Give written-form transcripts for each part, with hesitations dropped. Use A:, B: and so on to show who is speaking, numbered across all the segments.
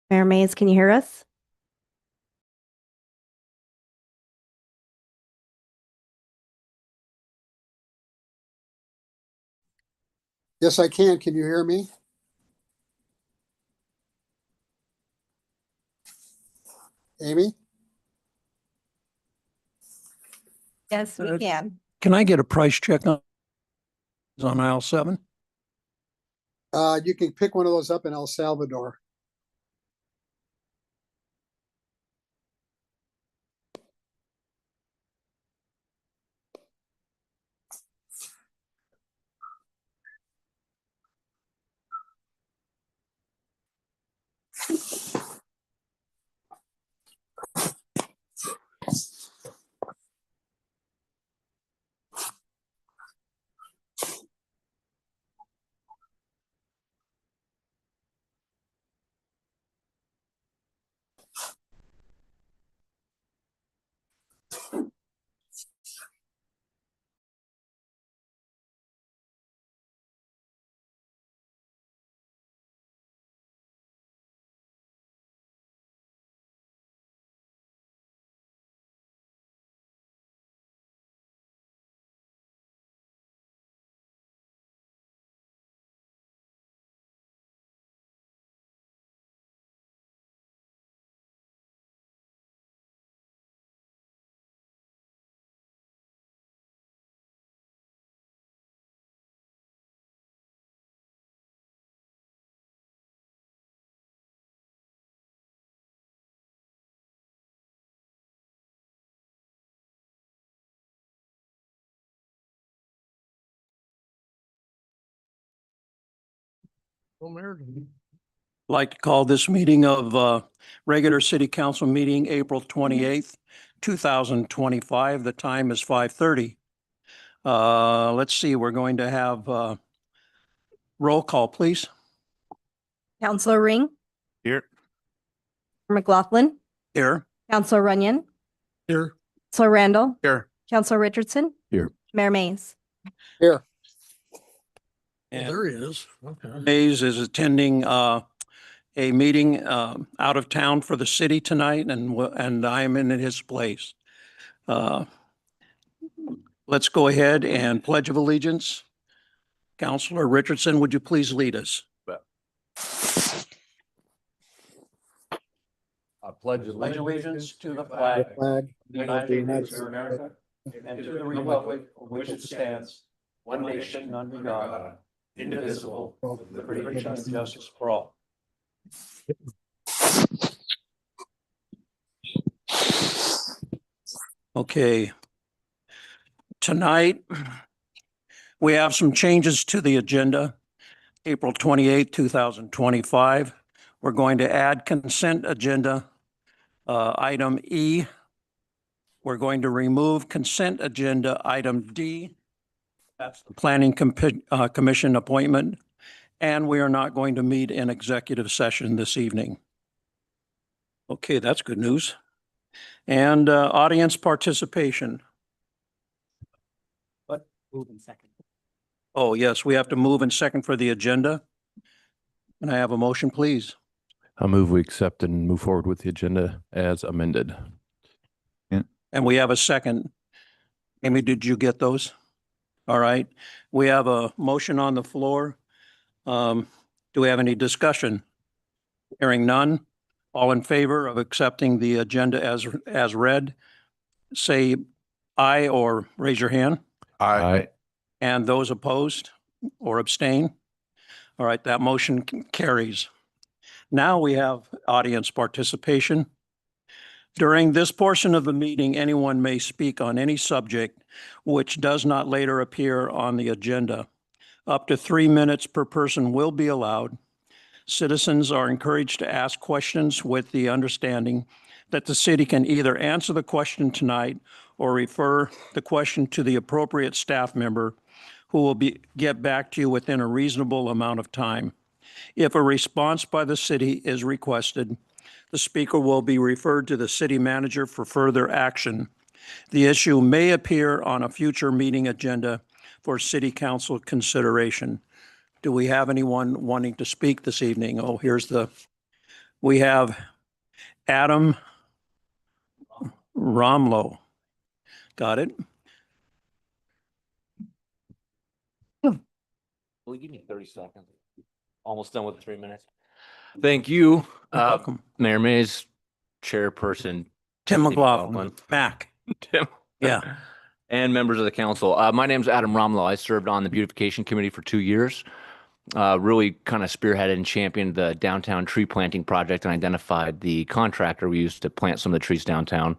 A: Mayor Mays, can you hear us?
B: Yes, I can. Can you hear me? Amy?
A: Yes, we can.
C: Can I get a price check on aisle 7?
B: You can pick one of those up in El Salvador.
C: Like to call this meeting of regular city council meeting, April 28th, 2025. The time is 5:30. Let's see, we're going to have roll call, please.
A: Counselor Ring,
C: Here.
A: McLaughlin,
C: Here.
A: Counselor Runyon,
C: Here.
A: Counselor Randall,
C: Here.
A: Counselor Richardson.
C: Here.
A: Mayor Mays.
B: Here.
C: And
D: There he is. Okay.
C: Mays is attending a meeting out of town for the city tonight, and I am in his place. Let's go ahead and pledge of allegiance. Counselor Richardson, would you please lead us?
D: I pledge
C: Allegiance to the flag
B: Flag.
C: of the United States of America and to the republic for which it stands, one nation under God, indivisible, with liberty and justice for all. Okay. Tonight, we have some changes to the agenda. April 28, 2025. We're going to add consent agenda item E. We're going to remove consent agenda item D. That's the Planning Commission appointment. And we are not going to meet in executive session this evening. Okay, that's good news. And audience participation. What?
A: Move in second.
C: Oh, yes, we have to move in second for the agenda. Can I have a motion, please?
E: I move we accept and move forward with the agenda as amended.
C: And we have a second. Amy, did you get those? All right. We have a motion on the floor. Do we have any discussion? Hearing none. All in favor of accepting the agenda as read, say aye or raise your hand.
E: Aye.
C: And those opposed or abstain? All right, that motion carries. Now we have audience participation. During this portion of the meeting, anyone may speak on any subject which does not later appear on the agenda. Up to 3 minutes per person will be allowed. Citizens are encouraged to ask questions with the understanding that the city can either answer the question tonight or refer the question to the appropriate staff member who will get back to you within a reasonable amount of time. If a response by the city is requested, the speaker will be referred to the city manager for further action. The issue may appear on a future meeting agenda for city council consideration. Do we have anyone wanting to speak this evening? Oh, here's the We have Adam Romlo. Got it?
D: Well, give me 30 seconds. Almost done with the 3 minutes. Thank you,
C: Welcome.
D: Mayor Mays, Chairperson
C: Tim
D: Steve
C: McLaughlin, Mac.
D: Tim,
C: Yeah.
D: and members of the council. My name's Adam Romlo. I served on the beautification committee for 2 years. Really kind of spearheaded and championed the downtown tree planting project and identified the contractor we used to plant some of the trees downtown.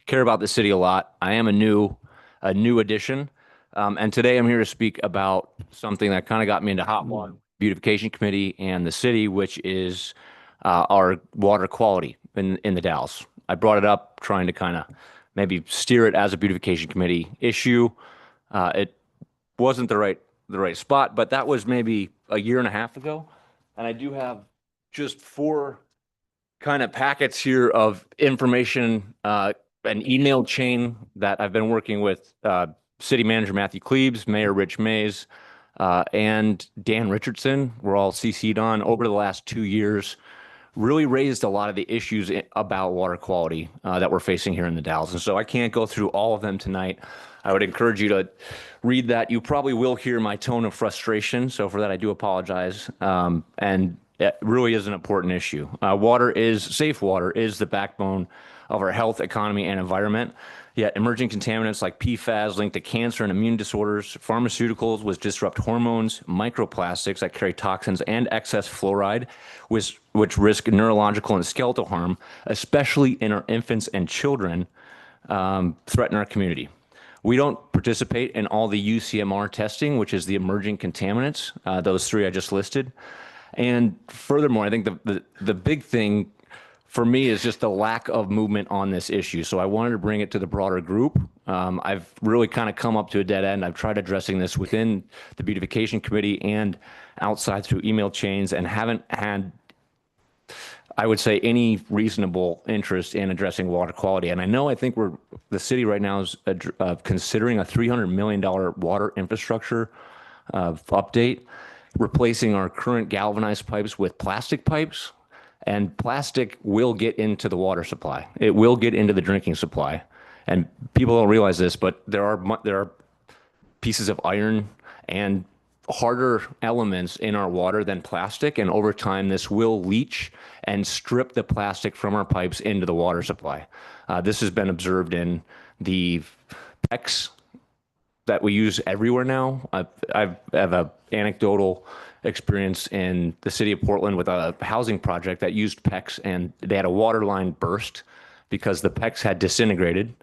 D: Care about the city a lot. I am a new addition. And today I'm here to speak about something that kind of got me into hot water beautification committee and the city, which is our water quality in the Dalles. I brought it up trying to kind of maybe steer it as a beautification committee issue. It wasn't the right spot, but that was maybe a year and a half ago. And I do have just 4 kind of packets here of information, an email chain that I've been working with City Manager Matthew Klebs, Mayor Rich Mays, and Dan Richardson. We're all CC'd on over the last 2 years. Really raised a lot of the issues about water quality that we're facing here in the Dalles. And so I can't go through all of them tonight. I would encourage you to read that. You probably will hear my tone of frustration. So for that, I do apologize. And it really is an important issue. Safe water is the backbone of our health, economy, and environment. Yet emerging contaminants like PFAS linked to cancer and immune disorders, pharmaceuticals which disrupt hormones, microplastics that carry toxins, and excess fluoride, which risk neurological and skeletal harm, especially in our infants and children, threaten our community. We don't participate in all the UCMR testing, which is the emerging contaminants, those 3 I just listed. And furthermore, I think the big thing for me is just the lack of movement on this issue. So I wanted to bring it to the broader group. I've really kind of come up to a dead end. I've tried addressing this within the beautification committee and outside through email chains and haven't had, I would say, any reasonable interest in addressing water quality. And I think the city right now is considering a $300 million water infrastructure update, replacing our current galvanized pipes with plastic pipes. And plastic will get into the water supply. It will get into the drinking supply. And people don't realize this, but there are pieces of iron and harder elements in our water than plastic. And over time, this will leach and strip the plastic from our pipes into the water supply. This has been observed in the PEX that we use everywhere now. I have an anecdotal experience in the city of Portland with a housing project that used PEX, and they had a water line burst because the PEX had disintegrated.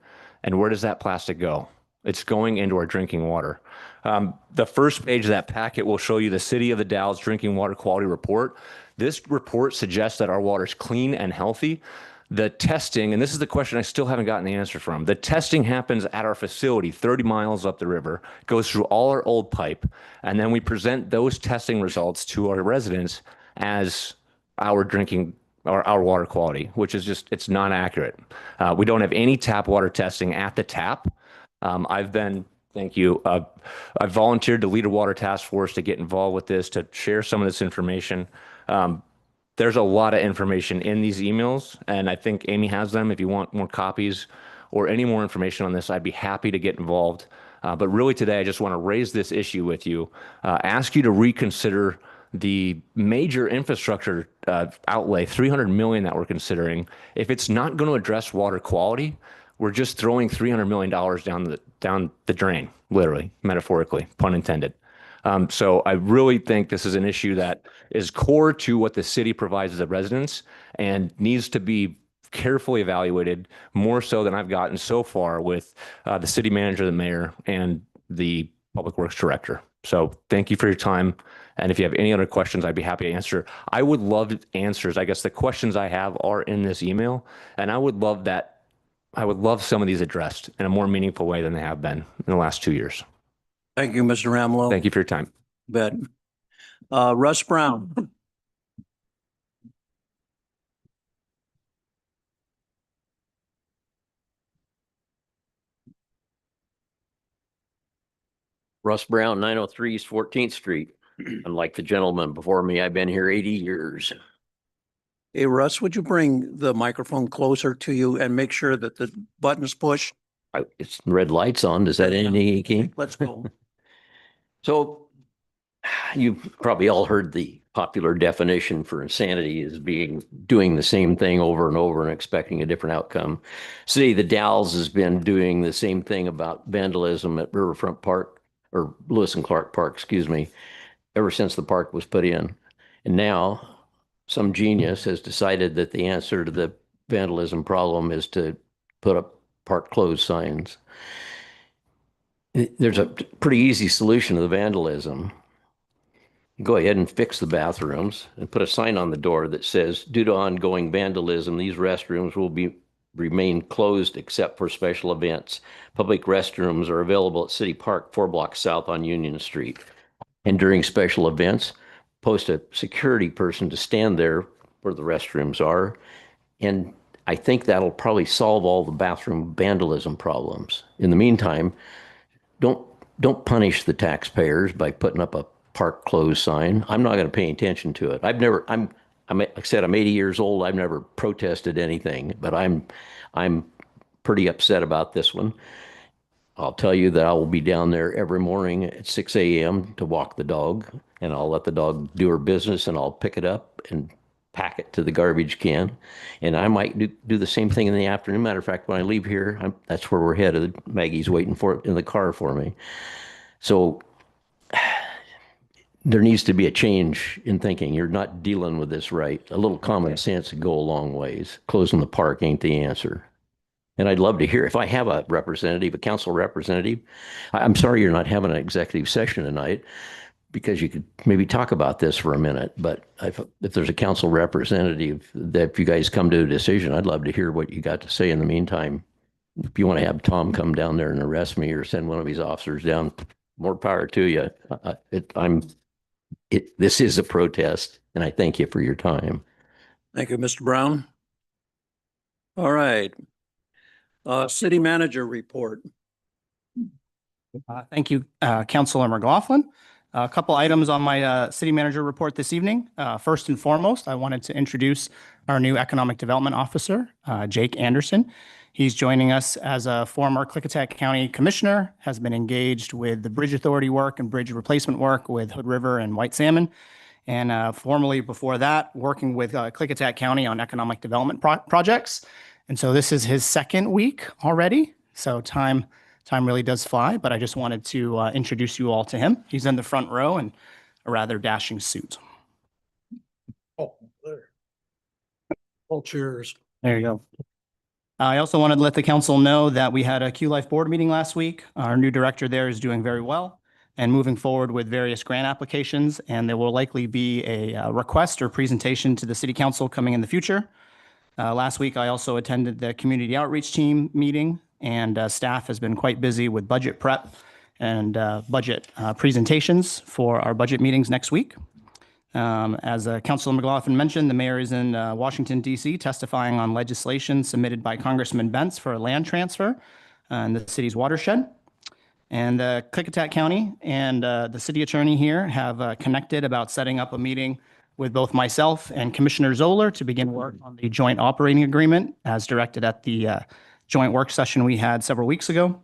D: And where does that plastic go? It's going into our drinking water. The first page of that packet will show you the City of the Dalles Drinking Water Quality Report. This report suggests that our water is clean and healthy. The testing, and this is the question I still haven't gotten the answer from. The testing happens at our facility 30 miles up the river, goes through all our old pipe, and then we present those testing results to our residents as our drinking or our water quality, which is just, it's not accurate. We don't have any tap water testing at the tap. Thank you. I've volunteered to lead a water task force to get involved with this, to share some of this information. There's a lot of information in these emails, and I think Amy has them. If you want more copies or any more information on this, I'd be happy to get involved. But really today, I just want to raise this issue with you, ask you to reconsider the major infrastructure outlay, $300 million that we're considering. If it's not going to address water quality, we're just throwing $300 million down the drain, literally, metaphorically, pun intended. So I really think this is an issue that is core to what the city provides the residents and needs to be carefully evaluated, more so than I've gotten so far with the city manager, the mayor, and the public works director. So thank you for your time. And if you have any other questions, I'd be happy to answer. I would love answers. I guess the questions I have are in this email, and I would love some of these addressed in a more meaningful way than they have been in the last 2 years.
C: Thank you, Mr. Ramlo.
D: Thank you for your time.
C: Bet. Russ Brown.
F: Russ Brown, 903 East 14th Street. Unlike the gentleman before me, I've been here 80 years.
C: Hey, Russ, would you bring the microphone closer to you and make sure that the button's pushed?
F: It's red lights on. Does that indicate?
C: Let's go.
F: So you've probably all heard the popular definition for insanity as being doing the same thing over and over and expecting a different outcome. City of the Dalles has been doing the same thing about vandalism at Riverfront Park or Lewis and Clark Park, excuse me, ever since the park was put in. And now some genius has decided that the answer to the vandalism problem is to put up park closed signs. There's a pretty easy solution to the vandalism. Go ahead and fix the bathrooms and put a sign on the door that says, due to ongoing vandalism, these restrooms will remain closed except for special events. Public restrooms are available at City Park, 4 blocks south on Union Street. And during special events, post a security person to stand there where the restrooms are. And I think that'll probably solve all the bathroom vandalism problems. In the meantime, don't punish the taxpayers by putting up a park closed sign. I'm not going to pay attention to it. I'm like I said, I'm 80 years old. I've never protested anything, but I'm pretty upset about this one. I'll tell you that I will be down there every morning at 6 a.m. to walk the dog, and I'll let the dog do her business, and I'll pick it up and pack it to the garbage can. And I might do the same thing in the afternoon. Matter of fact, when I leave here, that's where we're headed. Maggie's waiting for it in the car for me. So there needs to be a change in thinking. You're not dealing with this right. A little common sense would go a long ways. Closing the park ain't the answer. And I'd love to hear if I have a representative, a council representative. I'm sorry you're not having an executive session tonight because you could maybe talk about this for a minute. But if there's a council representative that if you guys come to a decision, I'd love to hear what you got to say in the meantime. If you want to have Tom come down there and arrest me or send one of his officers down, more power to you. This is a protest, and I thank you for your time.
C: Thank you, Mr. Brown. All right. City manager report.
G: Thank you, Councilor McLaughlin. A couple items on my city manager report this evening. First and foremost, I wanted to introduce our new economic development officer, Jake Anderson. He's joining us as a former Klickitat County commissioner, has been engaged with the bridge authority work and bridge replacement work with Hood River and White Salmon. And formerly before that, working with Klickitat County on economic development projects. And so this is his second week already. So time really does fly, but I just wanted to introduce you all to him. He's in the front row in a rather dashing suit.
C: Oh, there. All cheers.
G: There you go. I also wanted to let the council know that we had a Q-Life board meeting last week. Our new director there is doing very well and moving forward with various grant applications, and there will likely be a request or presentation to the city council coming in the future. Last week, I also attended the community outreach team meeting, and staff has been quite busy with budget prep and budget presentations for our budget meetings next week. As Councilor McLaughlin mentioned, the mayor is in Washington, D.C. testifying on legislation submitted by Congressman Bentz for a land transfer in the city's watershed. And Klickitat County and the city attorney here have connected about setting up a meeting with both myself and Commissioner Zoller to begin work on the joint operating agreement as directed at the joint work session we had several weeks ago.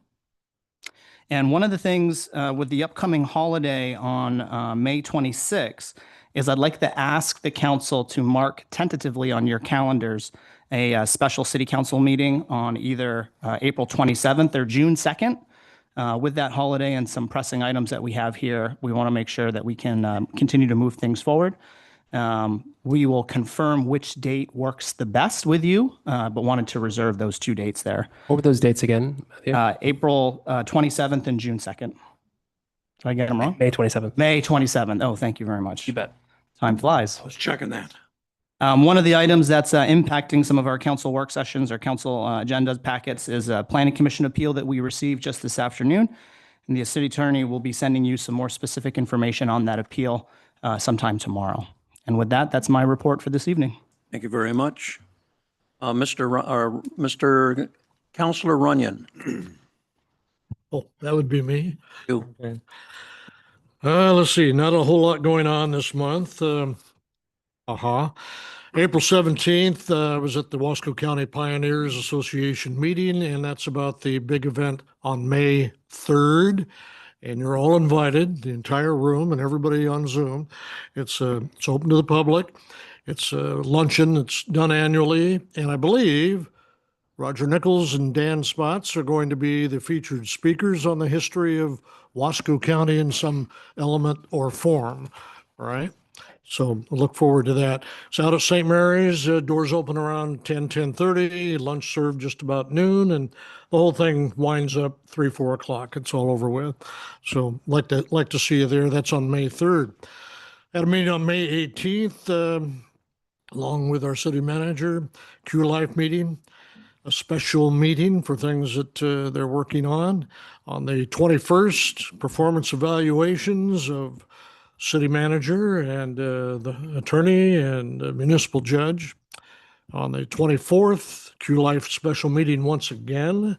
G: And one of the things with the upcoming holiday on May 26th is I'd like to ask the council to mark tentatively on your calendars a special city council meeting on either April 27th or June 2nd. With that holiday and some pressing items that we have here, we want to make sure that we can continue to move things forward. We will confirm which date works the best with you, but wanted to reserve those two dates there.
E: What were those dates again?
G: April 27th and June 2nd. Did I get them wrong?
E: May 27th.
G: May 27th. Oh, thank you very much.
E: You bet.
G: Time flies.
C: I was checking that.
G: One of the items that's impacting some of our council work sessions or council agendas packets is a planning commission appeal that we received just this afternoon. And the city attorney will be sending you some more specific information on that appeal sometime tomorrow. And with that, that's my report for this evening.
C: Thank you very much. Mr. Councilor Runyon.
H: Oh, that would be me.
C: You.
H: Okay. Let's see, not a whole lot going on this month. April 17th, I was at the Wasco County Pioneers Association meeting, and that's about the big event on May 3rd. And you're all invited, the entire room and everybody on Zoom. It's open to the public. It's a luncheon. It's done annually. And I believe Roger Nichols and Dan Spots are going to be the featured speakers on the history of Wasco County in some element or form. All right. So I look forward to that. It's out at St. Mary's. Doors open around 10:30. Lunch served just about noon, and the whole thing winds up 3-4 o'clock. It's all over with. So like to see you there. That's on May 3rd. Had a meeting on May 18th, along with our city manager. Q Life meeting, a special meeting for things that they're working on. On the 21st, performance evaluations of city manager and the attorney and the municipal judge. On the 24th, Q Life special meeting once again.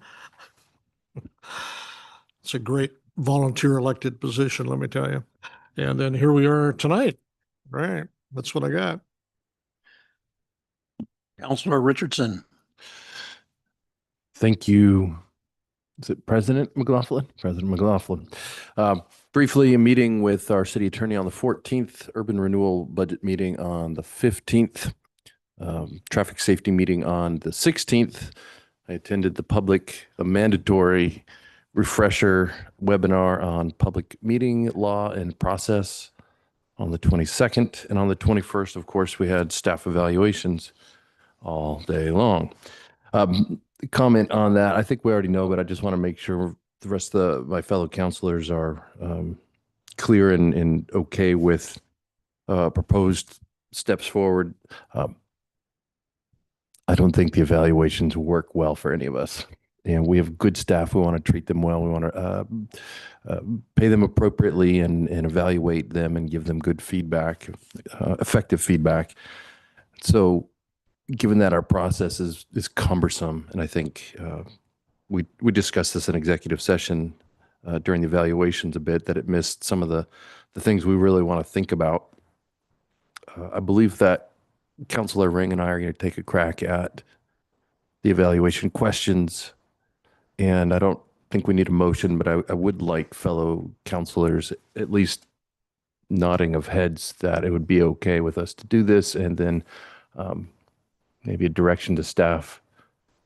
H: It's a great volunteer elected position, let me tell you. And then here we are tonight. Right. That's what I got.
C: Counselor Richardson.
E: Thank you. Is it President McLaughlin? President McLaughlin. Briefly, a meeting with our city attorney on the 14th, urban renewal budget meeting on the 15th, traffic safety meeting on the 16th. I attended a mandatory refresher webinar on public meeting law and process on the 22nd. And on the 21st, of course, we had staff evaluations all day long. Comment on that, I think we already know, but I just want to make sure the rest of my fellow counselors are clear and okay with proposed steps forward. I don't think the evaluations work well for any of us. And we have good staff. We want to treat them well. We want to pay them appropriately and evaluate them and give them good feedback, effective feedback. So given that our process is cumbersome, and I think we discussed this in executive session during the evaluations a bit, that it missed some of the things we really want to think about. I believe that Councilor Ring and I are going to take a crack at the evaluation questions, and I don't think we need a motion, but I would like fellow councilors at least nodding of heads that it would be okay with us to do this, and then maybe a direction to staff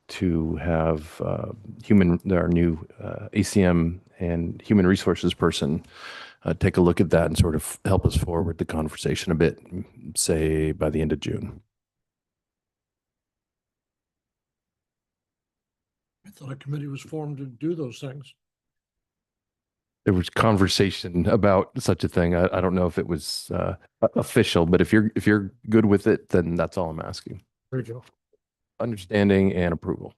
E: to have our new ACM and human resources person take a look at that and sort of help us forward the conversation a bit, say by the end of June.
H: I thought a committee was formed to do those things.
E: There was conversation about such a thing. I don't know if it was official, but if you're good with it, then that's all I'm asking.
H: There you go.
E: Understanding and approval.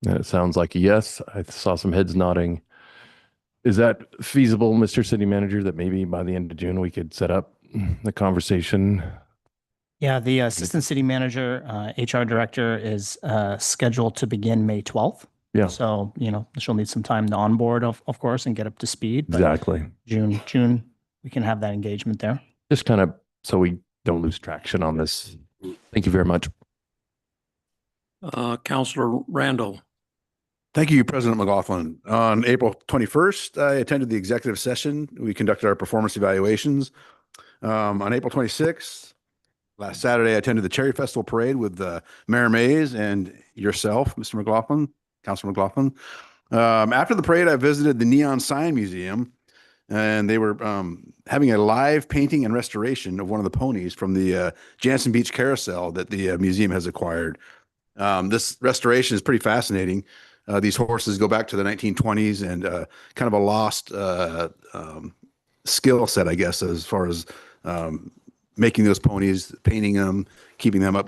E: And it sounds like a yes. I saw some heads nodding. Is that feasible, Mr. City Manager, that maybe by the end of June we could set up the conversation?
G: Yeah, the assistant city manager, HR director is scheduled to begin May 12th.
E: Yeah.
G: So, she'll need some time to onboard, of course, and get up to speed. But
E: Exactly.
G: June, we can have that engagement there.
E: Just kind of so we don't lose traction on this. Thank you very much.
C: Counselor Randall.
I: Thank you, President McLaughlin. On April 21st, I attended the executive session. We conducted our performance evaluations. On April 26th, last Saturday, I attended the Cherry Festival Parade with Mayor Mays and yourself, Mr. McLaughlin, Councilor McLaughlin. After the parade, I visited the Neon Sign Museum, and they were having a live painting and restoration of one of the ponies from the Jansen Beach Carousel that the museum has acquired. This restoration is pretty fascinating. These horses go back to the 1920s and kind of a lost skill set, I guess, as far as making those ponies, painting them, keeping them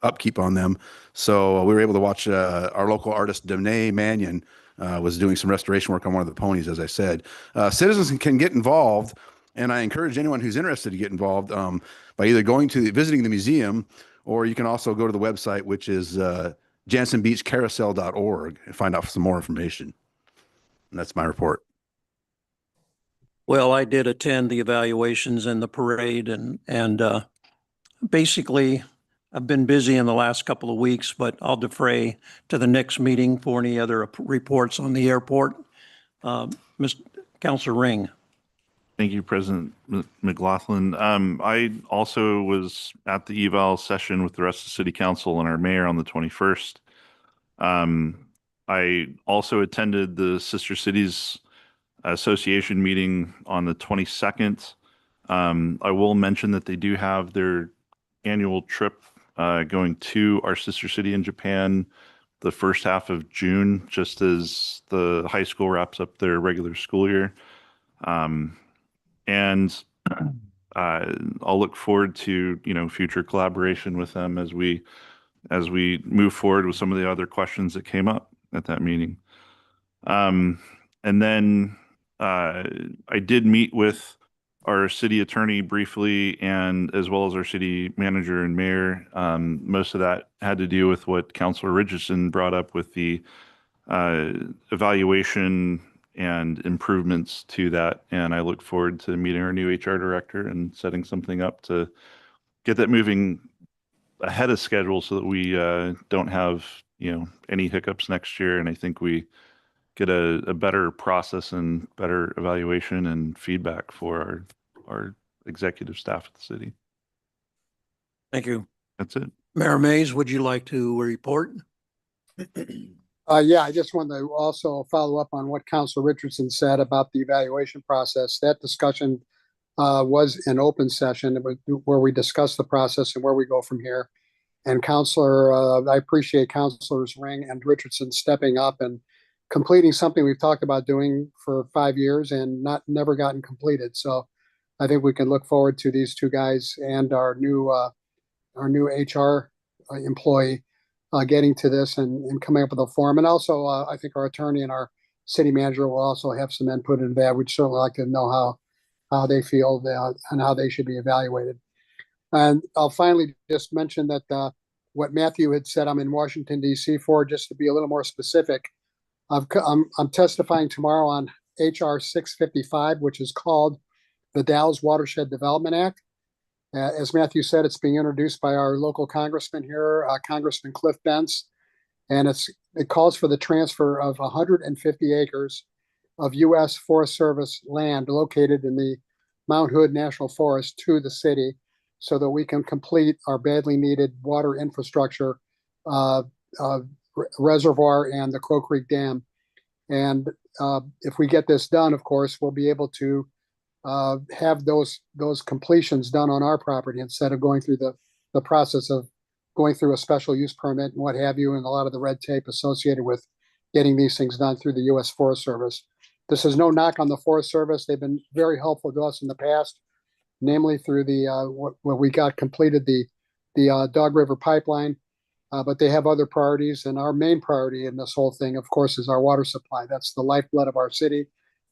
I: upkeep on them. So we were able to watch our local artist, Danae Mannion, was doing some restoration work on one of the ponies, as I said. Citizens can get involved, and I encourage anyone who's interested to get involved by either visiting the museum, or you can also go to the website, which is JansenBeachCarousel.org, and find out some more information. And that's my report.
C: Well, I did attend the evaluations and the parade, and basically, I've been busy in the last couple of weeks, but I'll defray to the next meeting for any other reports on the airport. Mr. Councilor Ring.
J: Thank you, President McLaughlin. I also was at the eval session with the rest of the city council and our mayor on the 21st. I also attended the Sister Cities Association meeting on the 22nd. I will mention that they do have their annual trip going to our sister city in Japan the first half of June, just as the high school wraps up their regular school year. And I'll look forward to, future collaboration with them as we move forward with some of the other questions that came up at that meeting. And then I did meet with our city attorney briefly, and as well as our city manager and mayor. Most of that had to do with what Councilor Richardson brought up with the evaluation and improvements to that. And I look forward to meeting our new HR director and setting something up to get that moving ahead of schedule so that we don't have, any hiccups next year. And I think we get a better process and better evaluation and feedback for our executive staff at the city.
C: Thank you.
J: That's it.
C: Mayor Mays, would you like to report?
B: Yeah, I just wanted to also follow up on what Councilor Richardson said about the evaluation process. That discussion was an open session where we discussed the process and where we go from here. And I appreciate Councilors Ring and Richardson stepping up and completing something we've talked about doing for 5 years and never gotten completed. So I think we can look forward to these two guys and our new HR employee getting to this and coming up with a form. And also, I think our attorney and our city manager will also have some input into that. We'd certainly like to know how they feel and how they should be evaluated. And I'll finally just mention that what Matthew had said, I'm in Washington, D.C. for, just to be a little more specific. I'm testifying tomorrow on HR 655, which is called the Dalles Watershed Development Act. As Matthew said, it's being introduced by our local congressman here, Congressman Cliff Bentz, and it calls for the transfer of 150 acres of U.S. Forest Service land located in the Mount Hood National Forest to the city so that we can complete our badly needed water infrastructure, reservoir and the Crow Creek Dam. And if we get this done, of course, we'll be able to have those completions done on our property instead of going through the process of going through a special use permit and what have you, and a lot of the red tape associated with getting these things done through the U.S. Forest Service. This is no knock on the Forest Service. They've been very helpful to us in the past, namely through when we got completed the Dog River pipeline. But they have other priorities, and our main priority in this whole thing, of course, is our water supply. That's the lifeblood of our city.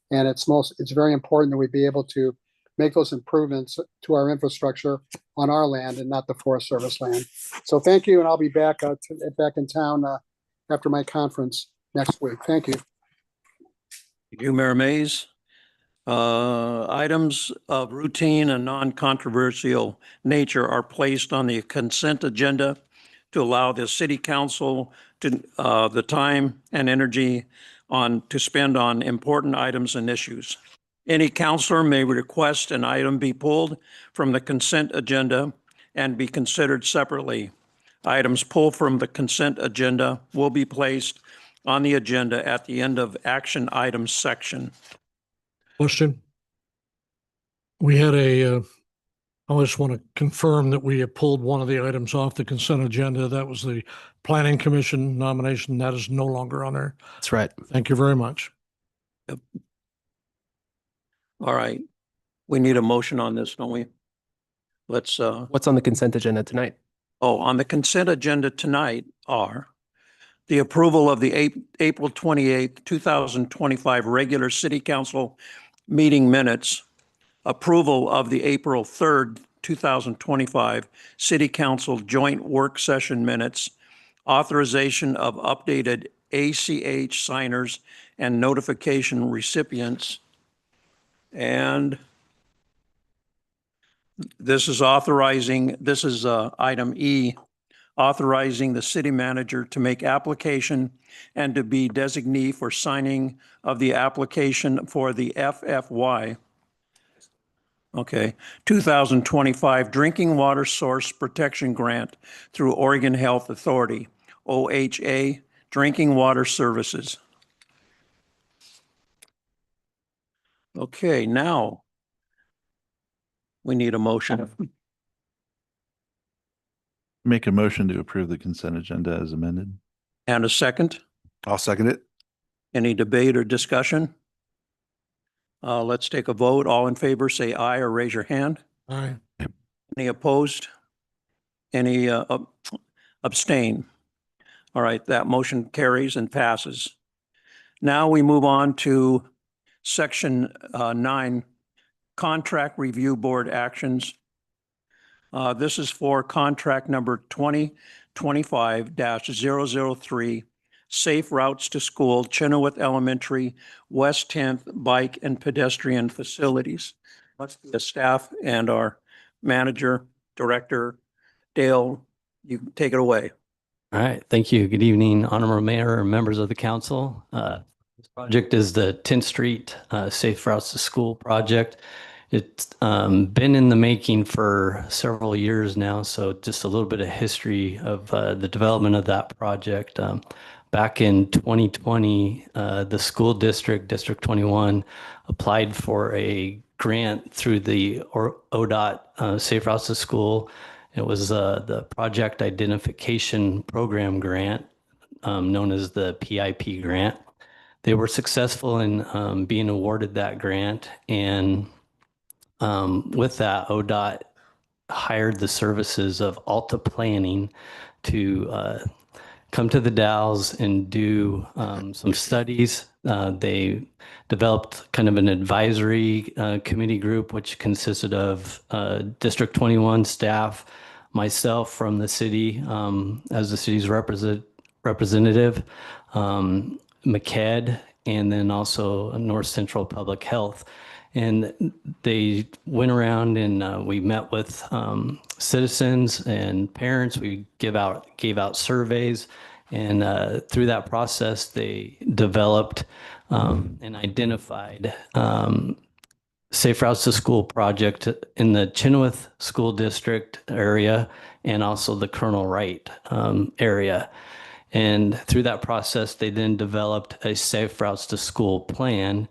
B: And it's very important that we be able to make those improvements to our infrastructure on our land and not the Forest Service land. So thank you, and I'll be back in town after my conference next week. Thank you.
C: Thank you, Mayor Mays. Items of routine and non-controversial nature are placed on the consent agenda to allow the city council to the time and energy to spend on important items and issues. Any counselor may request an item be pulled from the consent agenda and be considered separately. Items pulled from the consent agenda will be placed on the agenda at the end of action items section.
H: Question. We had I just want to confirm that we have pulled one of the items off the consent agenda. That was the Planning Commission nomination. That is no longer on there.
K: That's right.
H: Thank you very much.
C: Yep. All right. We need a motion on this, don't we? Let's
K: What's on the consent agenda tonight?
C: on the consent agenda tonight are the approval of the April 28th, 2025 regular city council meeting minutes, approval of the April 3rd, 2025 city council joint work session minutes, authorization of updated ACH signers and notification recipients, and This is item E, authorizing the city manager to make application and to be designee for signing of the application for the FFY. Okay, 2025 Drinking Water Source Protection Grant through Oregon Health Authority, OHA, Drinking Water Services. Okay, now we need a motion.
J: Make a motion to approve the consent agenda as amended.
C: And a second.
I: I'll second it.
C: Any debate or discussion? Let's take a vote. All in favor, say aye or raise your hand.
H: Aye.
C: Any opposed? Any abstain? All right, that motion carries and passes. Now we move on to section 9, contract review board actions. This is for contract number 2025-003, Safe Routes to School, Chenoweth Elementary, West 10th Bike and Pedestrian Facilities. The staff and our manager, director, Dale, you take it away.
L: All right, thank you. Good evening, Honorable Mayor and members of the council. This project is the 10th Street Safe Routes to School project. It's been in the making for several years now, so just a little bit of history of the development of that project. Back in 2020, the school district, District 21, applied for a grant through the ODOT Safe Routes to School. It was the Project Identification Program grant, known as the PIP grant. They were successful in being awarded that grant, and with that, ODOT hired the services of Alta Planning to come to the Dalles and do some studies. They developed kind of an advisory committee group, which consisted of District 21 staff, myself from the city as the city's representative, McKed, and then also North Central Public Health. And they went around and we met with citizens and parents. We gave out surveys, and through that process, they developed and identified Safe Routes to School project in the Chenoweth School District area and also the Colonel Wright area. And through that process, they then developed a Safe Routes to School plan.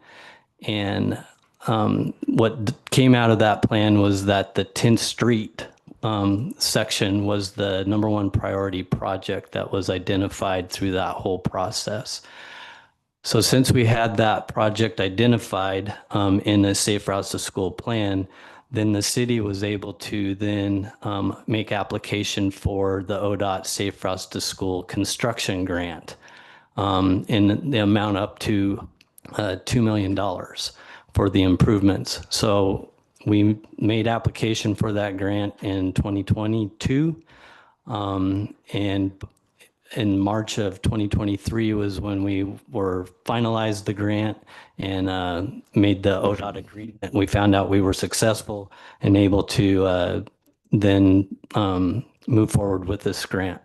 L: And what came out of that plan was that the 10th Street section was the #1 priority project that was identified through that whole process. So since we had that project identified in a Safe Routes to School plan, then the city was able to then make application for the ODOT Safe Routes to School construction grant in the amount up to $2 million for the improvements. So we made application for that grant in 2022, and in March of 2023 was when we were finalized the grant and made the ODOT agreement. We found out we were successful and able to then move forward with this grant.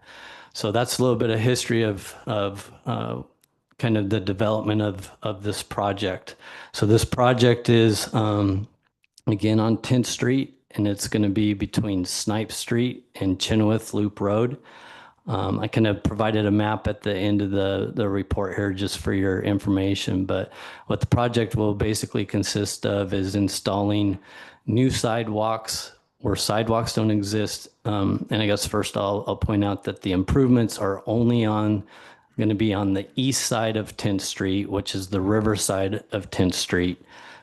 L: So that's a little bit of history of kind of the development of this project. So this project is again on 10th Street, and it's going to be between Snipe Street and Chenoweth Loop Road. I kind of provided a map at the end of the report here just for your information, but what the project will basically consist of is installing new sidewalks where sidewalks don't exist. And I guess first I'll point out that the improvements are only going to be on the east side of 10th Street, which is the river side of 10th Street,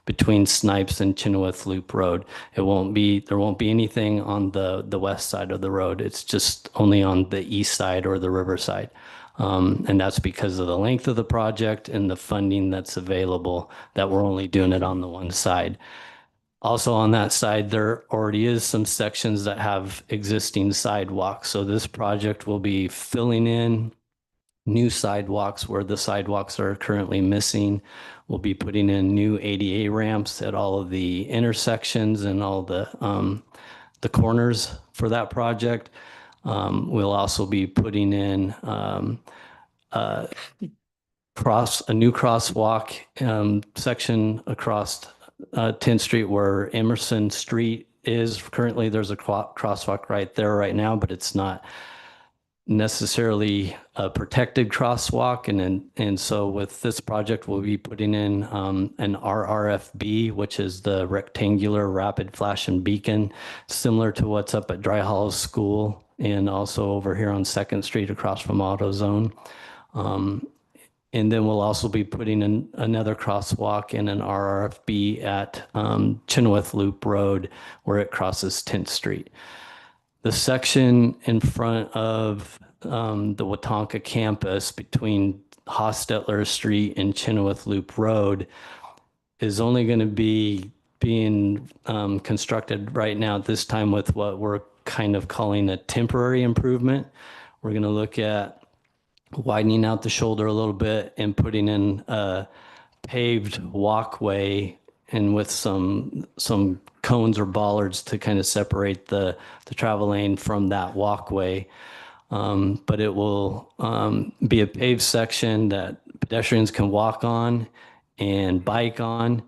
L: between Snipes and Chenoweth Loop Road. There won't be anything on the west side of the road. It's just only on the east side or the river side. And that's because of the length of the project and the funding that's available, that we're only doing it on the one side. Also on that side, there already is some sections that have existing sidewalks. So this project will be filling in new sidewalks where the sidewalks are currently missing. We'll be putting in new ADA ramps at all of the intersections and all the corners for that project. We'll also be putting in a new crosswalk section across 10th Street where Emerson Street is. Currently, there's a crosswalk right there right now, but it's not necessarily a protected crosswalk. And so with this project, we'll be putting in an RRFB, which is the rectangular rapid flashing beacon, similar to what's up at Dry Hollow School and also over here on 2nd Street across from AutoZone. And then we'll also be putting in another crosswalk and an RRFB at Chenoweth Loop Road where it crosses 10th Street. The section in front of the Watonka campus between Hostetler Street and Chenoweth Loop Road is only going to be being constructed right now at this time with what we're kind of calling a temporary improvement. We're going to look at widening out the shoulder a little bit and putting in a paved walkway and with some cones or bollards to kind of separate the travel lane from that walkway. But it will be a paved section that pedestrians can walk on and bike on.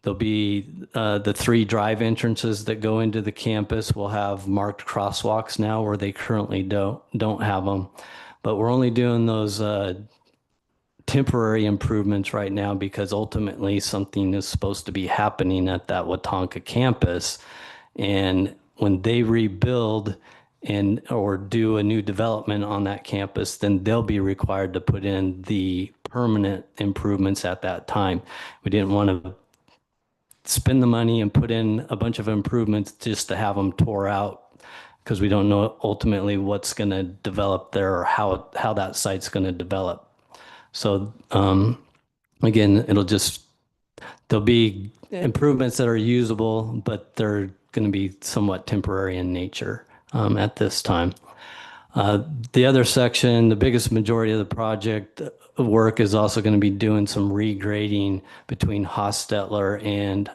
L: There'll be the 3 drive entrances that go into the campus will have marked crosswalks now where they currently don't have them. But we're only doing those temporary improvements right now because ultimately something is supposed to be happening at that Watonka campus. And when they rebuild or do a new development on that campus, then they'll be required to put in the permanent improvements at that time. We didn't want to spend the money and put in a bunch of improvements just to have them tore out because we don't know ultimately what's going to develop there or how that site's going to develop. So again, there'll be improvements that are usable, but they're going to be somewhat temporary in nature at this time. The other section, the biggest majority of the project work is also going to be doing some regrading between Hostetler and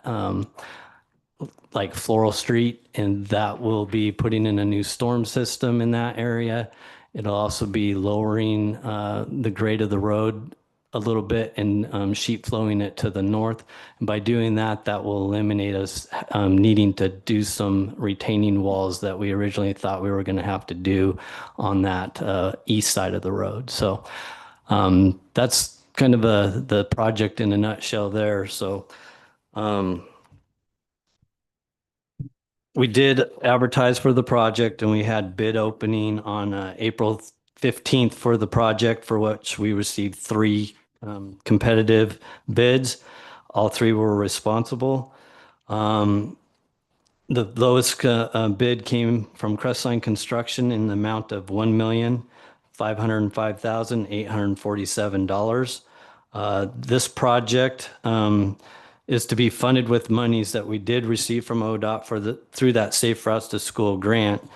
L: like Floral Street, and that will be putting in a new storm system in that area. It'll also be lowering the grade of the road a little bit and sheet flowing it to the north. And by doing that, that will eliminate us needing to do some retaining walls that we originally thought we were going to have to do on that east side of the road. So that's kind of the project in a nutshell there. So we did advertise for the project and we had bid opening on April 15th for the project, for which we received 3 competitive bids. All 3 were responsible. The lowest bid came from Crestline Construction in the amount of $1,505,847. This project is to be funded with monies that we did receive from ODOT through that Safe Routes to School grant.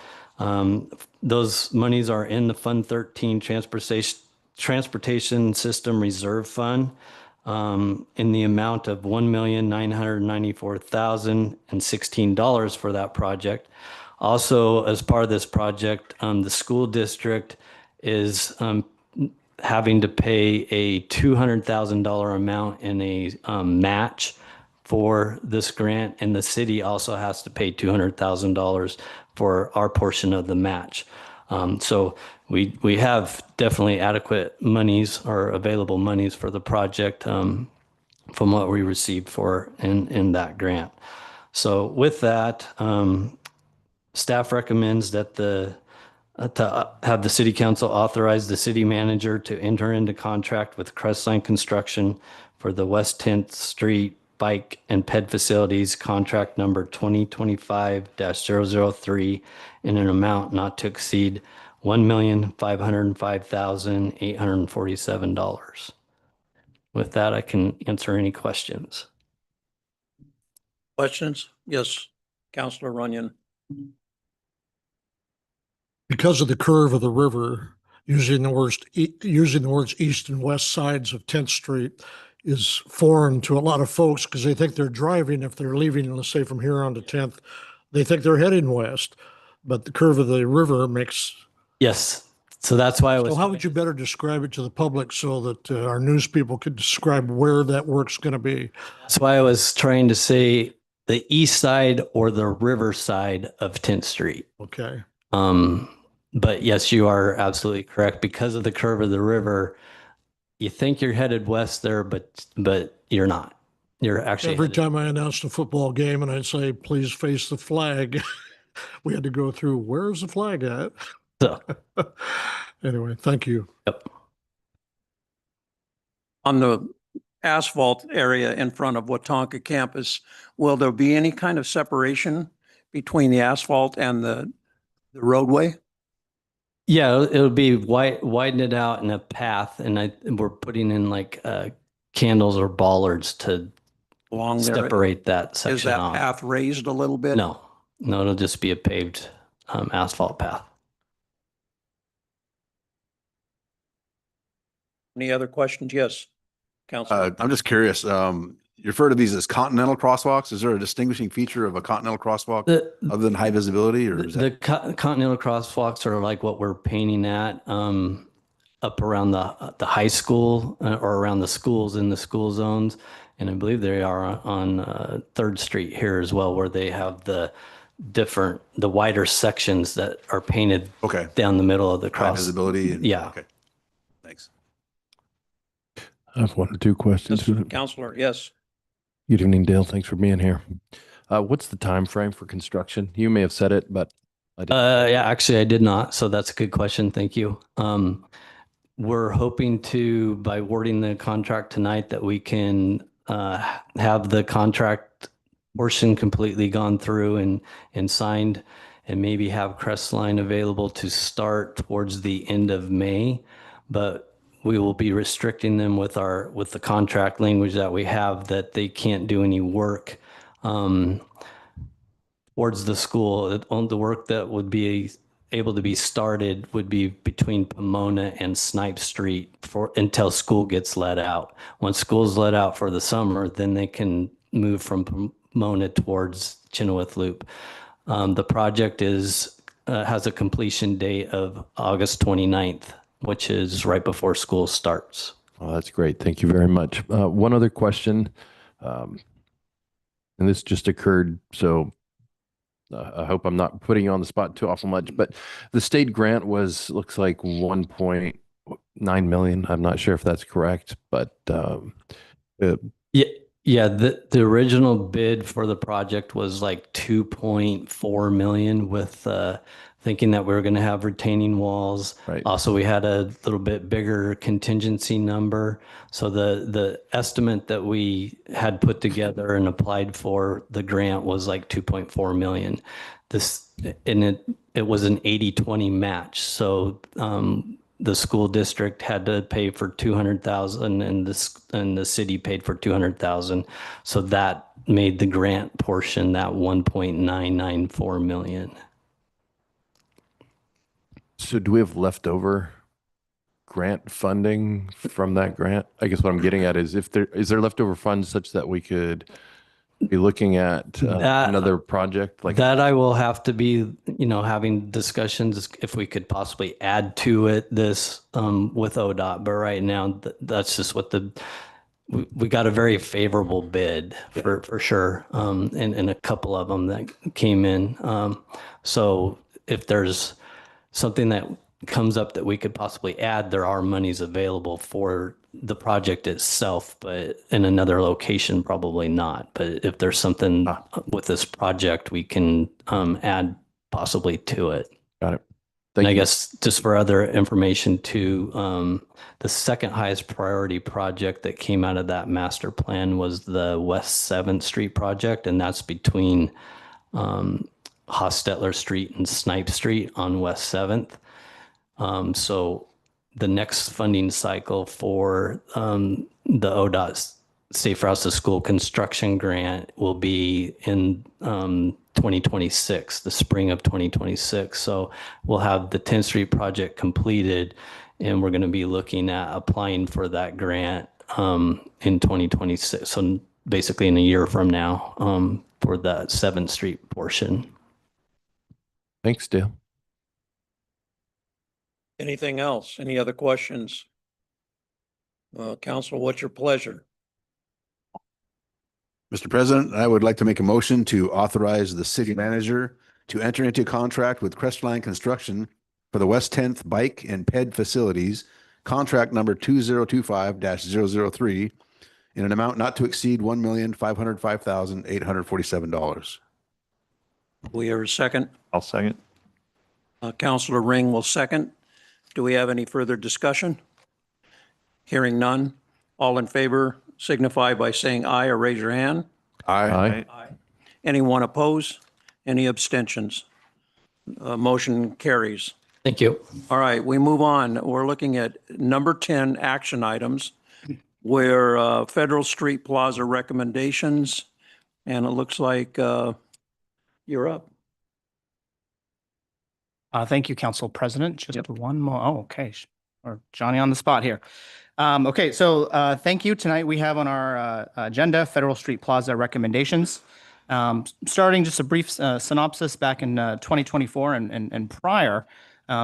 L: Those monies are in the Fund 13 Transportation System Reserve Fund in the amount of $1,994,016 for that project. Also, as part of this project, the school district is having to pay a $200,000 amount in a match for this grant, and the city also has to pay $200,000 for our portion of the match. So we have definitely adequate monies or available monies for the project from what we received for in that grant. So with that, staff recommends that to have the city council authorize the city manager to enter into contract with Crestline Construction for the West 10th Street Bike and Ped Facilities contract number 2025-003 in an amount not to exceed $1,505,847. With that, I can answer any questions.
C: Questions? Yes, Councilor Runyon.
H: Because of the curve of the river, using the words east and west sides of 10th Street is foreign to a lot of folks because they think they're driving. If they're leaving, let's say from here on to 10th, they think they're heading west, but the curve of the river makes.
L: Yes. So that's why I was.
H: So how would you better describe it to the public so that our news people could describe where that work's going to be?
L: That's why I was trying to say the east side or the river side of 10th Street.
H: Okay.
L: But yes, you are absolutely correct. Because of the curve of the river, you think you're headed west there, but you're not. You're actually
H: Every
L: headed-
H: time I announced a football game and I'd say, please face the flag, we had to go through, where's the flag at?
L: So,
H: Anyway, thank you.
L: yep.
C: On the asphalt area in front of Watonka campus, will there be any kind of separation between the asphalt and the roadway?
L: Yeah, it'll be widen it out in a path, and we're putting in like candles or bollards to
C: Along there?
L: separate that
C: Is
L: section
C: that
L: off.
C: path raised a little bit?
L: No, it'll just be a paved asphalt path.
C: Any other questions? Yes, Councilor.
I: I'm just curious, you refer to these as continental crosswalks. Is there a distinguishing feature of a continental crosswalk other than high visibility, or is
L: The
I: that?
L: continental crosswalks are like what we're painting at up around the high school or around the schools in the school zones. And I believe they are on 3rd Street here as well, where they have the wider sections that are painted
I: Okay.
L: down the middle of the
I: High
L: cross.
I: visibility? And,
L: Yeah.
I: Okay. Thanks.
E: I have 1 or 2 questions.
C: Councilor, yes.
E: Good evening, Dale. Thanks for being here. What's the time frame for construction? You may have said it, but I didn't.
L: Yeah, actually I did not. So that's a good question. Thank you. We're hoping to, by awarding the contract tonight, that we can have the contract portion completely gone through and signed, and maybe have Crestline available to start towards the end of May. But we will be restricting them with the contract language that we have, that they can't do any work towards the school. The work that would be able to be started would be between Pomona and Snipe Street until school gets let out. Once school's let out for the summer, then they can move from Pomona towards Chenoweth Loop. The project has a completion date of August 29th, which is right before school starts.
E: Oh, that's great. Thank you very much. One other question, and this just occurred, so I hope I'm not putting you on the spot too awful much, but the state grant looks like 1.9 million. I'm not sure if that's correct, but
L: Yeah, the original bid for the project was like 2.4 million, with thinking that we were going to have retaining walls.
E: Right.
L: Also, we had a little bit bigger contingency number. So the estimate that we had put together and applied for the grant was like 2.4 million. It was an 80-20 match. So the school district had to pay for 200,000 and the city paid for 200,000. So that made the grant portion that 1.994 million.
E: so do we have leftover grant funding from that grant? I guess what I'm getting at is is there leftover funds such that we could be looking at another project like
L: that? I will have to be, having discussions if we could possibly add to it this with ODOT. But right now, that's just what we got a very favorable bid for sure, and a couple of them that came in. So if there's something that comes up that we could possibly add, there are monies available for the project itself, but in another location, probably not. But if there's something with this project, we can add possibly to it.
E: Got it.
L: And I guess just for other information too, the second highest priority project that came out of that master plan was the West 7th Street project, and that's between Hostetler Street and Snipe Street on West 7th. So the next funding cycle for the ODOT Safe Routes to School construction grant will be in 2026, the spring of 2026. So we'll have the 10th Street project completed, and we're going to be looking at applying for that grant in 2026. So basically in a year from now for the 7th Street portion.
E: Thanks, Dale.
C: Anything else? Any other questions? Council, what's your pleasure?
I: Mr. President, I would like to make a motion to authorize the city manager to enter into contract with Crestline Construction for the West 10th Bike and Ped Facilities, contract number 2025-003, in an amount not to exceed $1,505,847.
C: We hear a second.
J: I'll second.
C: Councilor Ring will second. Do we have any further discussion? Hearing none. All in favor signify by saying aye or raise your hand.
E: Aye.
C: Anyone oppose? Any abstentions? Motion carries.
L: Thank you.
C: All right, we move on. We're looking at number 10 action items where Federal Street Plaza recommendations, and it looks like you're up.
G: Thank you, Council President. Just one more. Oh, okay. Or Johnny on the spot here. Okay, so thank you. Tonight we have on our agenda Federal Street Plaza recommendations. Starting just a brief synopsis back in 2024 and prior,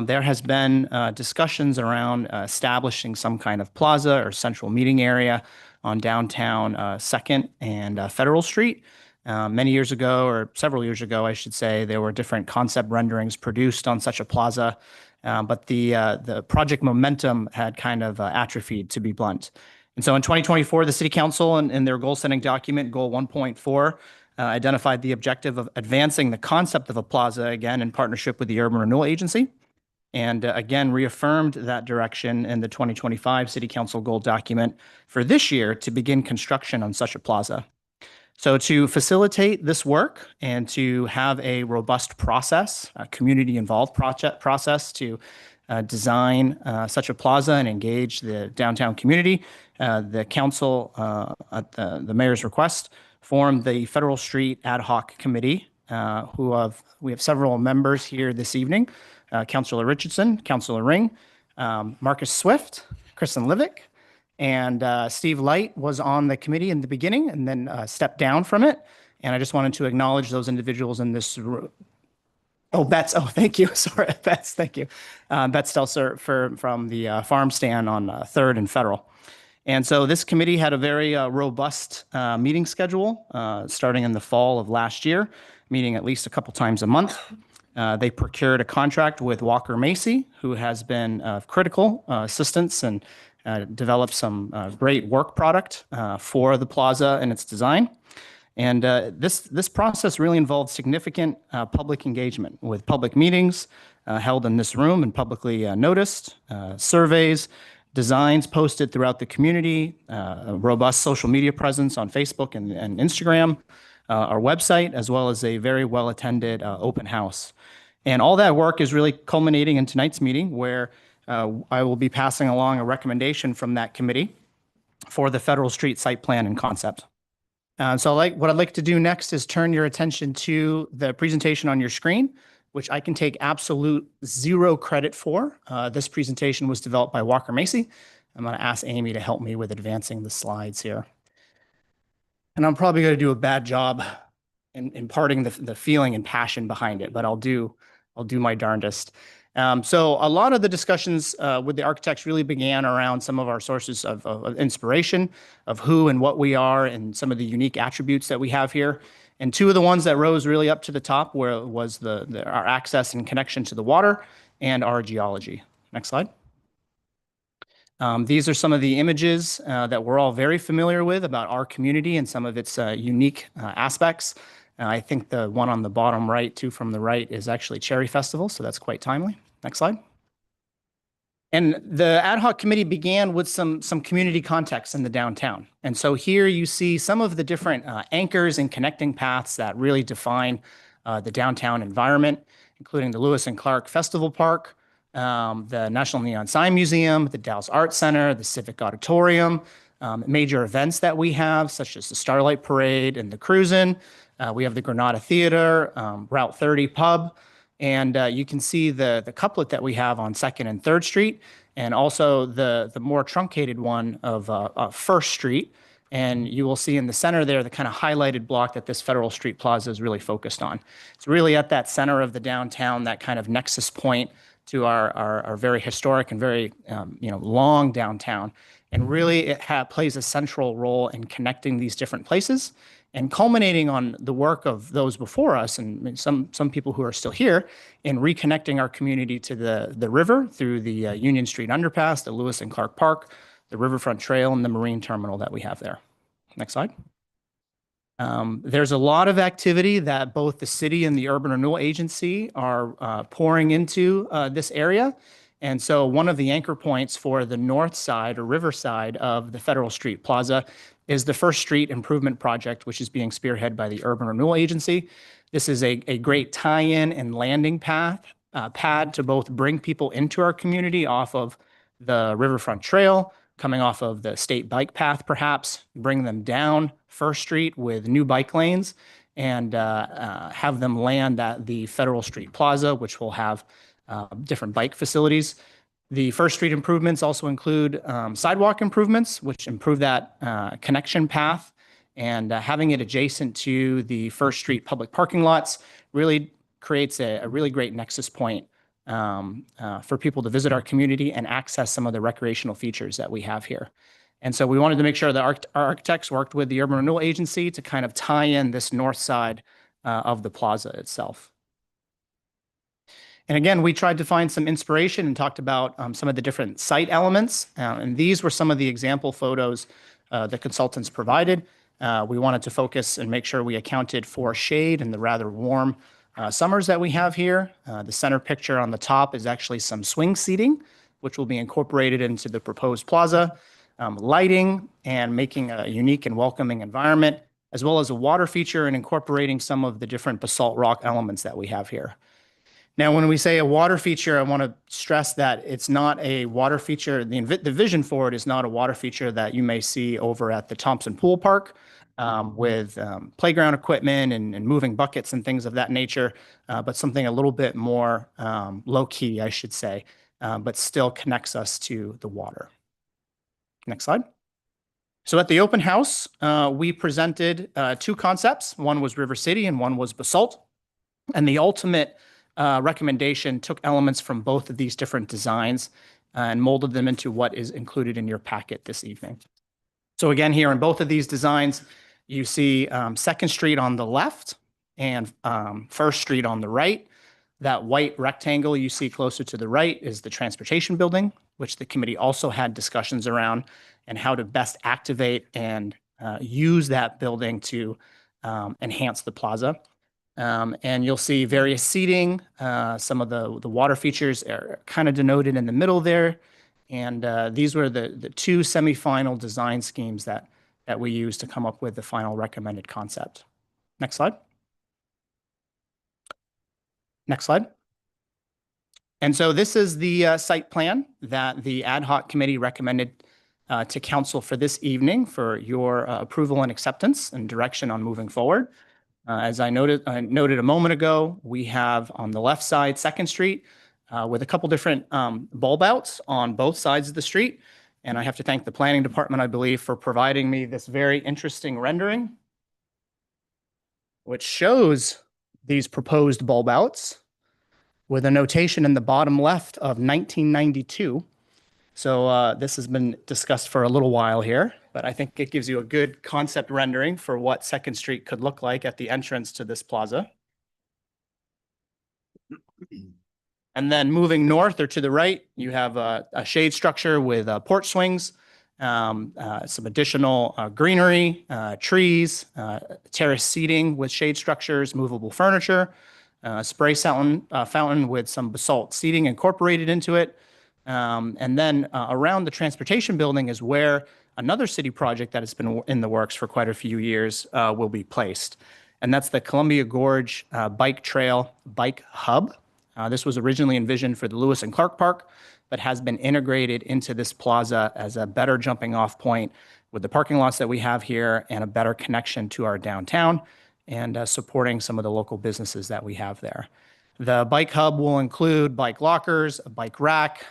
G: there has been discussions around establishing some kind of plaza or central meeting area on downtown 2nd and Federal Street. Many years ago, or several years ago, I should say, there were different concept renderings produced on such a plaza, but the project momentum had kind of atrophied, to be blunt. And so in 2024, the City Council in their goal-setting document, Goal 1.4, identified the objective of advancing the concept of a plaza, again, in partnership with the Urban Renewal Agency, and again, reaffirmed that direction in the 2025 City Council goal document for this year to begin construction on such a plaza. So to facilitate this work and to have a robust process, a community-involved process to design such a plaza and engage the downtown community, the council, at the mayor's request, formed the Federal Street Ad Hoc Committee, we have several members here this evening, Councilor Richardson, Councilor Ring, Marcus Swift, Kristen Livick, and Steve Light was on the committee in the beginning and then stepped down from it. And I just wanted to acknowledge those individuals in this room. Oh, Bets. Oh, thank you. Sorry, Bets. Thank you. Bets Stelzer from the farm stand on 3rd and Federal. And so this committee had a very robust meeting schedule starting in the fall of last year, meeting at least a couple times a month. They procured a contract with Walker Macy, who has been critical assistance and developed some great work product for the plaza and its design. And this process really involved significant public engagement with public meetings held in this room and publicly noticed, surveys, designs posted throughout the community, a robust social media presence on Facebook and Instagram, our website, as well as a very well-attended open house. And all that work is really culminating in tonight's meeting, where I will be passing along a recommendation from that committee for the Federal Street site plan and concept. So what I'd like to do next is turn your attention to the presentation on your screen, which I can take absolute zero credit for. This presentation was developed by Walker Macy. I'm going to ask Amy to help me with advancing the slides here. And I'm probably going to do a bad job in imparting the feeling and passion behind it, but I'll do my darndest. So a lot of the discussions with the architects really began around some of our sources of inspiration, of who and what we are, and some of the unique attributes that we have here. And two of the ones that rose really up to the top was our access and connection to the water and our geology. Next slide. These are some of the images that we're all very familiar with about our community and some of its unique aspects. I think the one on the bottom right, two from the right, is actually Cherry Festival, so that's quite timely. Next slide. And the ad hoc committee began with some community context in the downtown. And so here you see some of the different anchors and connecting paths that really define the downtown environment, including the Lewis and Clark Festival Park, the National Neon Sign Museum, the Dalles Art Center, the Civic Auditorium, major events that we have, such as the Starlight Parade and the Cruisin', We have the Granada Theater, Route 30 Pub, and you can see the couplet that we have on 2nd and 3rd Street, and also the more truncated one of 1st Street. And you will see in the center there the kind of highlighted block that this Federal Street Plaza is really focused on. It's really at that center of the downtown, that kind of nexus point to our very historic and very long downtown. And really it plays a central role in connecting these different places and culminating on the work of those before us and some people who are still here in reconnecting our community to the river through the Union Street Underpass, the Lewis and Clark Park, the Riverfront Trail, and the Marine Terminal that we have there. Next slide. There's a lot of activity that both the city and the Urban Renewal Agency are pouring into this area. And so one of the anchor points for the north side or river side of the Federal Street Plaza is the 1st Street Improvement Project, which is being spearheaded by the Urban Renewal Agency. This is a great tie-in and landing pad to both bring people into our community off of the Riverfront Trail, coming off of the state bike path, perhaps, bring them down 1st Street with new bike lanes and have them land at the Federal Street Plaza, which will have different bike facilities. The 1st Street improvements also include sidewalk improvements, which improve that connection path, and having it adjacent to the 1st Street public parking lots really creates a really great nexus point for people to visit our community and access some of the recreational features that we have here. And so we wanted to make sure that our architects worked with the Urban Renewal Agency to kind of tie in this north side of the plaza itself. And again, we tried to find some inspiration and talked about some of the different site elements. And these were some of the example photos the consultants provided. We wanted to focus and make sure we accounted for shade and the rather warm summers that we have here. The center picture on the top is actually some swing seating, which will be incorporated into the proposed plaza, lighting and making a unique and welcoming environment, as well as a water feature and incorporating some of the different basalt rock elements that we have here. Now, when we say a water feature, I want to stress that it's not a water feature. The vision for it is not a water feature that you may see over at the Thompson Pool Park with playground equipment and moving buckets and things of that nature, but something a little bit more low key, I should say, but still connects us to the water. Next slide. So at the open house, we presented 2 concepts. One was River City and one was basalt. And the ultimate recommendation took elements from both of these different designs and molded them into what is included in your packet this evening. So again, here in both of these designs, you see 2nd Street on the left and 1st Street on the right. That white rectangle you see closer to the right is the transportation building, which the committee also had discussions around and how to best activate and use that building to enhance the plaza. And you'll see various seating. Some of the water features are kind of denoted in the middle there. And these were the 2 semifinal design schemes that we used to come up with the final recommended concept. Next slide. Next slide. And so this is the site plan that the ad hoc committee recommended to council for this evening for your approval and acceptance and direction on moving forward. As I noted a moment ago, we have on the left side 2nd Street with a couple different bulb outs on both sides of the street. And I have to thank the planning department, I believe, for providing me this very interesting rendering, which shows these proposed bulb outs with a notation in the bottom left of 1992. So this has been discussed for a little while here, but I think it gives you a good concept rendering for what 2nd Street could look like at the entrance to this plaza. And then moving north or to the right, you have a shade structure with porch swings, some additional greenery, trees, terrace seating with shade structures, movable furniture, spray fountain with some basalt seating incorporated into it. And then around the transportation building is where another city project that has been in the works for quite a few years will be placed. And that's the Columbia Gorge Bike Trail Bike Hub. This was originally envisioned for the Lewis and Clark Park, but has been integrated into this plaza as a better jumping off point with the parking lots that we have here and a better connection to our downtown. and supporting some of the local businesses that we have there. The bike hub will include bike lockers, a bike rack,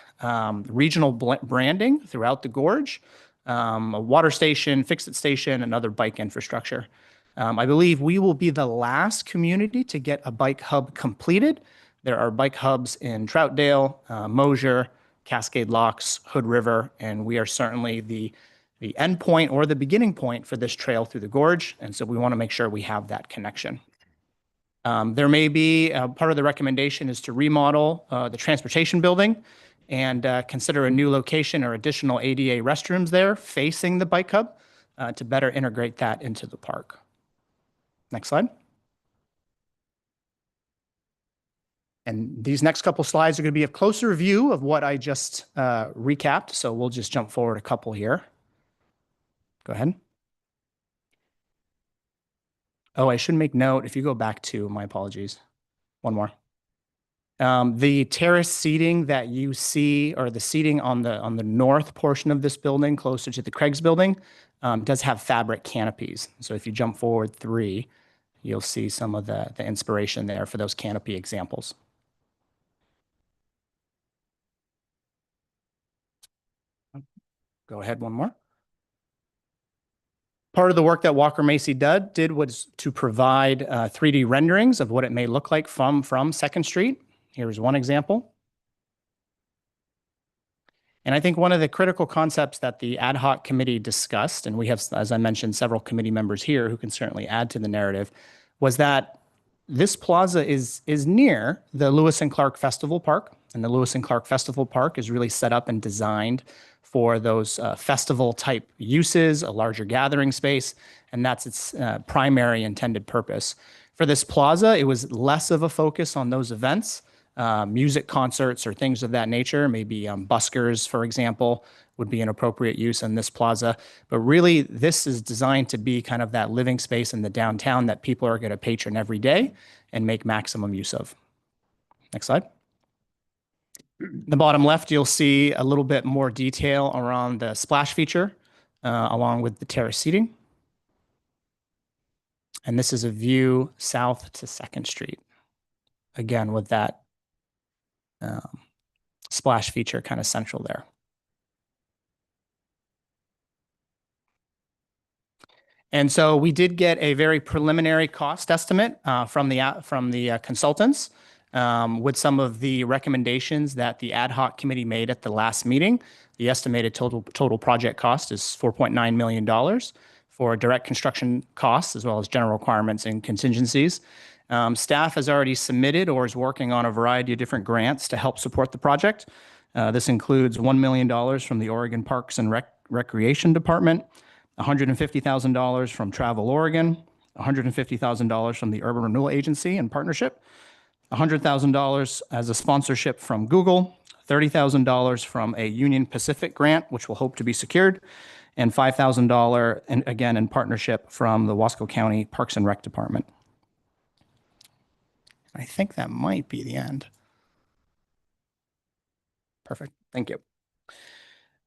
G: regional branding throughout the gorge, a water station, fix-it station, and other bike infrastructure. I believe we will be the last community to get a bike hub completed. There are bike hubs in Troutdale, Mosier, Cascade Locks, Hood River, and we are certainly the end point or the beginning point for this trail through the gorge. And so we want to make sure we have that connection. There may be part of the recommendation is to remodel the transportation building and consider a new location or additional ADA restrooms there facing the bike hub to better integrate that into the park. Next slide. And these next couple slides are going to be a closer view of what I just recapped. So we'll just jump forward a couple here. Go ahead. Oh, I should make note, if you go back to, my apologies, one more. The terrace seating that you see, or the seating on the north portion of this building, closer to the Craig's building, does have fabric canopies. So if you jump forward 3, you'll see some of the inspiration there for those canopy examples. Go ahead, one more. Part of the work that Walker Macy did was to provide 3D renderings of what it may look like from 2nd Street. Here's one example. And I think one of the critical concepts that the ad hoc committee discussed, and we have, as I mentioned, several committee members here who can certainly add to the narrative, was that this plaza is near the Lewis and Clark Festival Park. And the Lewis and Clark Festival Park is really set up and designed for those festival type uses, a larger gathering space, and that's its primary intended purpose. For this plaza, it was less of a focus on those events, music concerts or things of that nature. Maybe buskers, for example, would be an appropriate use in this plaza. But really, this is designed to be kind of that living space in the downtown that people are going to patron every day and make maximum use of. Next slide. The bottom left, you'll see a little bit more detail around the splash feature, along with the terrace seating. And this is a view south to 2nd Street. Again, with that splash feature kind of central there. And so we did get a very preliminary cost estimate from the consultants with some of the recommendations that the ad hoc committee made at the last meeting. The estimated total project cost is $4.9 million for direct construction costs as well as general requirements and contingencies. Staff has already submitted or is working on a variety of different grants to help support the project. This includes $1 million from the Oregon Parks and Recreation Department, $150,000 from Travel Oregon, $150,000 from the Urban Renewal Agency in partnership, $100,000 as a sponsorship from Google, $30,000 from a Union Pacific grant, which will hope to be secured, and $5,000, and again, in partnership from the Wasco County Parks and Rec Department. I think that might be the end. Perfect. Thank you.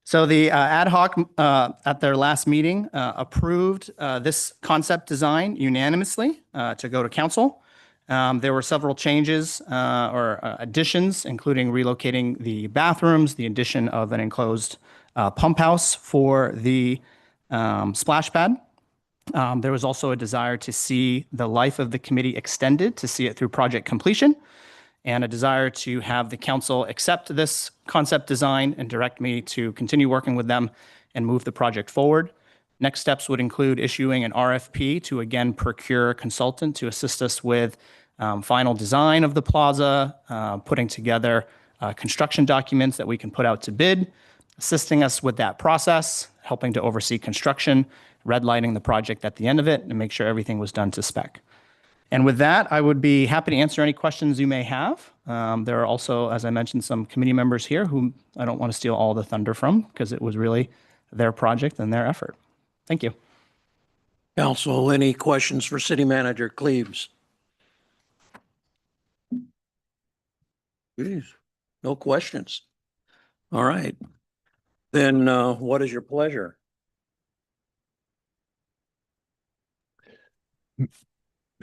G: So the ad hoc at their last meeting approved this concept design unanimously to go to council. There were several changes or additions, including relocating the bathrooms, the addition of an enclosed pump house for the splash pad. There was also a desire to see the life of the committee extended, to see it through project completion, and a desire to have the council accept this concept design and direct me to continue working with them and move the project forward. Next steps would include issuing an RFP to again procure a consultant to assist us with final design of the plaza, putting together construction documents that we can put out to bid, assisting us with that process, helping to oversee construction, redlighting the project at the end of it, and make sure everything was done to spec. And with that, I would be happy to answer any questions you may have. There are also, as I mentioned, some committee members here who I don't want to steal all the thunder from because it was really their project and their effort. Thank you.
C: Council, any questions for City Manager Cleaves? Please, no questions. All right. Then what is your pleasure?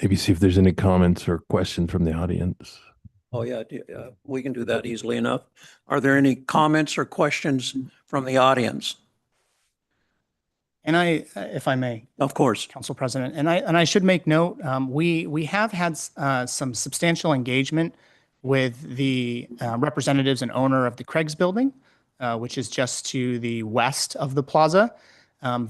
E: Maybe see if there's any comments or questions from the audience.
C: Oh, yeah, we can do that easily enough. Are there any comments or questions from the audience?
G: And if I may,
C: Of course.
G: Council President, and I should make note, we have had some substantial engagement with the representatives and owner of the Craig's building, which is just to the west of the plaza.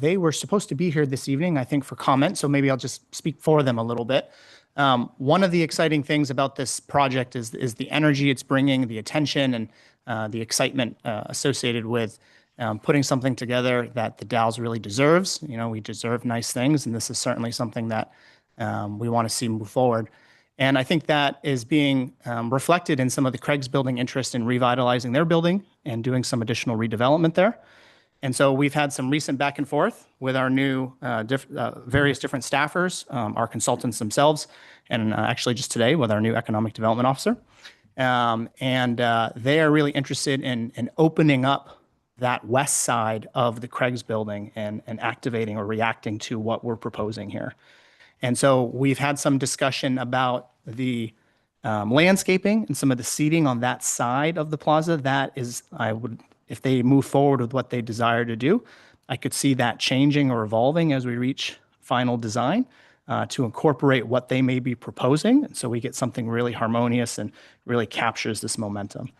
G: They were supposed to be here this evening, I think, for comment, so maybe I'll just speak for them a little bit. One of the exciting things about this project is the energy it's bringing, the attention, and the excitement associated with putting something together that the Dalles really deserves. You know, we deserve nice things, and this is certainly something that we want to see move forward. And I think that is being reflected in some of the Craig's building interest in revitalizing their building and doing some additional redevelopment there. And so we've had some recent back and forth with our new various different staffers, our consultants themselves, and actually just today with our new economic development officer. They are really interested in opening up that west side of the Craig's building and activating or reacting to what we're proposing here. And so we've had some discussion about the landscaping and some of the seating on that side of the plaza. That is, if they move forward with what they desire to do, I could see that changing or evolving as we reach final design to incorporate what they may be proposing. And so we get something really harmonious and really captures this momentum.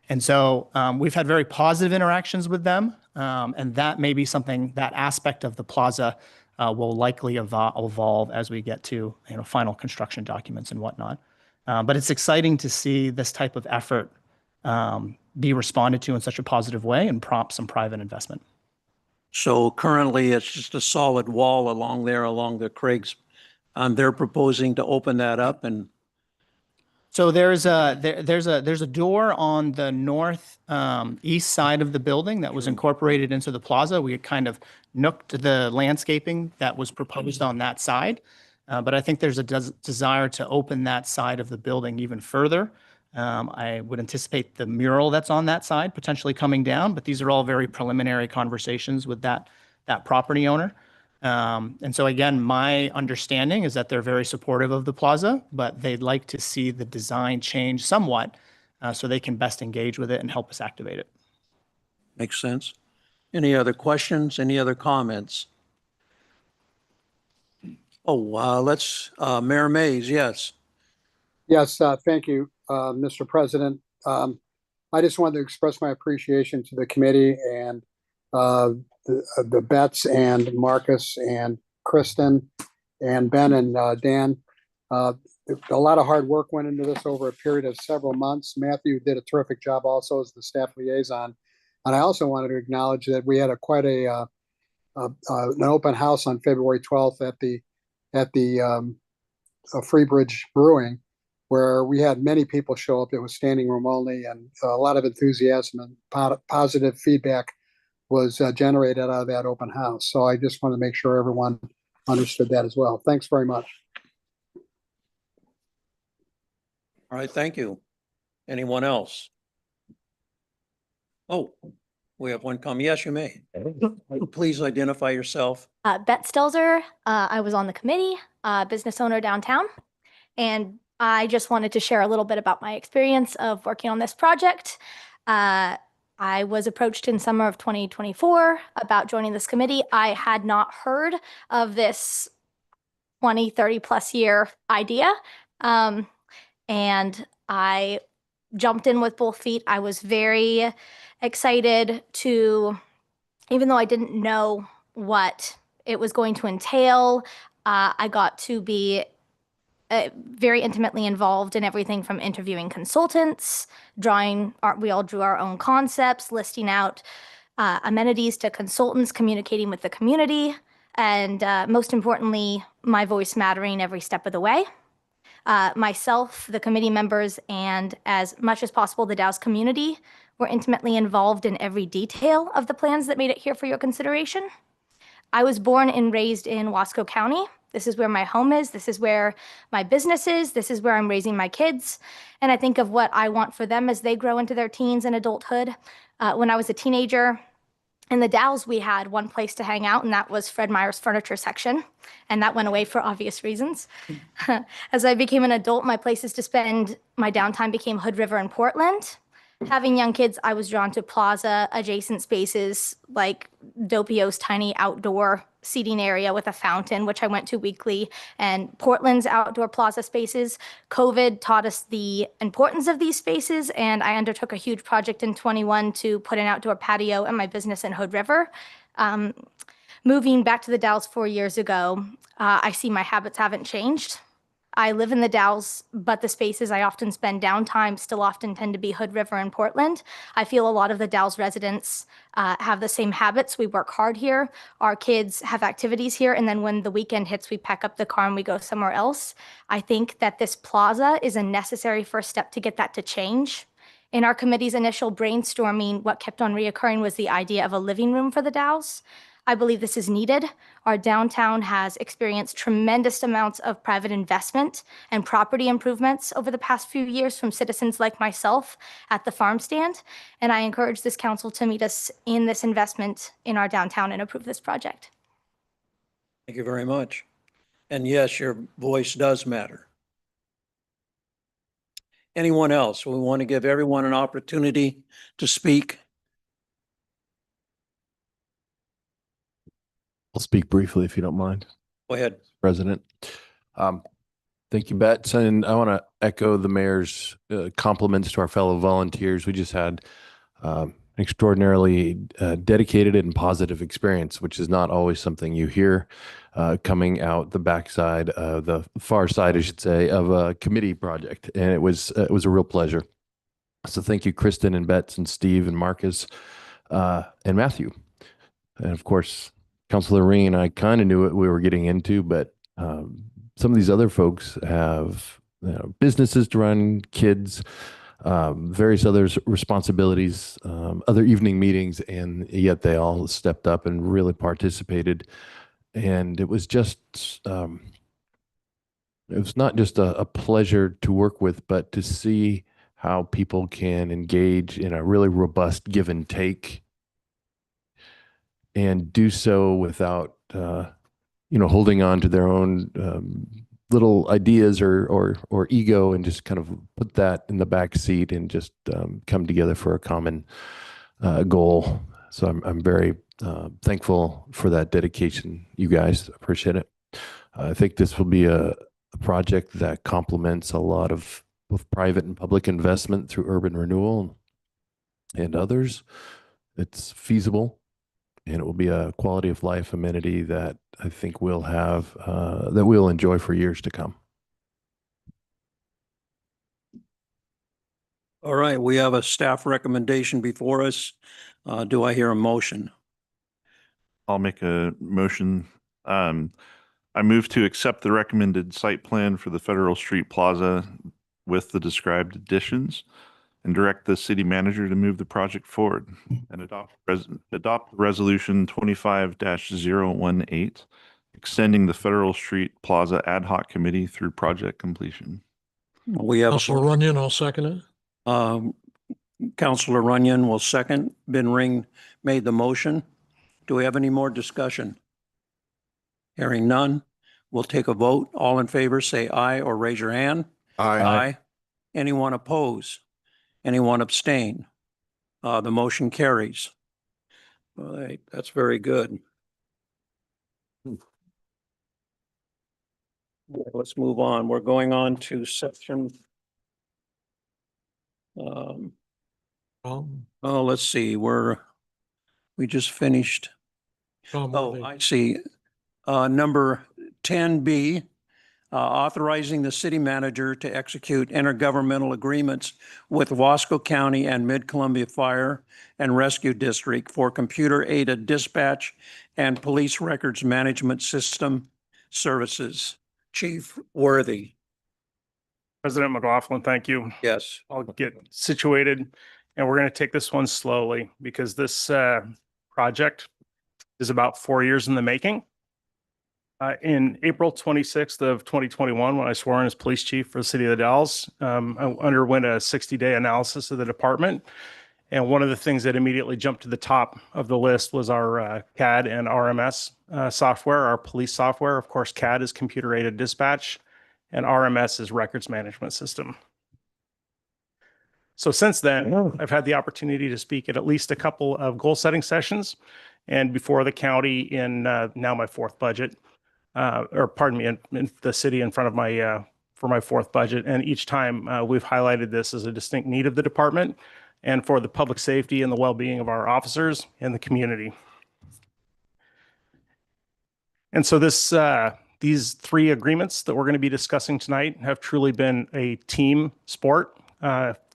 G: And so we've had very positive interactions with them, and that may be something, that aspect of the plaza will likely evolve as we get to final construction documents and whatnot. But it's exciting to see this type of effort be responded to in such a positive way and prompt some private investment.
C: So currently, it's just a solid wall along the Craig's. They're proposing to open that up and.
G: So there's a door on the north east side of the building that was incorporated into the plaza. We had kind of nooked the landscaping that was proposed on that side, but I think there's a desire to open that side of the building even further. I would anticipate the mural that's on that side potentially coming down, but these are all very preliminary conversations with that property owner. And so again, my understanding is that they're very supportive of the plaza, but they'd like to see the design change somewhat so they can best engage with it and help us activate it.
C: Makes sense. Any other questions? Any other comments? Oh, Mayor Mays, yes.
B: Yes, thank you, Mr. President. I just wanted to express my appreciation to the committee and the Betts and Marcus and Kristen and Ben and Dan. A lot of hard work went into this over a period of several months. Matthew did a terrific job also as the staff liaison. And I also wanted to acknowledge that we had quite an open house on February 12th at the Freebridge Brewing, where we had many people show up. It was standing room only, and a lot of enthusiasm and positive feedback was generated out of that open house. So I just want to make sure everyone understood that as well. Thanks very much.
C: All right, thank you. Anyone else? Oh, we have one come. Yes, you may. Please identify yourself.
M: Bette Stelzer. I was on the committee, business owner downtown, and I just wanted to share a little bit about my experience of working on this project. I was approached in summer of 2024 about joining this committee. I had not heard of this 20, 30 plus year idea. And I jumped in with both feet. I was very excited to, even though I didn't know what it was going to entail, I got to be very intimately involved in everything from interviewing consultants, we all drew our own concepts, listing out amenities to consultants, communicating with the community, and most importantly, my voice mattering every step of the way. Myself, the committee members, and as much as possible, the Dalles community were intimately involved in every detail of the plans that made it here for your consideration. I was born and raised in Wasco County. This is where my home is. This is where my business is. This is where I'm raising my kids. And I think of what I want for them as they grow into their teens and adulthood. When I was a teenager, In the Dalles, we had one place to hang out, and that was Fred Meyer's furniture section. And that went away for obvious reasons. As I became an adult, my places to spend my downtime became Hood River and Portland. Having young kids, I was drawn to plaza adjacent spaces like Dopio's tiny outdoor seating area with a fountain, which I went to weekly, and Portland's outdoor plaza spaces. COVID taught us the importance of these spaces, and I undertook a huge project in 21 to put an outdoor patio in my business in Hood River. Moving back to the Dalles 4 years ago, I see my habits haven't changed. I live in the Dalles, but the spaces I often spend downtime still often tend to be Hood River and Portland. I feel a lot of the Dalles residents have the same habits. We work hard here. Our kids have activities here. And then when the weekend hits, we pack up the car and we go somewhere else. I think that this plaza is a necessary first step to get that to change. In our committee's initial brainstorming, what kept on reoccurring was the idea of a living room for the Dalles. I believe this is needed. Our downtown has experienced tremendous amounts of private investment and property improvements over the past few years from citizens like myself at the farm stand. And I encourage this council to meet us in this investment in our downtown and approve this project.
C: Thank you very much. And yes, your voice does matter. Anyone else? We want to give everyone an opportunity to speak.
E: I'll speak briefly if you don't mind,
C: Go ahead.
E: President. Thank you, Bets. And I want to echo the mayor's compliments to our fellow volunteers. We just had an extraordinarily dedicated and positive experience, which is not always something you hear coming out the backside, the far side, I should say, of a committee project. And it was a real pleasure. So thank you, Kristen and Bets and Steve and Marcus and Matthew. And of course, Councilor Ring and I kind of knew what we were getting into, but some of these other folks have businesses to run, kids, various other responsibilities, other evening meetings, and yet they all stepped up and really participated. And it was just, it was not just a pleasure to work with, but to see how people can engage in a really robust give and take and do so without, holding on to their own little ideas or ego, and just kind of put that in the back seat and just come together for a common goal. So I'm very thankful for that dedication, you guys. Appreciate it. I think this will be a project that complements a lot of both private and public investment through urban renewal and others. It's feasible. And it will be a quality of life amenity that I think we'll have, that we'll enjoy for years to come.
C: All right, we have a staff recommendation before us. Do I hear a motion?
J: I'll make a motion. I move to accept the recommended site plan for the Federal Street Plaza with the described additions, and direct the city manager to move the project forward and adopt resolution 25-018, extending the Federal Street Plaza Ad Hoc Committee through project completion.
C: We have
H: Councilor Runyon, I'll second it.
C: Councilor Runyon will second. Ben Ring made the motion. Do we have any more discussion? Hearing none, we'll take a vote. All in favor, say aye or raise your hand. Aye. Anyone oppose? Anyone abstain? The motion carries. All right, that's very good. Let's move on. We're going on to section. Let's see. We just finished. I see. Number 10B. Authorizing the city manager to execute intergovernmental agreements with Wasco County and Mid-Columbia Fire and Rescue District for computer-aided dispatch and police records management system services. Chief Worthy.
N: President McLaughlin, thank you.
C: Yes.
N: I'll get situated, and we're going to take this one slowly because this project is about 4 years in the making. In April 26th of 2021, when I swore in as police chief for the city of the Dalles, I underwent a 60-day analysis of the department. And one of the things that immediately jumped to the top of the list was our CAD and RMS software, our police software. Of course, CAD is computer aided dispatch and RMS is records management system. So since then, I've had the opportunity to speak at least a couple of goal setting sessions and before the county in now my fourth budget, or pardon me, in the city in front of my for my fourth budget. And each time we've highlighted this as a distinct need of the department and for the public safety and the well-being of our officers and the community. And so these three agreements that we're going to be discussing tonight have truly been a team sport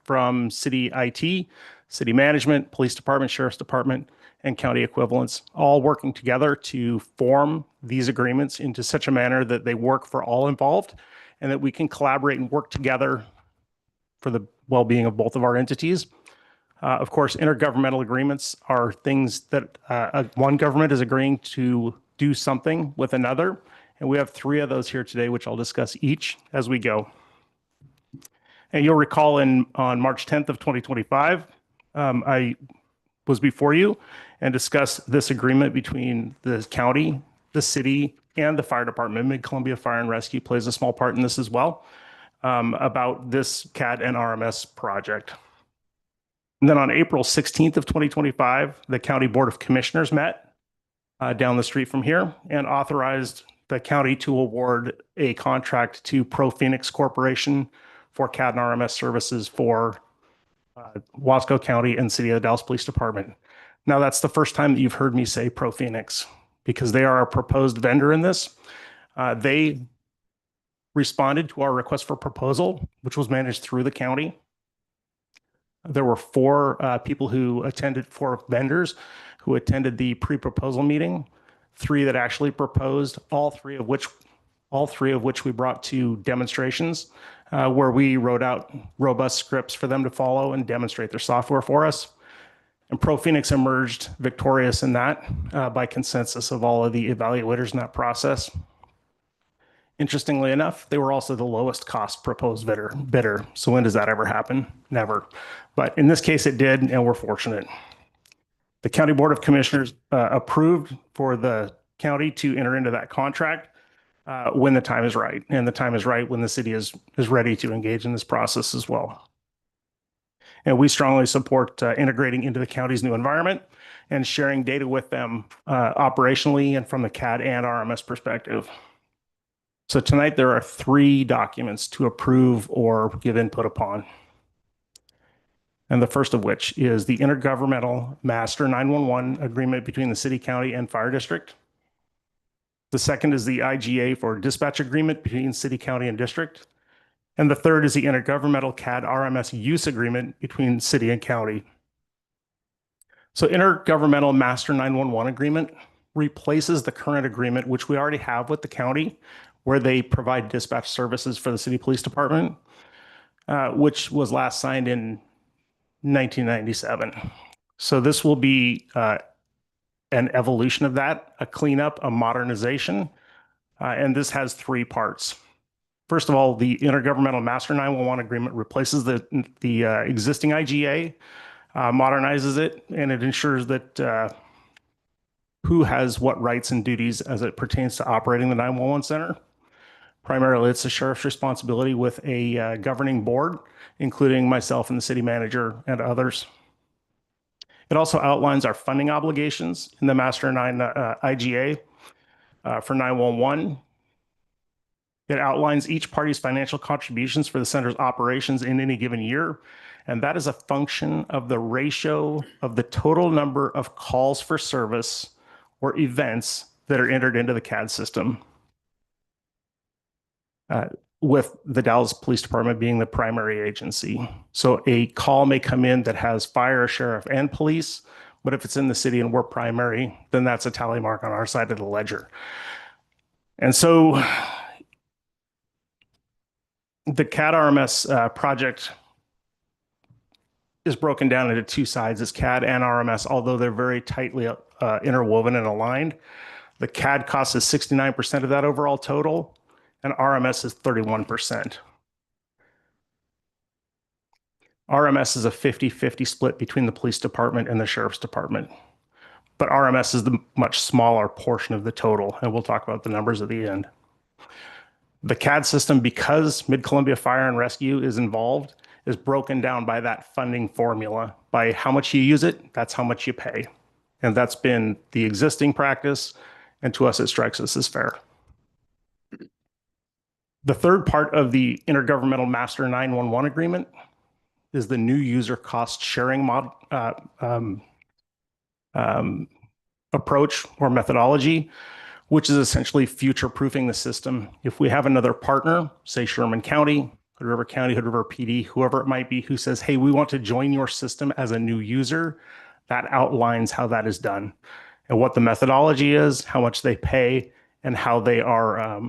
N: from city IT, city management, police department, sheriff's department, and county equivalents, all working together to form these agreements into such a manner that they work for all involved and that we can collaborate and work together for the well-being of both of our entities. Of course, intergovernmental agreements are things that one government is agreeing to do something with another. And we have three of those here today, which I'll discuss each as we go. And you'll recall on March 10th of 2025, I was before you and discussed this agreement between the county, the city, and the fire department. Mid-Columbia Fire and Rescue plays a small part in this as well, about this CAD and RMS project. And then on April 16th of 2025, the County Board of Commissioners met down the street from here and authorized the county to award a contract to Pro Phoenix Corporation for CAD and RMS services for Wasco County and City of the Dalles Police Department. Now, that's the first time that you've heard me say Pro Phoenix because they are a proposed vendor in this. They responded to our request for proposal, which was managed through the county. There were four vendors who attended the pre-proposal meeting, three that actually proposed, all three of which we brought to demonstrations where we wrote out robust scripts for them to follow and demonstrate their software for us. And Pro Phoenix emerged victorious in that by consensus of all of the evaluators in that process. Interestingly enough, they were also the lowest cost proposed bidder. So when does that ever happen? Never. But in this case, it did, and we're fortunate. The County Board of Commissioners approved for the county to enter into that contract when the time is right. And the time is right when the city is ready to engage in this process as well. And we strongly support integrating into the county's new environment and sharing data with them operationally and from the CAD and RMS perspective. So tonight there are three documents to approve or give input upon. And the first of which is the Intergovernmental Master 911 Agreement between the City, County, and Fire District. The second is the IGA for Dispatch Agreement between City, County, and District. And the third is the Intergovernmental CAD RMS Use Agreement between City and County. So Intergovernmental Master 911 Agreement replaces the current agreement, which we already have with the county, where they provide dispatch services for the City Police Department, which was last signed in 1997. So this will be an evolution of that, a cleanup, a modernization, and this has three parts. First of all, the Intergovernmental Master 911 Agreement replaces the existing IGA, modernizes it, and it ensures that who has what rights and duties as it pertains to operating the 911 center. Primarily, it's the sheriff's responsibility with a governing board, including myself and the city manager and others. It also outlines our funding obligations in the Master 9 IGA for 911. It outlines each party's financial contributions for the center's operations in any given year, and that is a function of the ratio of the total number of calls for service or events that are entered into the CAD system. With the Dalles Police Department being the primary agency. So a call may come in that has fire, sheriff, and police, but if it's in the city and we're primary, then that's a tally mark on our side of the ledger. And so the CAD RMS project is broken down into two sides. It's CAD and RMS, although they're very tightly interwoven and aligned. The CAD cost is 69% of that overall total, and RMS is 31%. RMS is a 50-50 split between the police department and the sheriff's department. But RMS is the much smaller portion of the total, and we'll talk about the numbers at the end. The CAD system, because Mid-Columbia Fire and Rescue is involved, is broken down by that funding formula. By how much you use it, that's how much you pay. And that's been the existing practice, and to us, it strikes us as fair. The third part of the Intergovernmental Master 911 Agreement is the new user cost sharing approach or methodology, which is essentially future-proofing the system. If we have another partner, say Sherman County, Hood River County, Hood River PD, whoever it might be, who says, hey, we want to join your system as a new user, that outlines how that is done and what the methodology is, how much they pay, and how they are,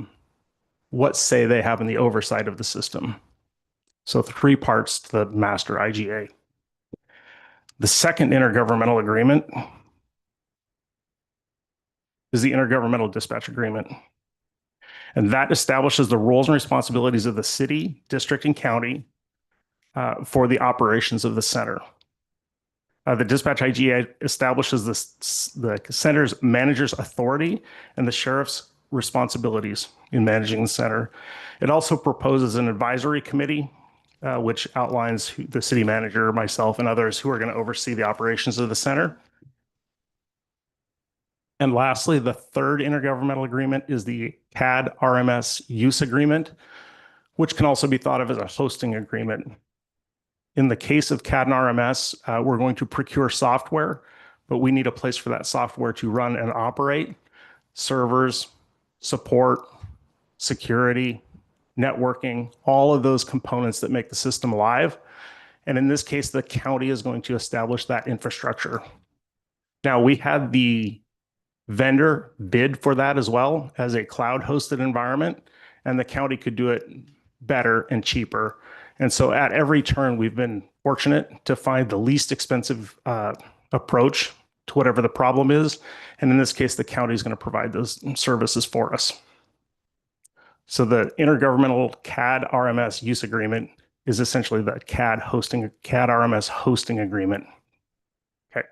N: what say they have in the oversight of the system. So 3 parts to the master IGA. The second intergovernmental agreement is the Intergovernmental Dispatch Agreement. And that establishes the roles and responsibilities of the city, district, and county for the operations of the center. The Dispatch IGA establishes the center's manager's authority and the sheriff's responsibilities in managing the center. It also proposes an advisory committee, which outlines the city manager, myself, and others who are going to oversee the operations of the center. And lastly, the third intergovernmental agreement is the CAD RMS use agreement, which can also be thought of as a hosting agreement. In the case of CAD and RMS, we're going to procure software, but we need a place for that software to run and operate: servers, support, security, networking, all of those components that make the system live. And in this case, the county is going to establish that infrastructure. Now, we had the vendor bid for that as well as a cloud-hosted environment, and the county could do it better and cheaper. And so at every turn, we've been fortunate to find the least expensive approach to whatever the problem is. And in this case, the county is going to provide those services for us. So the Intergovernmental CAD RMS use agreement is essentially the CAD RMS hosting agreement. Okay,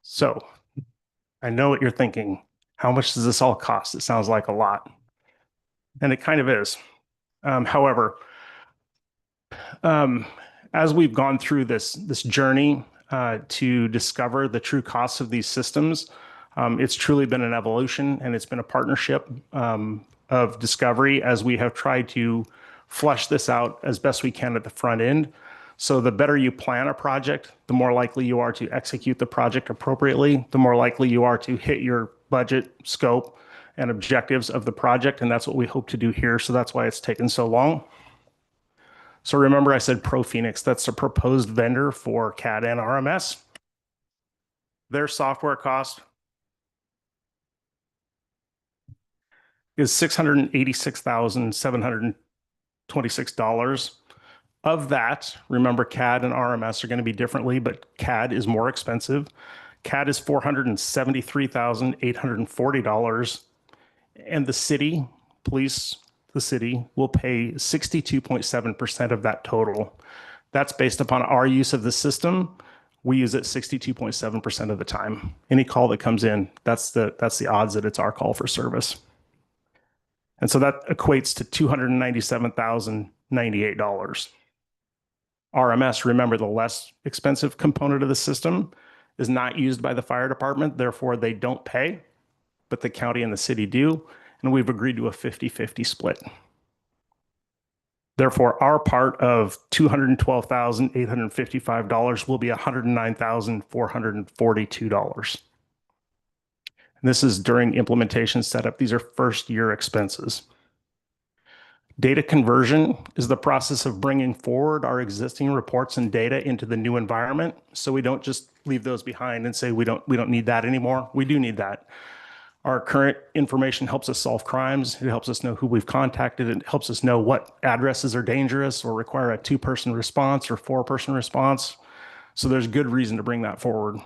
N: so I know what you're thinking. How much does this all cost? It sounds like a lot. And it kind of is. However, as we've gone through this journey to discover the true costs of these systems, it's truly been an evolution, and it's been a partnership of discovery as we have tried to flesh this out as best we can at the front end. So the better you plan a project, the more likely you are to execute the project appropriately, the more likely you are to hit your budget, scope, and objectives of the project. And that's what we hope to do here. So that's why it's taken so long. So remember, I said ProPhoenix, that's a proposed vendor for CAD and RMS. Their software cost is $686,726. Of that, remember, CAD and RMS are going to be differently, but CAD is more expensive. CAD is $473,840. And the city, police, the city will pay 62.7% of that total. That's based upon our use of the system. We use it 62.7% of the time. Any call that comes in, that's the odds that it's our call for service. And so that equates to $297,098. RMS, remember, the less expensive component of the system, is not used by the fire department. Therefore, they don't pay, but the county and the city do. And we've agreed to a 50-50 split. Therefore, our part of $212,855 will be $109,442. And this is during implementation setup. These are first year expenses. Data conversion is the process of bringing forward our existing reports and data into the new environment. So we don't just leave those behind and say, we don't need that anymore. We do need that. Our current information helps us solve crimes. It helps us know who we've contacted. It helps us know what addresses are dangerous or require a 2-person response or 4-person response. So there's good reason to bring that forward.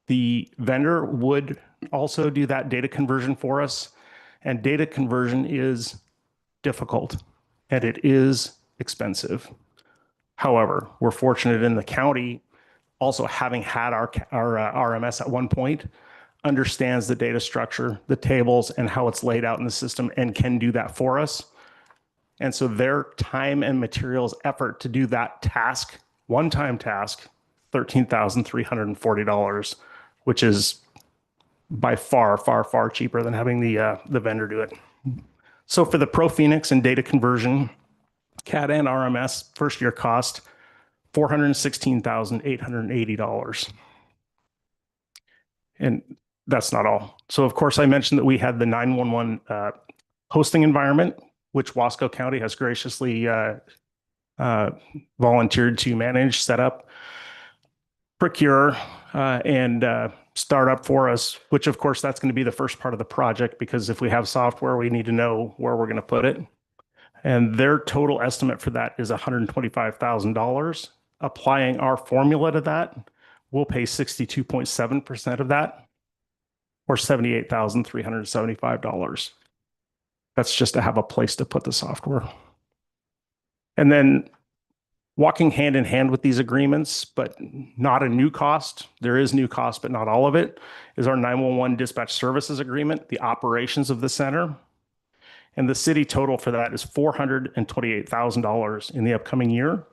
N: The vendor would also do that data conversion for us. And data conversion is difficult and it is expensive. However, we're fortunate in the county also having had our RMS at one point, understands the data structure, the tables, and how it's laid out in the system, and can do that for us. And so their time and materials effort to do that task, one-time task, $13,340, which is by far, far, far cheaper than having the vendor do it. So for the Pro Phoenix and data conversion, CAD and RMS first year cost $416,880. And that's not all. So of course I mentioned that we had the 911 hosting environment, which Wasco County has graciously volunteered to manage, set up, procure, and start up for us, which of course that's going to be the first part of the project, because if we have software, we need to know where we're going to put it. And their total estimate for that is $125,000. Applying our formula to that, we'll pay 62.7% of that, or $78,375. That's just to have a place to put the software. And then walking hand in hand with these agreements, but not a new cost, there is new cost, but not all of it, is our 911 dispatch services agreement, the operations of the center. And the city total for that is $428,000 in the upcoming year.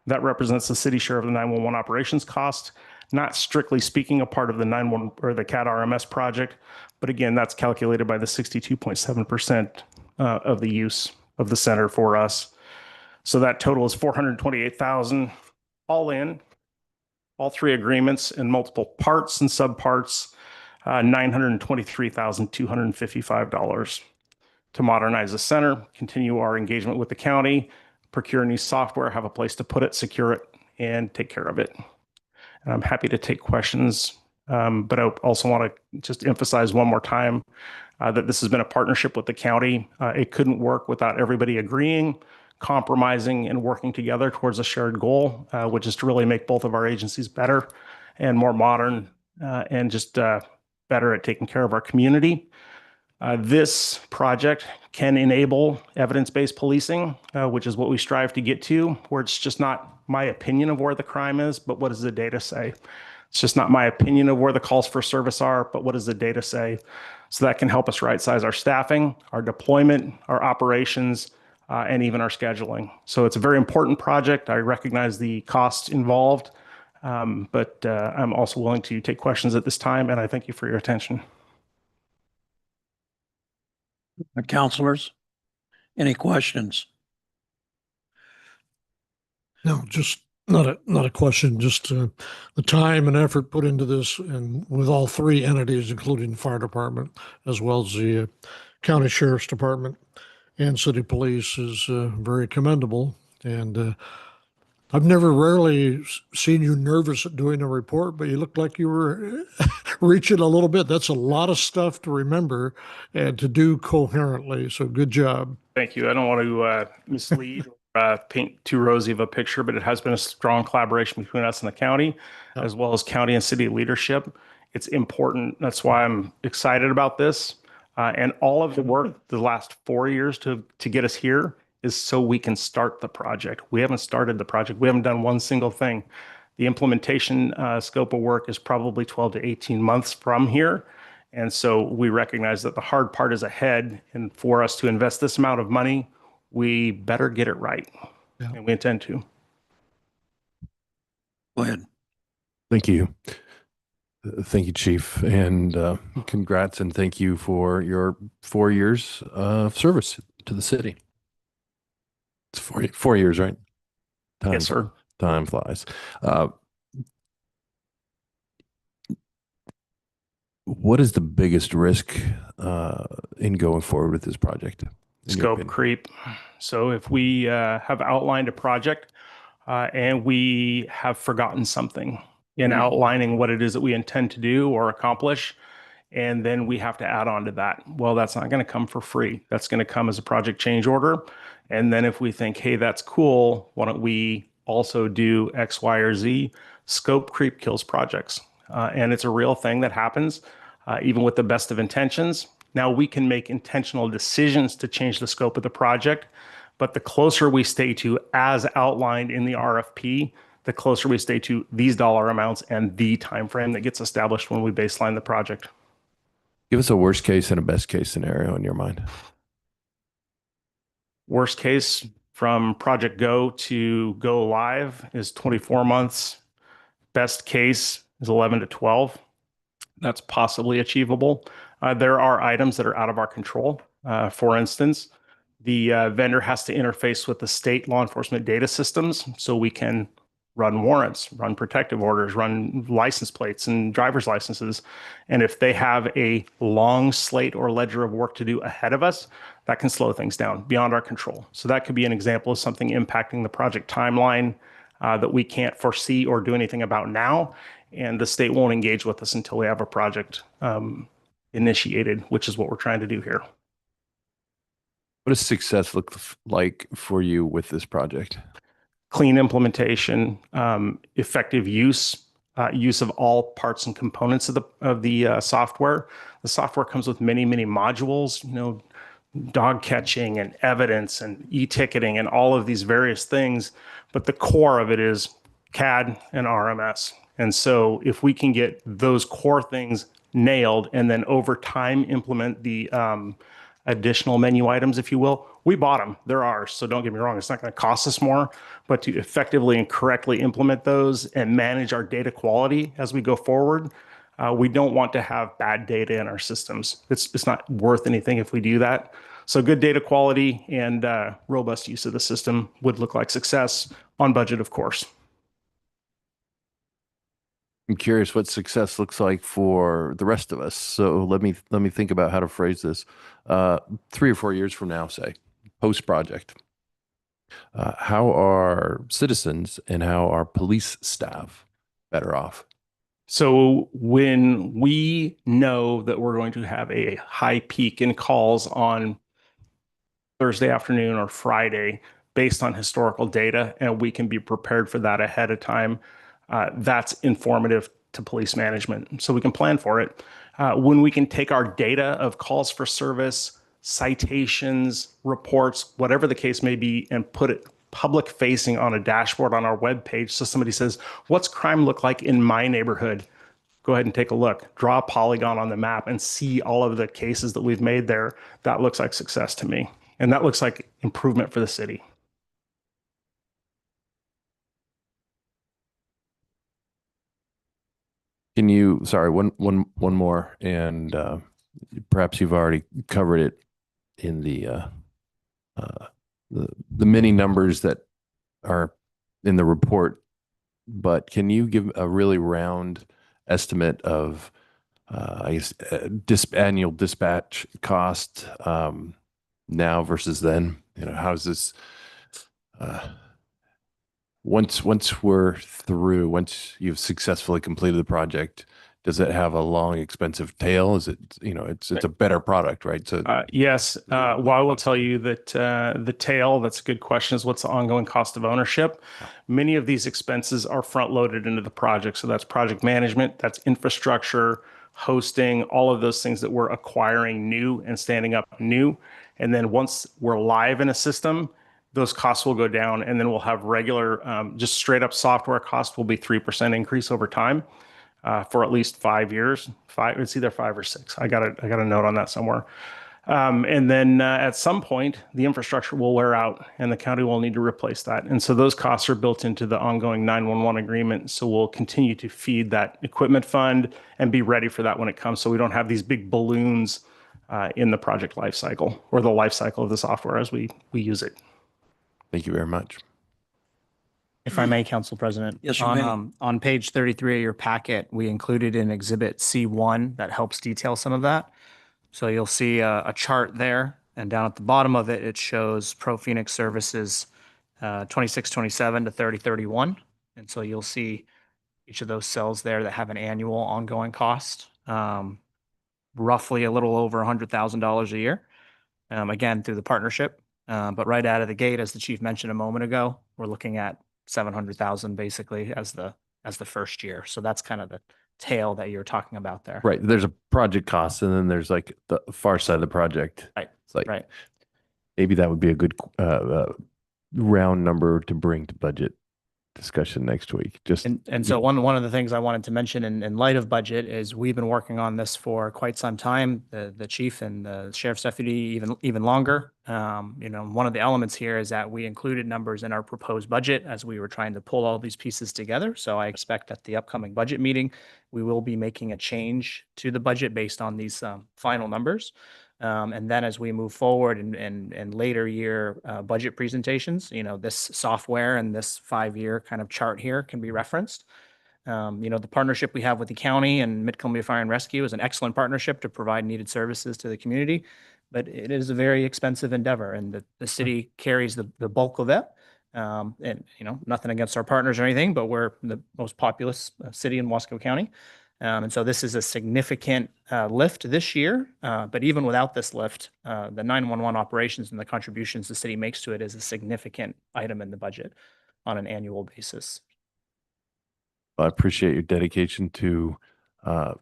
N: That represents the city share of the 911 operations cost, not strictly speaking a part of the 911 or the CAD RMS project, but again, that's calculated by the 62.7% of the use of the center for us. So that total is $428,000 all in, all three agreements and multiple parts and subparts, $923,255 to modernize the center, continue our engagement with the county, procure new software, have a place to put it, secure it, and take care of it. And I'm happy to take questions, but I also want to just emphasize one more time that this has been a partnership with the county. It couldn't work without everybody agreeing, compromising, and working together towards a shared goal, which is to really make both of our agencies better and more modern, and just better at taking care of our community. This project can enable evidence-based policing, which is what we strive to get to, where it's just not my opinion of where the crime is, but what does the data say? It's just not my opinion of where the calls for service are, but what does the data say? So that can help us right-size our staffing, our deployment, our operations, and even our scheduling. So it's a very important project. I recognize the costs involved, but I'm also willing to take questions at this time, and I thank you for your attention.
C: Councilors, any questions?
H: No, just not a question, just the time and effort put into this, and with all three entities, including the fire department, as well as the county sheriff's department and city police, is very commendable. And I've rarely seen you nervous at doing a report, but you looked like you were reaching a little bit. That's a lot of stuff to remember and to do coherently. So good job.
N: Thank you. I don't want to mislead or paint too rosy of a picture, but it has been a strong collaboration between us and the county, as well as county and city leadership. It's important. That's why I'm excited about this. And all of the work the last 4 years to get us here is so we can start the project. We haven't started the project. We haven't done one single thing. The implementation scope of work is probably 12 to 18 months from here. And so we recognize that the hard part is ahead. And for us to invest this amount of money, we better get it right. Yeah. And we intend to.
C: Go ahead.
E: Thank you. Thank you, Chief, and congrats, and thank you for your 4 years of service to the city. It's 4 years, right?
N: Yes, sir.
E: Time flies. What is the biggest risk in going forward with this project?
N: Scope creep. So if we have outlined a project and we have forgotten something in outlining what it is that we intend to do or accomplish, and then we have to add on to that. Well, that's not going to come for free. That's going to come as a project change order. And then if we think, hey, that's cool, why don't we also do X, Y, or Z? Scope creep kills projects. And it's a real thing that happens, even with the best of intentions. Now we can make intentional decisions to change the scope of the project, But the closer we stay to as outlined in the RFP, the closer we stay to these dollar amounts and the time frame that gets established when we baseline the project.
E: Give us a worst case and a best case scenario in your mind.
N: Worst case from project go to go live is 24 months. Best case is 11 to 12. That's possibly achievable. There are items that are out of our control. For instance, the vendor has to interface with the state law enforcement data systems so we can run warrants, run protective orders, run license plates and driver's licenses. And if they have a long slate or ledger of work to do ahead of us, that can slow things down beyond our control. So that could be an example of something impacting the project timeline that we can't foresee or do anything about now. And the state won't engage with us until we have a project initiated, which is what we're trying to do here.
E: What does success look like for you with this project?
N: Clean implementation, effective use of all parts and components of the software. The software comes with many modules, dog catching and evidence and e-ticketing and all of these various things. But the core of it is CAD and RMS. And so if we can get those core things nailed and then over time implement the additional menu items, if you will, we bought them. They're ours. So don't get me wrong. It's not going to cost us more, but to effectively and correctly implement those and manage our data quality as we go forward, we don't want to have bad data in our systems. It's not worth anything if we do that. So good data quality and robust use of the system would look like success on budget, of course.
E: I'm curious what success looks like for the rest of us. So let me think about how to phrase this. 3 or 4 years from now, say, post-project, how are citizens and how are police staff better off?
N: So when we know that we're going to have a high peak in calls on Thursday afternoon or Friday based on historical data, and we can be prepared for that ahead of time, that's informative to police management. So we can plan for it. When we can take our data of calls for service, citations, reports, whatever the case may be, and put it public facing on a dashboard on our webpage. So somebody says, what's crime look like in my neighborhood? Go ahead and take a look, draw a polygon on the map and see all of the cases that we've made there. That looks like success to me. And that looks like improvement for the city.
E: Can you, sorry, one more, and perhaps you've already covered it in the many numbers that are in the report, but can you give a really round estimate of, I guess, annual dispatch cost now versus then? How's this? Once we're through, once you've successfully completed the project, does it have a long, expensive tail? Is it, it's a better product, right? So
N: yes. Well, I will tell you that the tail, that's a good question, is what's the ongoing cost of ownership? Many of these expenses are front loaded into the project. So that's project management, that's infrastructure, hosting, all of those things that we're acquiring new and standing up new. And then once we're live in a system, those costs will go down, and then we'll have regular, just straight up software cost will be 3% increase over time for at least 5 years. It's either 5 or 6. I got a note on that somewhere. And then at some point, the infrastructure will wear out, and the county will need to replace that. And so those costs are built into the ongoing 911 agreement. So we'll continue to feed that equipment fund and be ready for that when it comes. So we don't have these big balloons in the project life cycle or the life cycle of the software as we use it.
E: thank you very much.
G: If I may, Council President.
C: Yes, you may.
G: On page 33 of your packet, we included an exhibit C1 that helps detail some of that. So you'll see a chart there, and down at the bottom of it, it shows Pro Phoenix Services 2627 to 3031. And so you'll see each of those cells there that have an annual ongoing cost, roughly a little over $100,000 a year, again, through the partnership. But right out of the gate, as the chief mentioned a moment ago, we're looking at 700,000 basically as the first year. So that's kind of the tail that you're talking about there.
E: Right. There's a project cost, and then there's like the far side of the project.
G: Right.
E: It's like,
G: Right.
E: maybe that would be a good round number to bring to budget discussion next week. Just
G: And so one of the things I wanted to mention in light of budget is we've been working on this for quite some time, the chief and the sheriff's deputy even longer. One of the elements here is that we included numbers in our proposed budget as we were trying to pull all these pieces together. So I expect at the upcoming budget meeting, we will be making a change to the budget based on these final numbers. And then as we move forward and later year budget presentations, this software and this 5-year kind of chart here can be referenced. The partnership we have with the county and Mid-Columbia Fire and Rescue is an excellent partnership to provide needed services to the community, but it is a very expensive endeavor, and the city carries the bulk of it. And nothing against our partners or anything, but we're the most populous city in Wasco County. And so this is a significant lift this year. But even without this lift, the 911 operations and the contributions the city makes to it is a significant item in the budget on an annual basis.
E: I appreciate your dedication to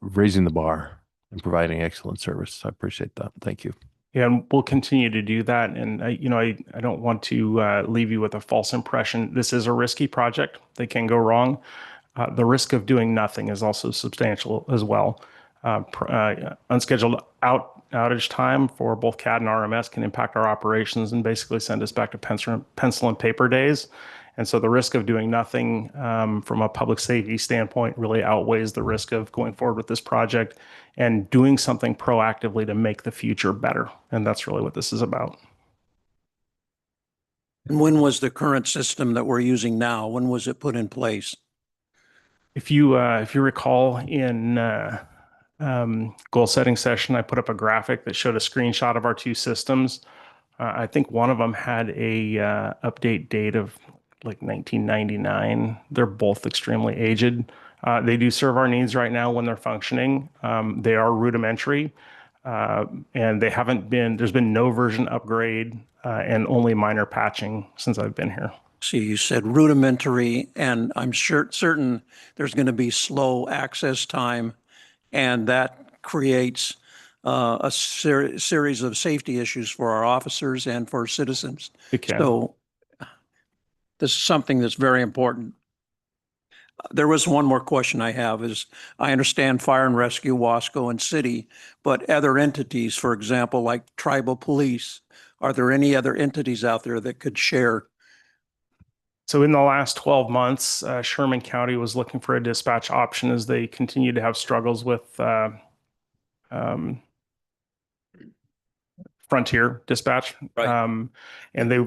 E: raising the bar and providing excellent service. I appreciate that. Thank you.
N: Yeah, and we'll continue to do that. And I don't want to leave you with a false impression. This is a risky project. They can go wrong. The risk of doing nothing is also substantial as well. Unscheduled outage time for both CAD and RMS can impact our operations and basically send us back to pencil and paper days. And so the risk of doing nothing from a public safety standpoint really outweighs the risk of going forward with this project and doing something proactively to make the future better. And that's really what this is about.
C: And when was the current system that we're using now, when was it put in place?
N: If you recall in goal setting session, I put up a graphic that showed a screenshot of our two systems. I think one of them had a update date of like 1999. They're both extremely aged. They do serve our needs right now when they're functioning. They are rudimentary, and there's been no version upgrade and only minor patching since I've been here.
C: See, you said rudimentary, and I'm certain there's going to be slow access time, and that creates a series of safety issues for our officers and for citizens.
N: It can.
C: So this is something that's very important. There was one more question I have is, I understand Fire and Rescue, Wasco, and City, but other entities, for example, like tribal police, are there any other entities out there that could share?
N: So in the last 12 months, Sherman County was looking for a dispatch option as they continue to have struggles with Frontier Dispatch.
C: Right.
N: And they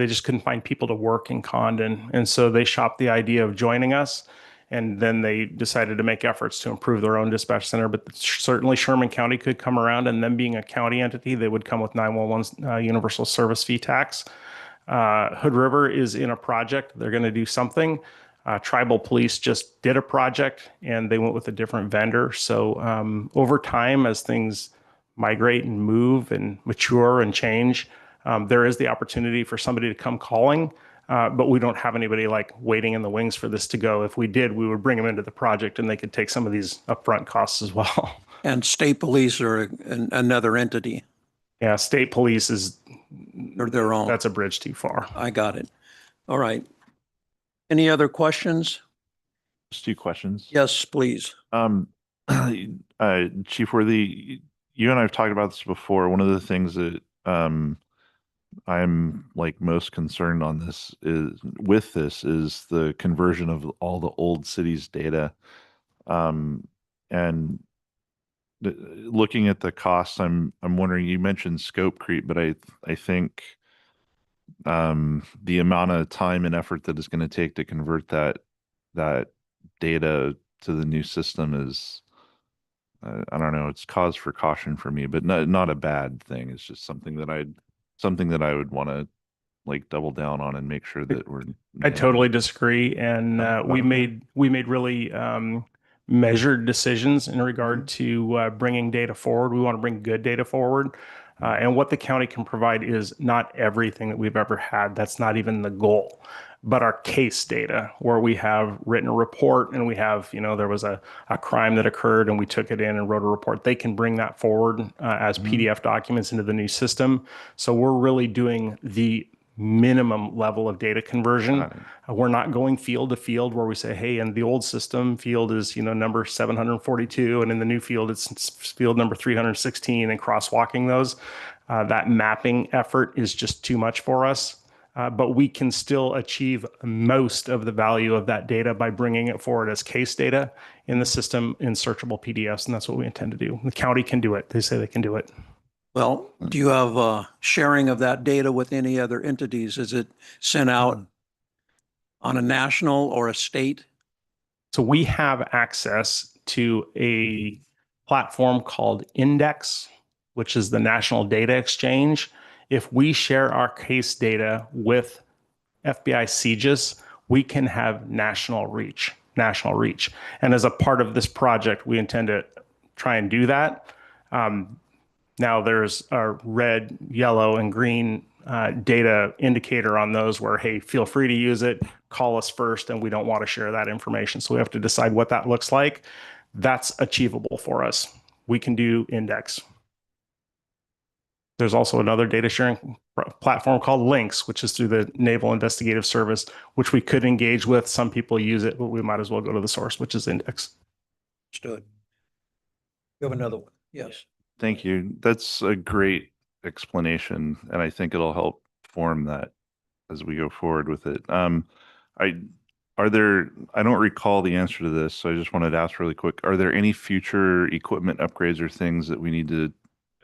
N: just couldn't find people to work in Condon. And so they shopped the idea of joining us. And then they decided to make efforts to improve their own dispatch center. But certainly Sherman County could come around, and them being a county entity, they would come with 911's universal service fee tax. Hood River is in a project. They're going to do something. Tribal Police just did a project, and they went with a different vendor. So over time, as things migrate and move and mature and change, there is the opportunity for somebody to come calling, but we don't have anybody like waiting in the wings for this to go. If we did, we would bring them into the project, and they could take some of these upfront costs as well.
C: And state police are another entity.
N: Yeah, state police is
C: their own.
N: That's a bridge too far.
C: I got it. All right. Any other questions?
J: Just 2 questions.
C: Yes, please.
J: Chief Worthy, you and I have talked about this before. One of the things that I'm like most concerned on this is the conversion of all the old cities data. And looking at the costs, I'm wondering, you mentioned scope creep, but I think the amount of time and effort that it's going to take to convert that data to the new system is, I don't know, it's cause for caution for me, but not a bad thing. It's just something that I would want to like double down on and make sure that we're.
N: I totally disagree, and we made really measured decisions in regard to bringing data forward. We want to bring good data forward. And what the county can provide is not everything that we've ever had. That's not even the goal. but our case data where we have written a report and we have, there was a crime that occurred and we took it in and wrote a report. They can bring that forward as PDF documents into the new system. So we're really doing the minimum level of data conversion. We're not going field to field where we say, hey, in the old system, field is, number 742, and in the new field, it's field number 316, and crosswalking those. That mapping effort is just too much for us. But we can still achieve most of the value of that data by bringing it forward as case data in the system in searchable PDFs, and that's what we intend to do. The county can do it. They say they can do it.
C: Well, do you have sharing of that data with any other entities? Is it sent out on a national or a state?
N: So we have access to a platform called Index, which is the National Data Exchange. If we share our case data with FBI CJIS, we can have national reach. And as a part of this project, we intend to try and do that. Now there's a red, yellow, and green data indicator on those where, hey, feel free to use it, call us first, and we don't want to share that information. So we have to decide what that looks like. That's achievable for us. We can do Index. There's also another data sharing platform called Lynx, which is through the Naval Investigative Service, which we could engage with. Some people use it, but we might as well go to the source, which is Index.
C: Understood. You have another one? Yes.
J: Thank you. That's a great explanation, and I think it'll help form that as we go forward with it. I don't recall the answer to this, so I just wanted to ask really quick. Are there any future equipment upgrades or things that we need to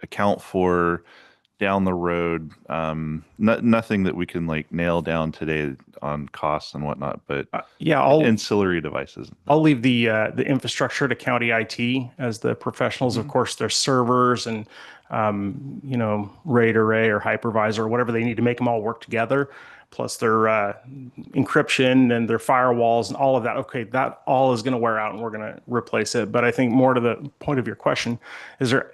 J: account for down the road? Nothing that we can like nail down today on costs and whatnot, but ancillary devices.
N: I'll leave the infrastructure to county IT as the professionals. Of course, their servers and RAID array or hypervisor, whatever they need to make them all work together, plus their encryption and their firewalls and all of that. Okay, that all is going to wear out and we're going to replace it. But I think more to the point of your question, is there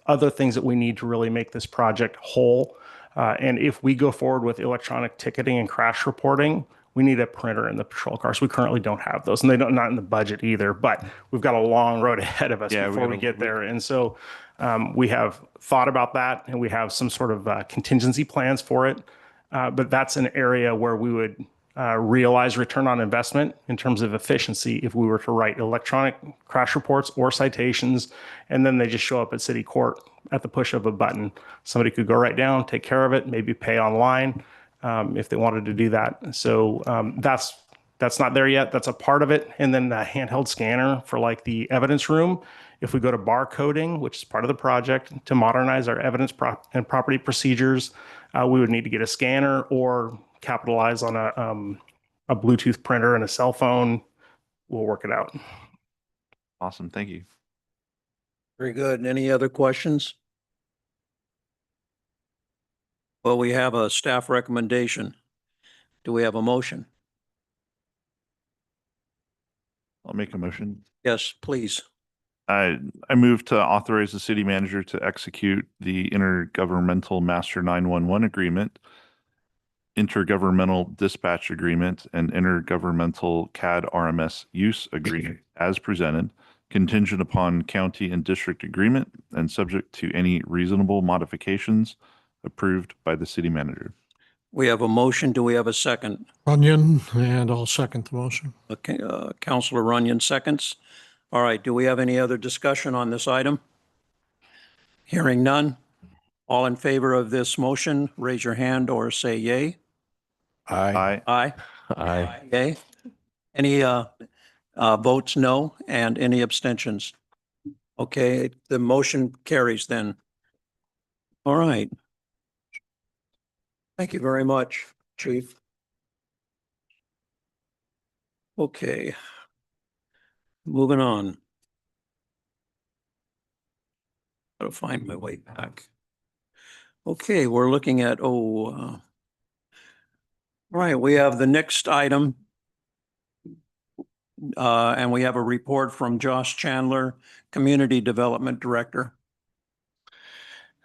N: other things that we need to really make this project whole? And if we go forward with electronic ticketing and crash reporting, we need a printer in the patrol cars. We currently don't have those, and they don't, not in the budget either, but we've got a long road ahead of us before we get there. And so we have thought about that, and we have some sort of contingency plans for it. But that's an area where we would realize return on investment in terms of efficiency if we were to write electronic crash reports or citations, and then they just show up at city court at the push of a button. Somebody could go right down, take care of it, maybe pay online if they wanted to do that. So that's not there yet. That's a part of it. And then the handheld scanner for like the evidence room. If we go to barcoding, which is part of the project, to modernize our evidence and property procedures, we would need to get a scanner or capitalize on a Bluetooth printer and a cell phone. We'll work it out.
J: Awesome. Thank you.
C: Very good. Any other questions? Well, we have a staff recommendation. Do we have a motion?
J: I'll make a motion.
C: Yes, please.
J: I move to authorize the city manager to execute the intergovernmental master 911 agreement, intergovernmental dispatch agreement, and intergovernmental CAD RMS use agreement as presented, contingent upon county and district agreement and subject to any reasonable modifications approved by the city manager.
C: We have a motion. Do we have a second?
H: Runyon, and I'll second the motion.
C: Okay, Councilor Runyon seconds. All right, do we have any other discussion on this item? Hearing none. All in favor of this motion, raise your hand or say yay.
E: Aye.
C: Aye.
E: Aye.
C: Yay. Any votes no, and any abstentions? Okay, the motion carries then. All right. Thank you very much, Chief. Okay. Moving on. Gotta find my way back. Okay, we're looking at, right, we have the next item. And we have a report from Josh Chandler, Community Development Director.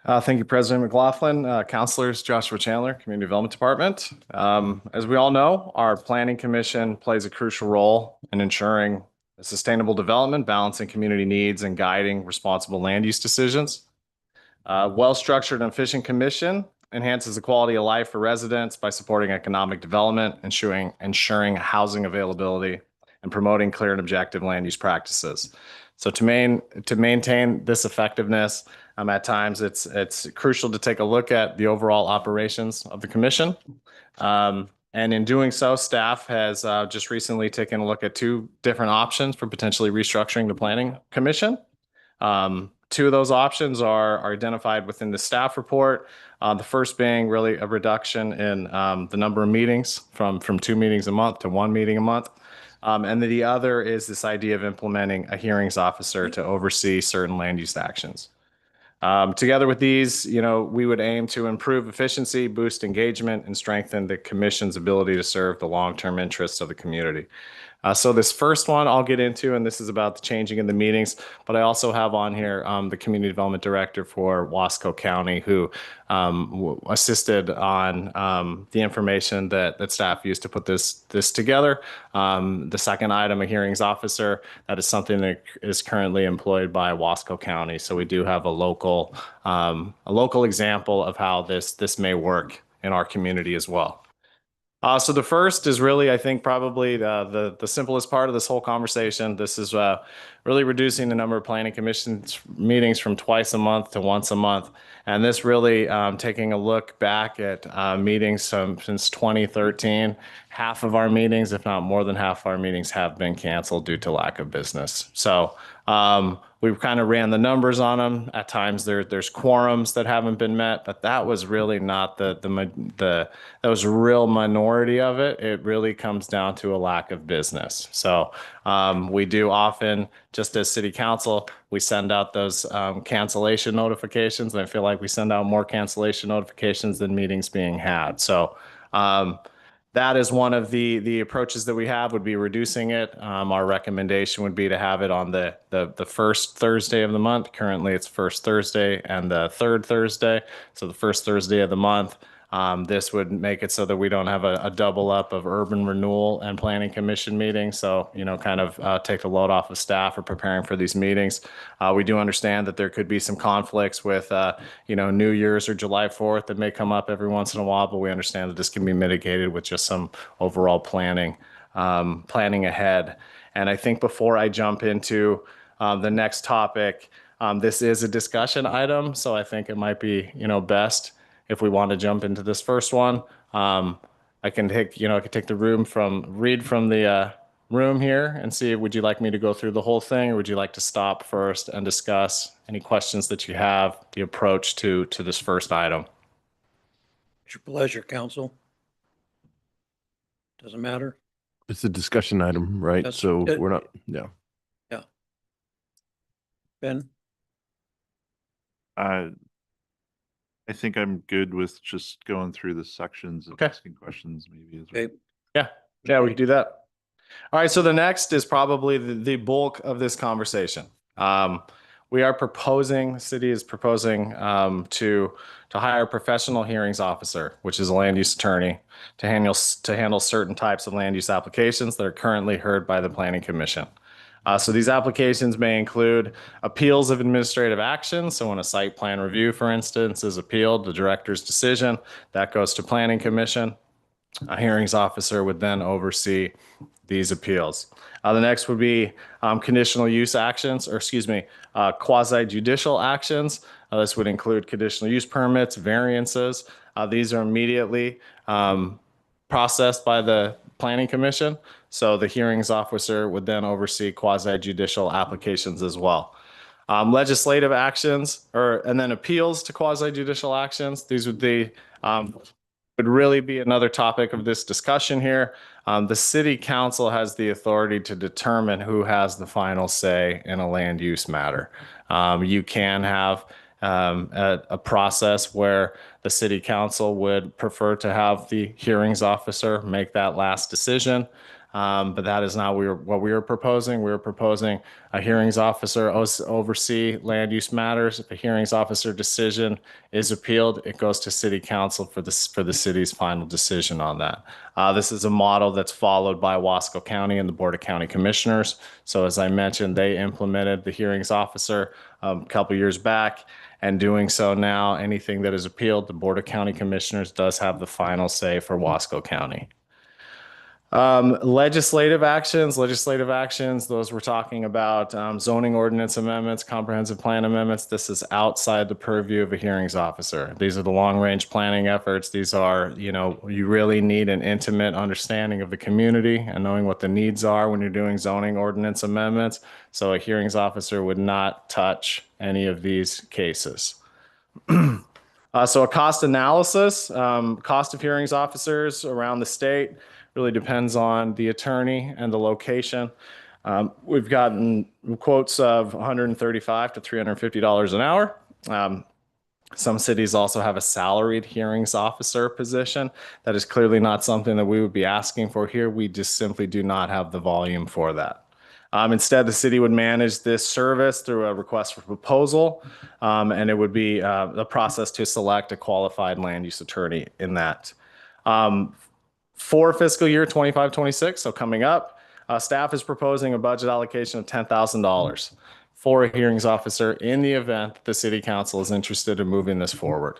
O: Thank you, President McLaughlin. Counselors, Joshua Chandler, Community Development Department. As we all know, our Planning Commission plays a crucial role in ensuring a sustainable development, balancing community needs, and guiding responsible land use decisions. Well-structured and efficient commission enhances the quality of life for residents by supporting economic development, ensuring housing availability, and promoting clear and objective land use practices. So to maintain this effectiveness, at times it's crucial to take a look at the overall operations of the commission. And in doing so, staff has just recently taken a look at two different options for potentially restructuring the Planning Commission. Two of those options are identified within the staff report. The first being really a reduction in the number of meetings from 2 meetings a month to 1 meeting a month. And then the other is this idea of implementing a hearings officer to oversee certain land use actions. Together with these, we would aim to improve efficiency, boost engagement, and strengthen the commission's ability to serve the long-term interests of the community. So this first one I'll get into, and this is about the changing in the meetings, but I also have on here the Community Development Director for Wasco County, who assisted on the information that staff used to put this together. The second item, a hearings officer, that is something that is currently employed by Wasco County. So we do have a local example of how this may work in our community as well. So the first is really, I think, probably the simplest part of this whole conversation. This is really reducing the number of planning commission meetings from twice a month to once a month. And this really taking a look back at meetings since 2013. Half of our meetings, if not more than half of our meetings, have been canceled due to lack of business. So we've kind of ran the numbers on them. At times there's quorums that haven't been met, but that was really not that was a real minority of it. It really comes down to a lack of business. So we do often, just as city council, we send out those cancellation notifications, and I feel like we send out more cancellation notifications than meetings being had. So that is one of the approaches that we have, would be reducing it. Our recommendation would be to have it on the first Thursday of the month. Currently, it's first Thursday and the third Thursday. So the first Thursday of the month. This would make it so that we don't have a double up of urban renewal and planning commission meetings. So, kind of take the load off of staff for preparing for these meetings. We do understand that there could be some conflicts with, New Year's or July 4th that may come up every once in a while, but we understand that this can be mitigated with just some overall planning ahead. And I think before I jump into the next topic, this is a discussion item, so I think it might be, best if we want to jump into this first one. I can take the read from the room here and see, would you like me to go through the whole thing, or would you like to stop first and discuss any questions that you have, the approach to this first item?
C: It's your pleasure, counsel. Doesn't matter.
E: It's a discussion item, right?
C: That's
E: So
C: it.
E: we're not, yeah.
C: Yeah. Ben?
J: I think I'm good with just going through the sections and
O: Okay.
J: asking questions maybe as well.
C: Okay.
O: Yeah, we can do that. All right, so the next is probably the bulk of this conversation. We are proposing, the city is proposing to hire a professional hearings officer, which is a land use attorney, to handle certain types of land use applications that are currently heard by the Planning Commission. So these applications may include appeals of administrative actions. So when a site plan review, for instance, is appealed, the director's decision, that goes to Planning Commission. A hearings officer would then oversee these appeals. The next would be conditional use actions, or quasi-judicial actions. This would include conditional use permits, variances. These are immediately processed by the Planning Commission. So the hearings officer would then oversee quasi-judicial applications as well. Legislative actions, and then appeals to quasi-judicial actions. These would really be another topic of this discussion here. The city council has the authority to determine who has the final say in a land use matter. You can have a process where the city council would prefer to have the hearings officer make that last decision. But that is not what we were proposing. We were proposing a hearings officer oversee land use matters. If a hearings officer decision is appealed, it goes to city council for the city's final decision on that. This is a model that's followed by Wasco County and the Board of County Commissioners. So as I mentioned, they implemented the hearings officer a couple years back. And doing so now, anything that is appealed, the Board of County Commissioners does have the final say for Wasco County. Legislative actions, those we're talking about zoning ordinance amendments, comprehensive plan amendments. This is outside the purview of a hearings officer. These are the long-range planning efforts. These are, you really need an intimate understanding of the community and knowing what the needs are when you're doing zoning ordinance amendments. So a hearings officer would not touch any of these cases. So a cost analysis, cost of hearings officers around the state really depends on the attorney and the location. We've gotten quotes of $135 to $350 an hour. Some cities also have a salaried hearings officer position. That is clearly not something that we would be asking for here. We just simply do not have the volume for that. Instead, the city would manage this service through a request for proposal, and it would be a process to select a qualified land use attorney in that. For fiscal year 25-26, so coming up, staff is proposing a budget allocation of $10,000 for a hearings officer in the event the city council is interested in moving this forward.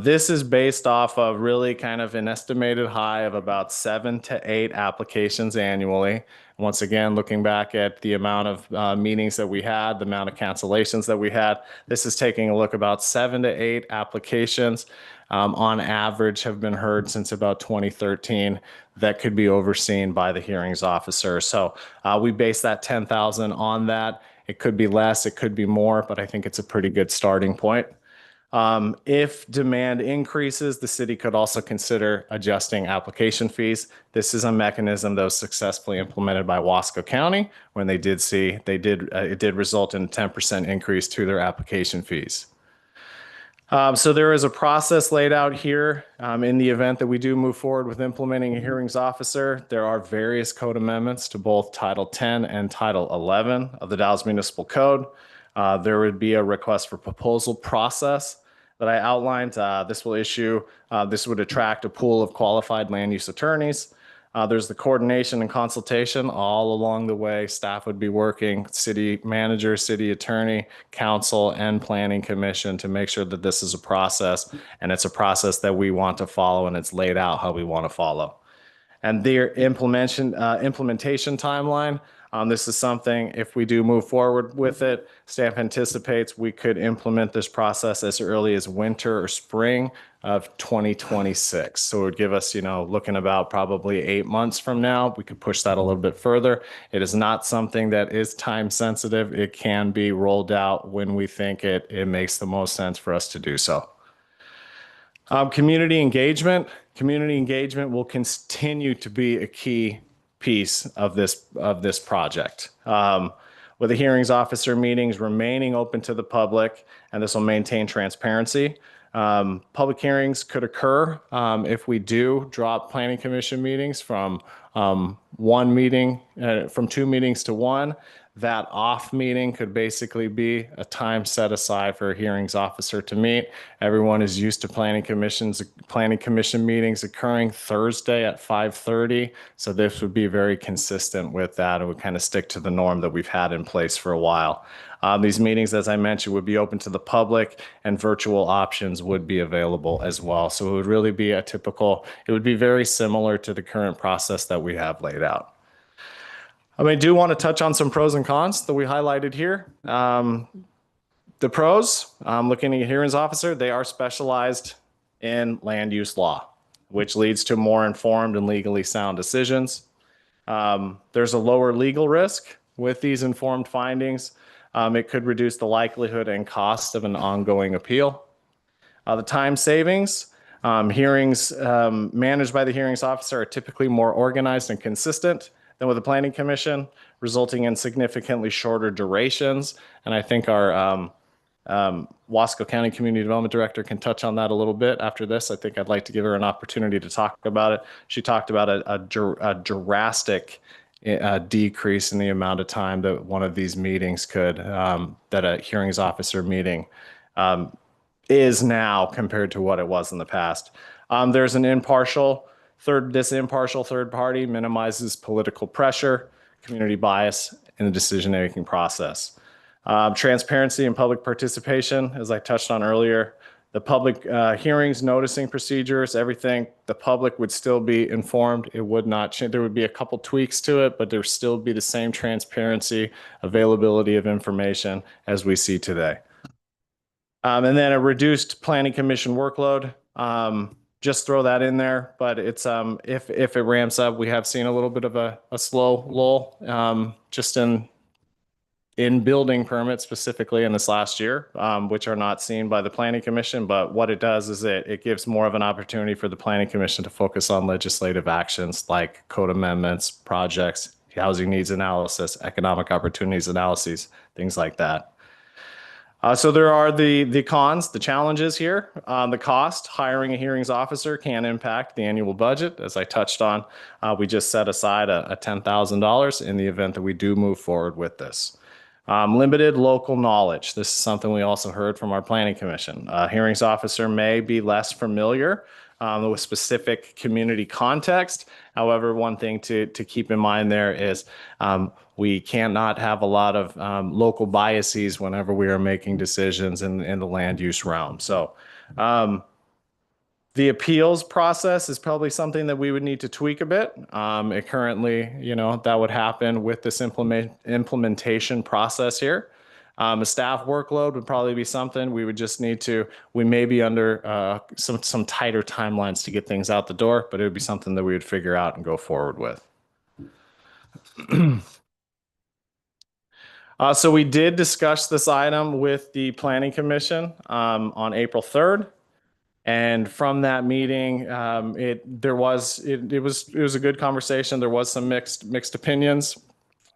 O: This is based off of really kind of an estimated high of about 7 to 8 applications annually. Once again, looking back at the amount of meetings that we had, the amount of cancellations that we had, this is taking a look about 7 to 8 applications on average have been heard since about 2013 that could be overseen by the hearings officer. So we base that 10,000 on that. It could be less, it could be more, but I think it's a pretty good starting point. If demand increases, the city could also consider adjusting application fees. This is a mechanism that was successfully implemented by Wasco County when it did result in a 10% increase to their application fees. So there is a process laid out here in the event that we do move forward with implementing a hearings officer. There are various code amendments to both Title 10 and Title 11 of the Dalles Municipal Code. There would be a request for proposal process that I outlined. This would attract a pool of qualified land use attorneys. There's the coordination and consultation all along the way. Staff would be working, city manager, city attorney, council, and planning commission to make sure that this is a process, and it's a process that we want to follow, and it's laid out how we want to follow. And their implementation timeline, this is something, if we do move forward with it, staff anticipates we could implement this process as early as winter or spring of 2026. So it would give us, looking about probably 8 months from now. We could push that a little bit further. It is not something that is time sensitive. It can be rolled out when we think it makes the most sense for us to do so. Community engagement will continue to be a key piece of this project. With the hearings officer meetings remaining open to the public, and this will maintain transparency. Public hearings could occur if we do drop planning commission meetings from 2 meetings to 1. That off meeting could basically be a time set aside for a hearings officer to meet. Everyone is used to planning commission meetings occurring Thursday at 5:30. So this would be very consistent with that and would kind of stick to the norm that we've had in place for a while. These meetings, as I mentioned, would be open to the public, and virtual options would be available as well. So it would really be it would be very similar to the current process that we have laid out. I do want to touch on some pros and cons that we highlighted here. The pros, looking at a hearings officer, they are specialized in land use law, which leads to more informed and legally sound decisions. There's a lower legal risk with these informed findings. It could reduce the likelihood and cost of an ongoing appeal. The time savings, hearings managed by the hearings officer are typically more organized and consistent than with the planning commission, resulting in significantly shorter durations. And I think our Wasco County Community Development Director can touch on that a little bit after this. I think I'd like to give her an opportunity to talk about it. She talked about a drastic decrease in the amount of time that one of these meetings could, that a hearings officer meeting is now compared to what it was in the past. There's an impartial third party minimizes political pressure, community bias in the decision-making process. Transparency and public participation, as I touched on earlier, the public hearings, noticing procedures, everything, the public would still be informed. It would not change. There would be a couple tweaks to it, but there would still be the same transparency, availability of information as we see today. And then a reduced planning commission workload. Just throw that in there, but it's if it ramps up, we have seen a little bit of a slow lull just in building permits specifically in this last year, which are not seen by the planning commission. But what it does is it gives more of an opportunity for the planning commission to focus on legislative actions like code amendments, projects, housing needs analysis, economic opportunities analyses, things like that. So there are the cons, the challenges here. The cost, hiring a hearings officer can impact the annual budget. As I touched on, we just set aside a $10,000 in the event that we do move forward with this. Limited local knowledge. This is something we also heard from our planning commission. A hearings officer may be less familiar with specific community context. However, one thing to keep in mind there is we cannot have a lot of local biases whenever we are making decisions in the land use realm. So the appeals process is probably something that we would need to tweak a bit. It currently, that would happen with this implementation process here. A staff workload would probably be something we would just need to, we may be under some tighter timelines to get things out the door, but it would be something that we would figure out and go forward with. So we did discuss this item with the Planning Commission on April 3rd. And from that meeting, it was a good conversation. There was some mixed opinions,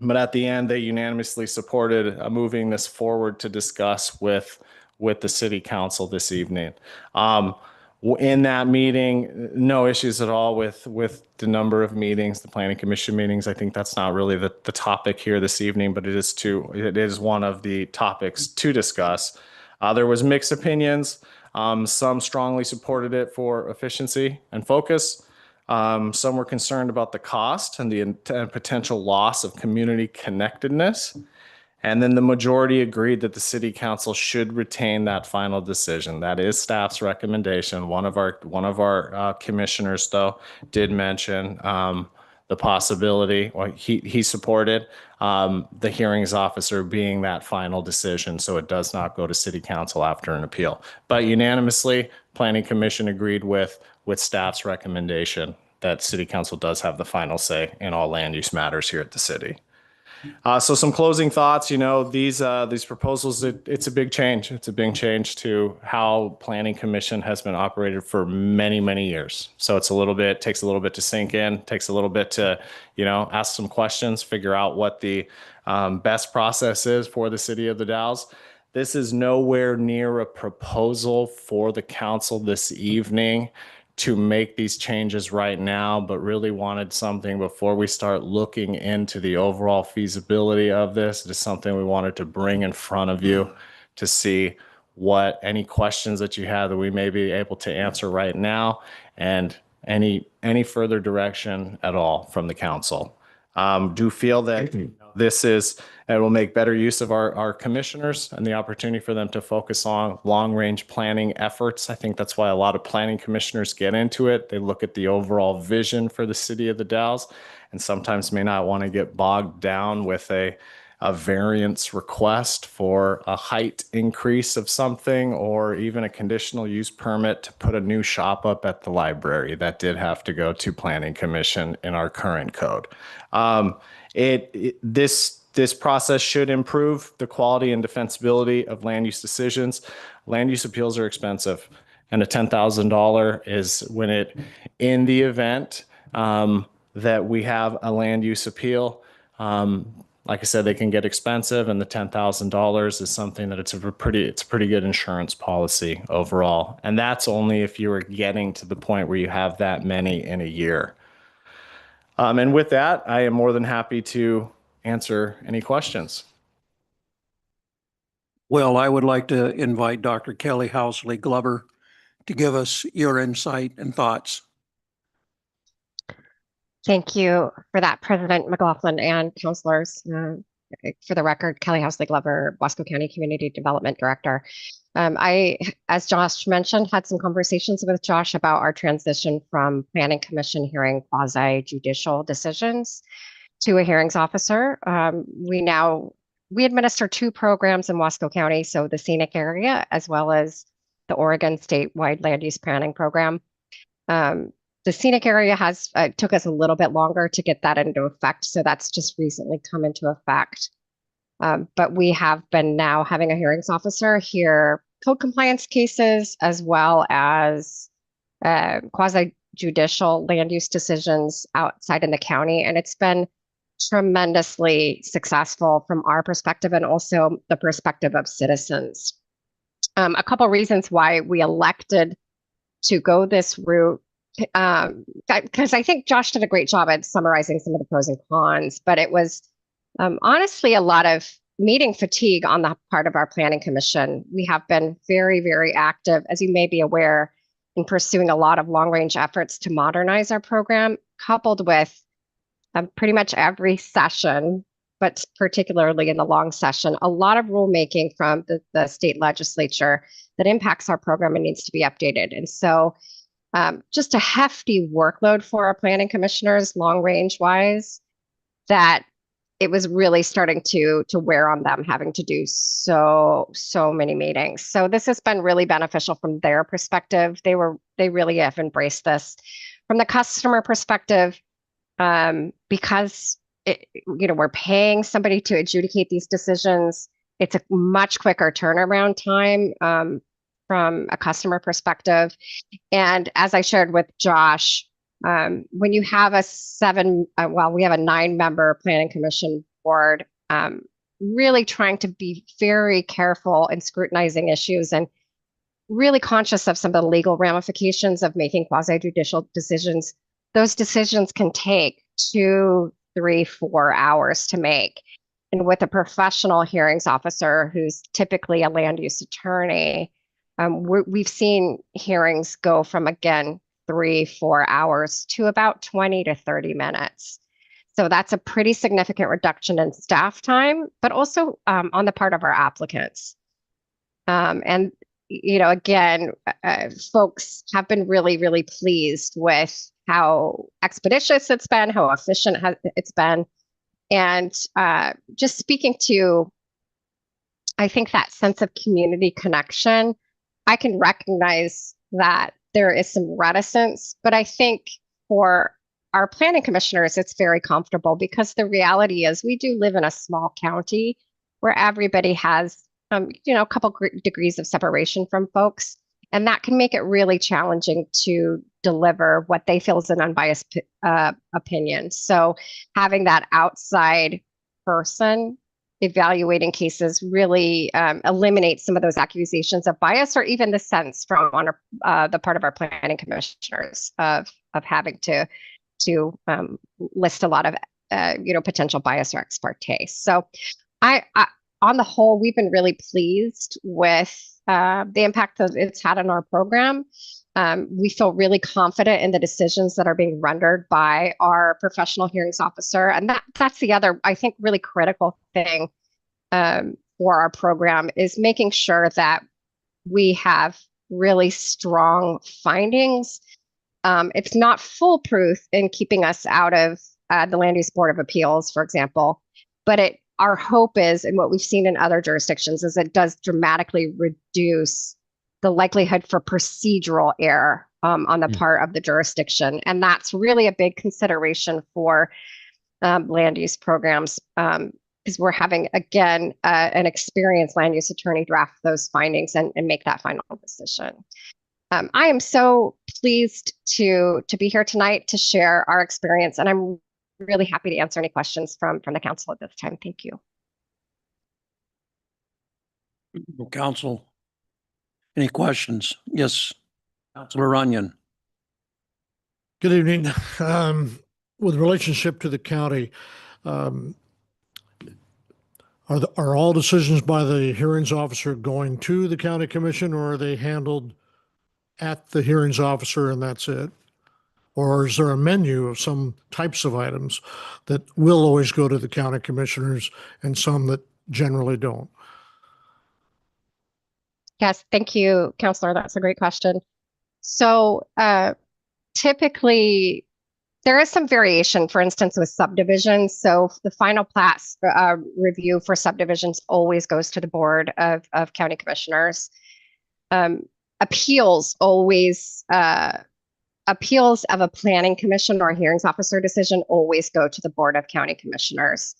O: but at the end, they unanimously supported moving this forward to discuss with the City Council this evening. In that meeting, no issues at all with the number of meetings, the Planning Commission meetings. I think that's not really the topic here this evening, but it is one of the topics to discuss. There was mixed opinions. Some strongly supported it for efficiency and focus. Some were concerned about the cost and the potential loss of community connectedness. And then the majority agreed that the City Council should retain that final decision. That is staff's recommendation. One of our commissioners, though, did mention the possibility, or he supported the hearings officer being that final decision, so it does not go to City Council after an appeal. But unanimously, Planning Commission agreed with staff's recommendation that City Council does have the final say in all land use matters here at the city. So some closing thoughts. These proposals, it's a big change. It's a big change to how Planning Commission has been operated for many, many years. So takes a little bit to sink in, takes a little bit to, ask some questions, figure out what the best process is for the city of the Dalles. This is nowhere near a proposal for the council this evening to make these changes right now, but really wanted something before we start looking into the overall feasibility of this. It is something we wanted to bring in front of you to see what any questions that you have that we may be able to answer right now, and any further direction at all from the council. Do feel that it will make better use of our commissioners and the opportunity for them to focus on long-range planning efforts. I think that's why a lot of planning commissioners get into it. They look at the overall vision for the city of the Dalles and sometimes may not want to get bogged down with a variance request for a height increase of something, or even a conditional use permit to put a new shop up at the library. That did have to go to Planning Commission in our current code. This process should improve the quality and defensibility of land use decisions. Land use appeals are expensive, and a $10,000 is in the event that we have a land use appeal. like I said, they can get expensive, and the $10,000 is something that it's a pretty good insurance policy overall. And that's only if you are getting to the point where you have that many in a year. And with that, I am more than happy to answer any questions.
C: Well, I would like to invite Dr. Kelly Housley Glover to give us your insight and thoughts.
P: Thank you for that, President McLaughlin and councilors. For the record, Kelly Housley Glover, Wasco County Community Development Director. I, as Josh mentioned, had some conversations with Josh about our transition from Planning Commission hearing quasi-judicial decisions to a hearings officer. We administer 2 programs in Wasco County, so the scenic area as well as the Oregon statewide land use planning program. The scenic area has took us a little bit longer to get that into effect, so that's just recently come into effect. But we have been now having a hearings officer hear code compliance cases as well as quasi-judicial land use decisions outside in the county, and it's been tremendously successful from our perspective and also the perspective of citizens. A couple reasons why we elected to go this route, because I think Josh did a great job at summarizing some of the pros and cons, but it was honestly a lot of meeting fatigue on the part of our planning commission. We have been very, very active, as you may be aware, in pursuing a lot of long-range efforts to modernize our program, coupled with pretty much every session, but particularly in the long session, a lot of rulemaking from the state legislature that impacts our program and needs to be updated. And so just a hefty workload for our planning commissioners, long range wise, that it was really starting to wear on them, having to do so many meetings. So this has been really beneficial from their perspective. They really have embraced this. From the customer perspective, because we're paying somebody to adjudicate these decisions, it's a much quicker turnaround time from a customer perspective. And as I shared with Josh, when you have a 9-member planning commission board, really trying to be very careful in scrutinizing issues and really conscious of some of the legal ramifications of making quasi-judicial decisions, those decisions can take 2, 3, 4 hours to make. And with a professional hearings officer who's typically a land use attorney, we've seen hearings go from, again, 3, 4 hours to about 20 to 30 minutes. So that's a pretty significant reduction in staff time, but also on the part of our applicants. And, again, folks have been really, really pleased with how expeditious it's been, how efficient it's been. And just speaking to, I think, that sense of community connection, I can recognize that there is some reticence, but I think for our planning commissioners, it's very comfortable because the reality is we do live in a small county where everybody has, a couple degrees of separation from folks, and that can make it really challenging to deliver what they feel is an unbiased opinion. So having that outside person evaluating cases really eliminates some of those accusations of bias or even the sense from the part of our planning commissioners of having to list a lot of potential bias or ex parte. So I on the whole, we've been really pleased with the impact that it's had on our program. We feel really confident in the decisions that are being rendered by our professional hearings officer. And that's the other, I think, really critical thing for our program is making sure that we have really strong findings. It's not foolproof in keeping us out of the Land Use Board of Appeals, for example, but our hope is, and what we've seen in other jurisdictions, is it does dramatically reduce the likelihood for procedural error on the part of the jurisdiction. And that's really a big consideration for land use programs because we're having, again, an experienced land use attorney draft those findings and make that final decision. I am so pleased to be here tonight to share our experience, and I'm really happy to answer any questions from the council at this time. Thank you.
C: Council, any questions? Yes, Councilor Runyon.
H: Good evening. With relationship to the county, are all decisions by the hearings officer going to the county commission, or are they handled at the hearings officer and that's it? Or is there a menu of some types of items that will always go to the county commissioners and some that generally don't?
P: Yes, thank you, Counselor. That's a great question. So typically, there is some variation, for instance, with subdivisions. So the final plat review for subdivisions always goes to the Board of County Commissioners. Appeals always, appeals of a planning commission or a hearings officer decision always go to the Board of County Commissioners.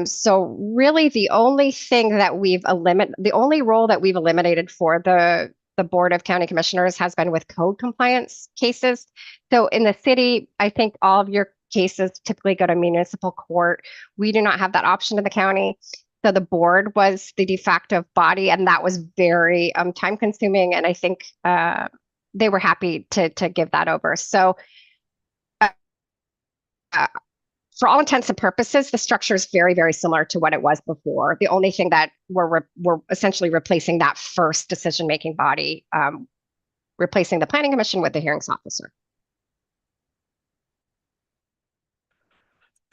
P: So really the only thing that the only role that we've eliminated for the Board of County Commissioners has been with code compliance cases. So in the city, I think all of your cases typically go to municipal court. We do not have that option in the county. So the board was the de facto body, and that was very time consuming. And I think they were happy to give that over. So for all intents and purposes, the structure is very, very similar to what it was before. The only thing that we're essentially replacing that first decision-making body, replacing the planning commission with the hearings officer.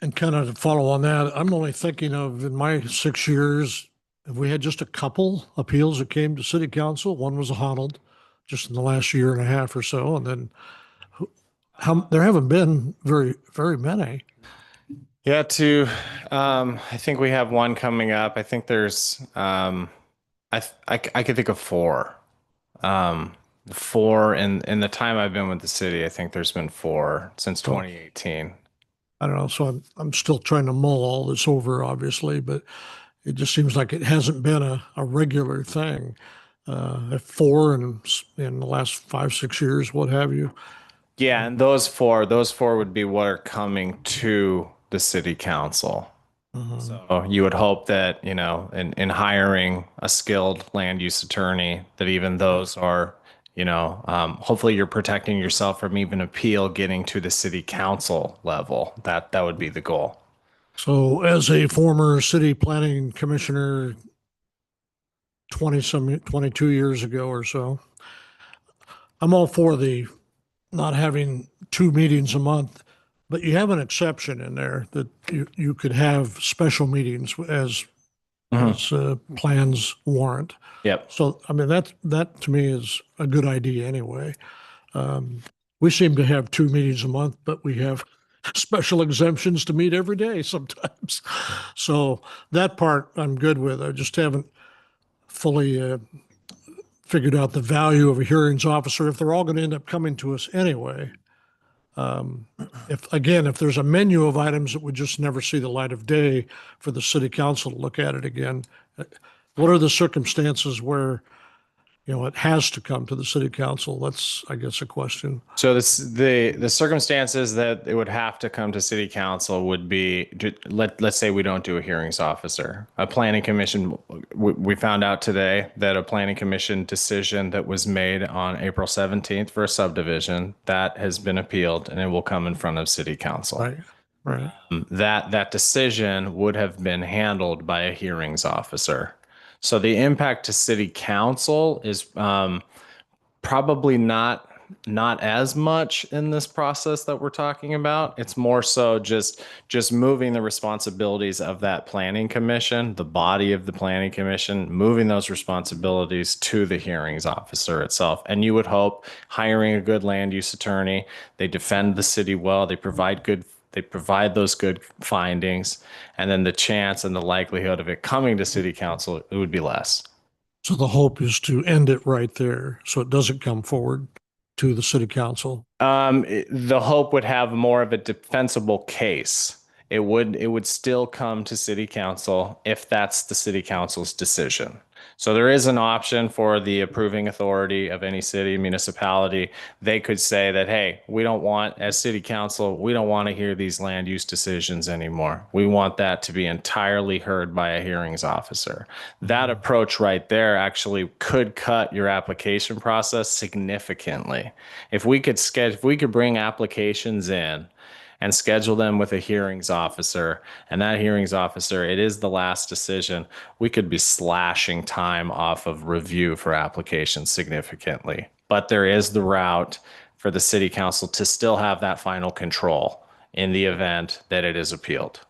H: And kind of to follow on that, I'm only thinking of in my 6 years, if we had just a couple appeals that came to city council, one was a Honnold just in the last year and a half or so. And then there haven't been very, very many.
O: Yeah, I think we have one coming up. I think there's, I could think of four. Four in the time I've been with the city, I think there's been four since 2018.
H: I don't know. So I'm still trying to mull all this over, obviously, but it just seems like it hasn't been a regular thing. At four in the last 5, 6 years, what have you.
O: Yeah, and those four would be what are coming to the city council. So you would hope that, in hiring a skilled land use attorney, that even those are, hopefully you're protecting yourself from even appeal getting to the city council level. That would be the goal.
H: So as a former city planning commissioner 22 years ago or so, I'm all for the not having 2 meetings a month, but you have an exception in there that you could have special meetings as plans warrant.
O: Yep.
H: So, I mean, that to me is a good idea anyway. We seem to have 2 meetings a month, but we have special exemptions to meet every day sometimes. So that part I'm good with. I just haven't fully figured out the value of a hearings officer if they're all going to end up coming to us anyway. If there's a menu of items that would just never see the light of day for the city council to look at it again, what are the circumstances where, it has to come to the city council? That's, I guess, a question.
O: So the circumstances that it would have to come to city council would be, let's say we don't do a hearings officer. A planning commission, we found out today that a planning commission decision that was made on April 17th for a subdivision, that has been appealed and it will come in front of city council.
H: Right.
O: That decision would have been handled by a hearings officer. So the impact to city council is probably not as much in this process that we're talking about. It's more so just moving the responsibilities of that planning commission, the body of the planning commission, moving those responsibilities to the hearings officer itself. And you would hope hiring a good land use attorney, they defend the city well, they provide those good findings, and then the chance and the likelihood of it coming to city council, it would be less.
H: So the hope is to end it right there so it doesn't come forward to the city council.
O: The hope would have more of a defensible case. It would still come to city council if that's the city council's decision. So there is an option for the approving authority of any city, municipality. They could say that, hey, we don't want, as city council, we don't want to hear these land use decisions anymore. We want that to be entirely heard by a hearings officer. That approach right there actually could cut your application process significantly. If we could bring applications in and schedule them with a hearings officer, and that hearings officer, it is the last decision, we could be slashing time off of review for applications significantly. But there is the route for the city council to still have that final control in the event that it is appealed.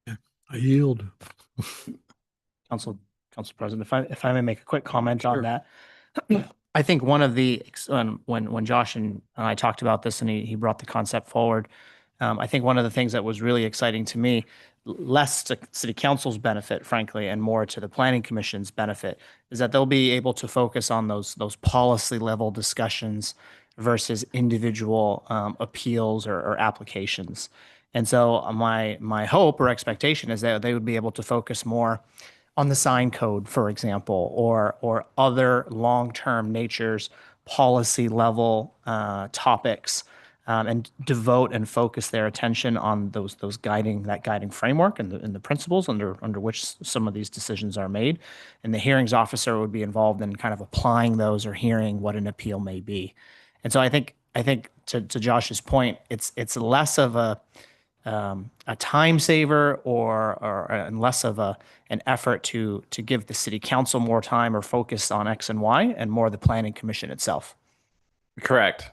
H: I yield.
G: Council President, if I may make a quick comment on that. I think one of the, when Josh and I talked about this and he brought the concept forward, I think one of the things that was really exciting to me, less to city council's benefit, frankly, and more to the planning commission's benefit, is that they'll be able to focus on those policy level discussions versus individual appeals or applications. And so my hope or expectation is that they would be able to focus more on the sign code, for example, or other long-term natures, policy level topics, and devote and focus their attention on those guiding framework and the principles under which some of these decisions are made. And the hearings officer would be involved in kind of applying those or hearing what an appeal may be. And so I think to Josh's point, it's less of a time saver and less of an effort to give the city council more time or focus on X and Y, and more the planning commission itself.
O: Correct.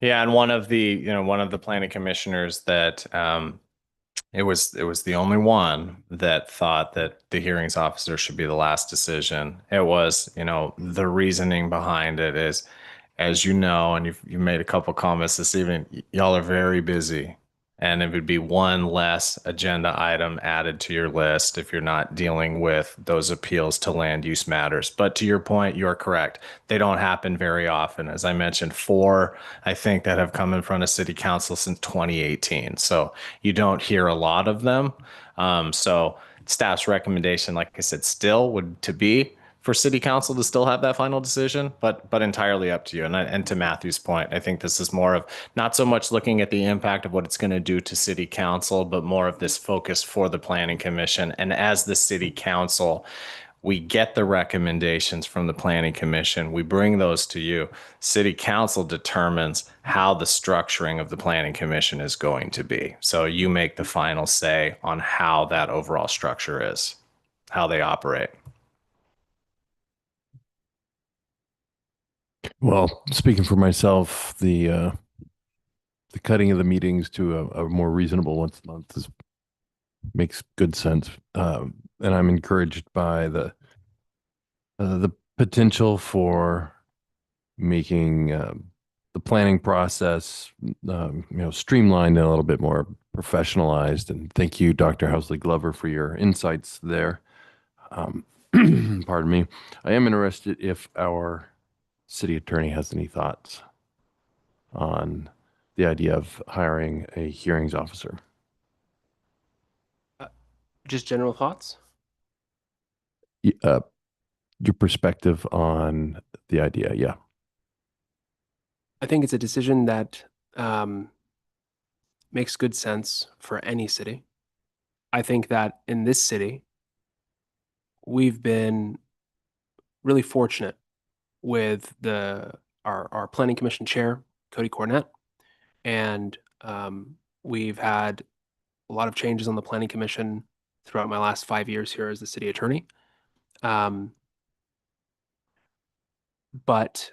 O: Yeah, and one of the planning commissioners that it was the only one that thought that the hearings officer should be the last decision. It was, the reasoning behind it is, as you know, and you've made a couple comments this evening, y'all are very busy. And it would be one less agenda item added to your list if you're not dealing with those appeals to land use matters. But to your point, you're correct. They don't happen very often. As I mentioned, 4, I think, that have come in front of city council since 2018. So you don't hear a lot of them. So staff's recommendation, like I said, still would to be for city council to still have that final decision, but entirely up to you. And to Matthew's point, I think this is more of not so much looking at the impact of what it's going to do to city council, but more of this focus for the planning commission. And as the city council, we get the recommendations from the planning commission. We bring those to you. City council determines how the structuring of the planning commission is going to be. So you make the final say on how that overall structure is, how they operate.
E: Well, speaking for myself, the cutting of the meetings to a more reasonable once a month makes good sense, and I'm encouraged by the potential for making the planning process, streamlined and a little bit more professionalized. And thank you, Dr. Housley Glover, for your insights there. Pardon me. I am interested if our city attorney has any thoughts on the idea of hiring a hearings officer.
K: Just general thoughts?
E: Your perspective on the idea, yeah.
K: I think it's a decision that makes good sense for any city. I think that in this city, we've been really fortunate with our planning commission chair, Cody Cornett, and we've had a lot of changes on the planning commission throughout my last 5 years here as the city attorney. But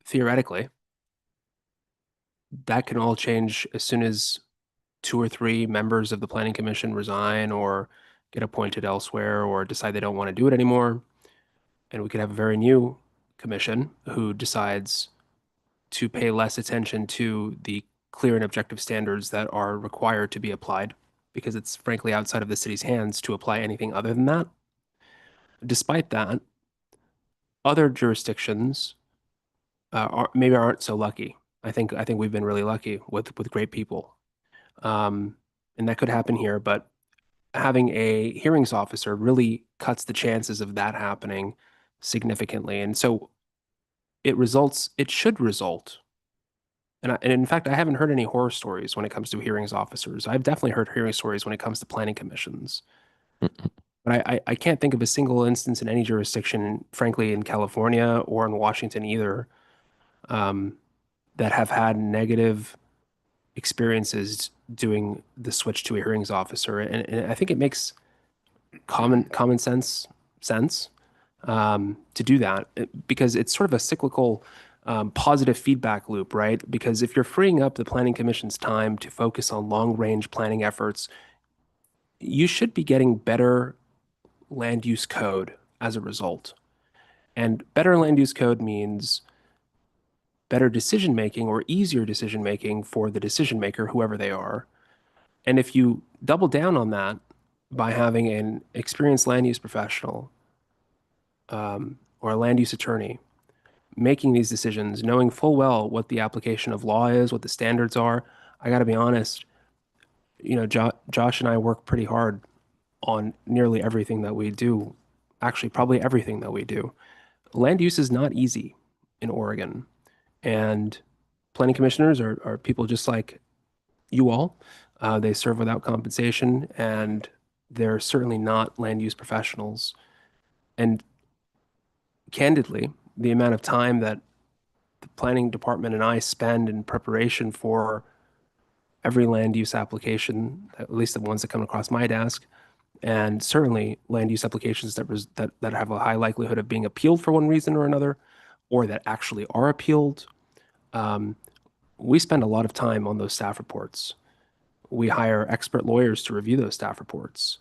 K: theoretically, that can all change as soon as 2 or 3 members of the planning commission resign or get appointed elsewhere or decide they don't want to do it anymore. And we could have a very new commission who decides to pay less attention to the clear and objective standards that are required to be applied, because it's frankly outside of the city's hands to apply anything other than that. Despite that, other jurisdictions maybe aren't so lucky. I think we've been really lucky with great people. and that could happen here, but having a hearings officer really cuts the chances of that happening significantly. And so it should result. And in fact, I haven't heard any horror stories when it comes to hearings officers. I've definitely heard hearing stories when it comes to planning commissions. But I can't think of a single instance in any jurisdiction, frankly, in California or in Washington either, that have had negative experiences doing the switch to a hearings officer. And I think it makes common sense to do that because it's sort of a cyclical positive feedback loop, right? Because if you're freeing up the planning commission's time to focus on long range planning efforts, you should be getting better land use code as a result. And better land use code means better decision making or easier decision making for the decision maker, whoever they are. And if you double down on that by having an experienced land use professional or a land use attorney making these decisions, knowing full well what the application of law is, what the standards are, I got to be honest, Josh and I work pretty hard on nearly everything that we do. Actually, probably everything that we do. Land use is not easy in Oregon. And planning commissioners are people just like you all. They serve without compensation, and they're certainly not land use professionals. And candidly, the amount of time that the planning department and I spend in preparation for every land use application, at least the ones that come across my desk, and certainly land use applications that have a high likelihood of being appealed for one reason or another, or that actually are appealed. We spend a lot of time on those staff reports. We hire expert lawyers to review those staff reports.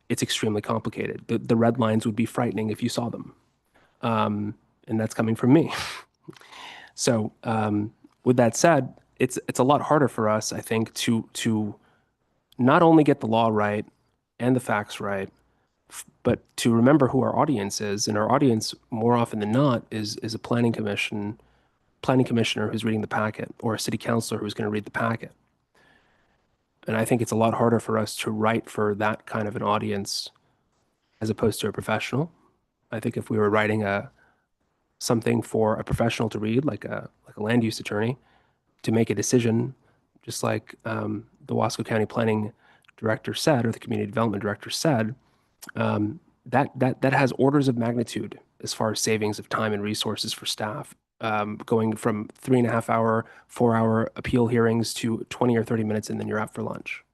K: It's extremely complicated. The red lines would be frightening if you saw them. And that's coming from me. So with that said, it's a lot harder for us, I think, to not only get the law right and the facts right, but to remember who our audience is. And our audience, more often than not, is a planning commissioner who's reading the packet, or a city councilor who's going to read the packet. And I think it's a lot harder for us to write for that kind of an audience as opposed to a professional. I think if we were writing something for a professional to read, like a land use attorney, to make a decision, just like the Wasco County Planning Director said, or the Community Development Director said, that has orders of magnitude as far as savings of time and resources for staff, going from 3.5 hour, 4 hour appeal hearings to 20 or 30 minutes and then you're out for lunch.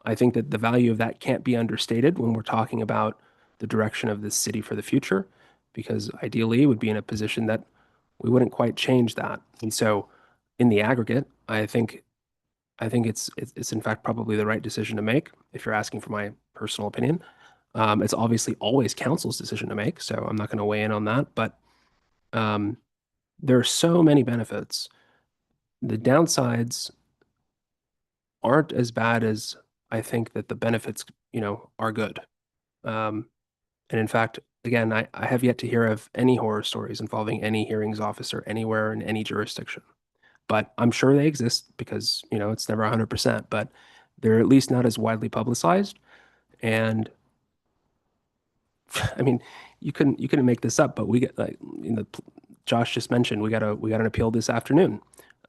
K: I think that the value of that can't be understated when we're talking about the direction of this city for the future, because ideally it would be in a position that we wouldn't quite change that. And so in the aggregate, I think it's in fact probably the right decision to make if you're asking for my personal opinion. It's obviously always council's decision to make, so I'm not going to weigh in on that, but there are so many benefits. The downsides aren't as bad as I think that the benefits, are good. And in fact, again, I have yet to hear of any horror stories involving any hearings officer anywhere in any jurisdiction. But I'm sure they exist because, it's never 100%, but they're at least not as widely publicized. And I mean, you couldn't make this up, but we get Josh just mentioned we got an appeal this afternoon,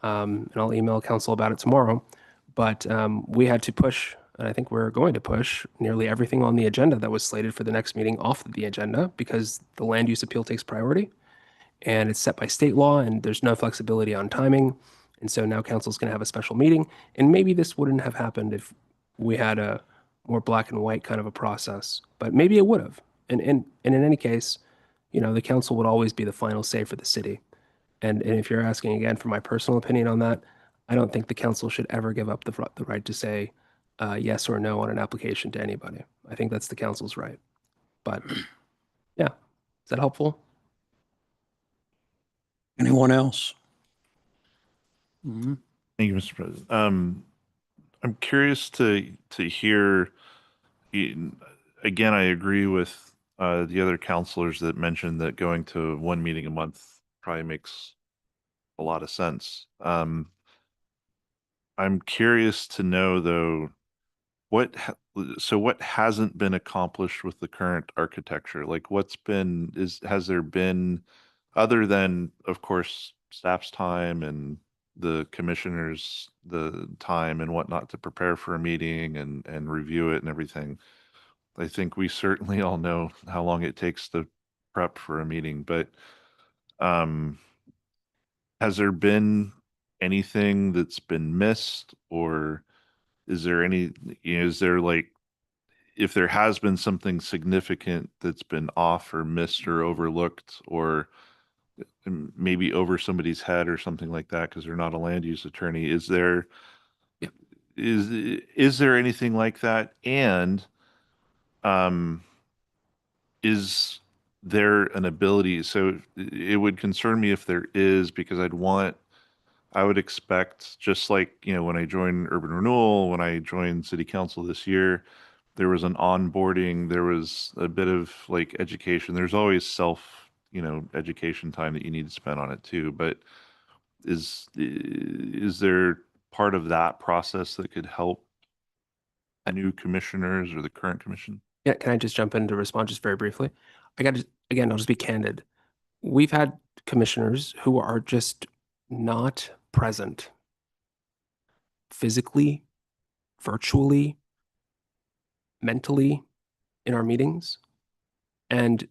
K: and I'll email council about it tomorrow. But we had to push, and I think we're going to push nearly everything on the agenda that was slated for the next meeting off of the agenda because the land use appeal takes priority, and it's set by state law, and there's no flexibility on timing. And so now council's going to have a special meeting, and maybe this wouldn't have happened if we had a more black and white kind of a process, but maybe it would have. And in any case, the council would always be the final say for the city. And if you're asking again for my personal opinion on that, I don't think the council should ever give up the right to say yes or no on an application to anybody. I think that's the council's right. But yeah, is that helpful?
C: Anyone else? Mm-hmm.
J: Thank you, Mr. President. I'm curious to hear. Again, I agree with the other counselors that mentioned that going to one meeting a month probably makes a lot of sense. I'm curious to know, though, so what hasn't been accomplished with the current architecture? Like has there been, other than, of course, staff's time and the commissioners, the time and whatnot to prepare for a meeting and review it and everything. I think we certainly all know how long it takes to prep for a meeting, but um, has there been anything that's been missed, or is there is there like, if there has been something significant that's been off or missed or overlooked, or maybe over somebody's head or something like that because they're not a land use attorney, is there anything like that? And um is there an ability, so it would concern me if there is, because I would expect, just like, when I joined urban renewal, when I joined city council this year, there was an onboarding, there was a bit of like education. There's always education time that you need to spend on it too. But is there part of that process that could help new commissioners or the current commission?
K: Yeah, can I just jump in to respond just very briefly? Again, I'll just be candid. We've had commissioners who are just not present physically, virtually, mentally in our meetings. And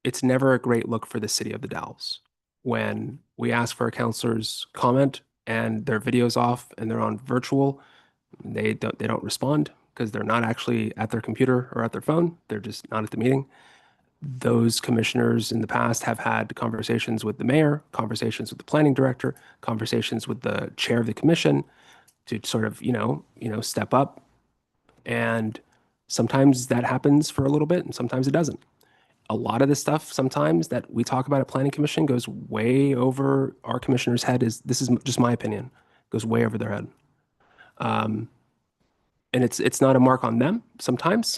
K: it's never a great look for the city of the Dalles when we ask for a counselor's comment and their video's off and they're on virtual. They don't respond because they're not actually at their computer or at their phone. They're just not at the meeting. Those commissioners in the past have had conversations with the mayor, conversations with the planning director, conversations with the chair of the commission to sort of, step up. And sometimes that happens for a little bit and sometimes it doesn't. A lot of the stuff sometimes that we talk about at planning commission goes way over our commissioner's head. This is just my opinion, goes way over their head. And it's not a mark on them. Sometimes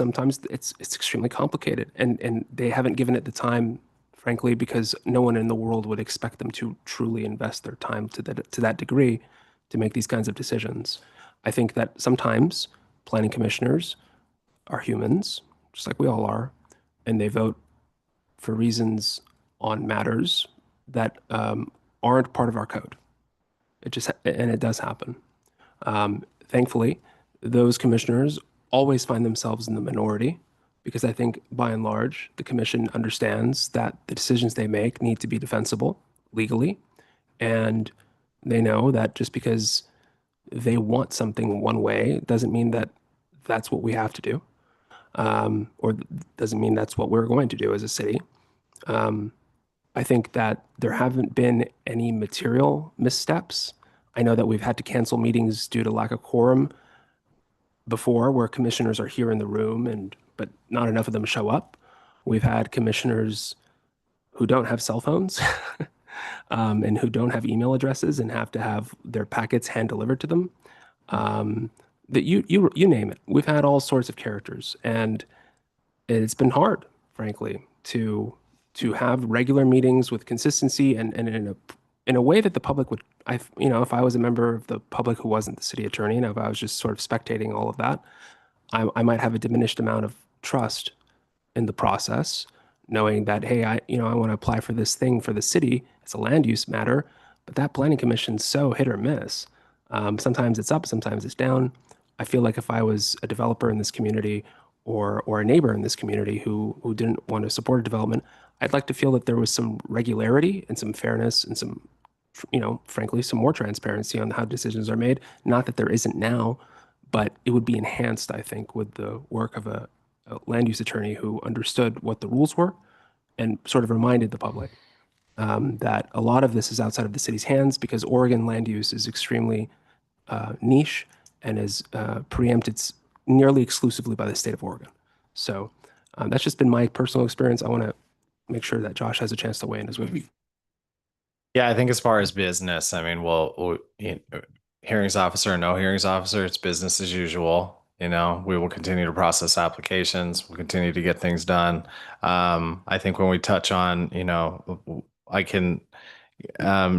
K: it's extremely complicated and they haven't given it the time, frankly, because no one in the world would expect them to truly invest their time to that degree to make these kinds of decisions. I think that sometimes planning commissioners are humans, just like we all are, and they vote for reasons on matters that aren't part of our code. It does happen. Thankfully, those commissioners always find themselves in the minority because I think by and large, the commission understands that the decisions they make need to be defensible legally. And they know that just because they want something one way doesn't mean that that's what we have to do, or doesn't mean that's what we're going to do as a city. I think that there haven't been any material missteps. I know that we've had to cancel meetings due to lack of quorum before, where commissioners are here in the room but not enough of them show up. We've had commissioners who don't have cell phones and who don't have email addresses and have to have their packets hand delivered to them. That you name it. We've had all sorts of characters, and it's been hard, frankly, to have regular meetings with consistency and in a way that the public would, if I was a member of the public who wasn't the city attorney, and if I was just sort of spectating all of that, I might have a diminished amount of trust in the process, knowing that, hey, I want to apply for this thing for the city. It's a land use matter, but that planning commission's so hit or miss. Sometimes it's up, sometimes it's down. I feel like if I was a developer in this community or a neighbor in this community who didn't want to support a development, I'd like to feel that there was some regularity and some fairness and some, frankly, some more transparency on how decisions are made. Not that there isn't now, but it would be enhanced, I think, with the work of a land use attorney who understood what the rules were and sort of reminded the public that a lot of this is outside of the city's hands because Oregon land use is extremely niche and is preempted nearly exclusively by the state of Oregon. So that's just been my personal experience. I want to make sure that Josh has a chance to weigh in as well.
O: Yeah, I think as far as business, I mean, hearings officer or no hearings officer, it's business as usual. We will continue to process applications. We'll continue to get things done. I think when we touch on, I can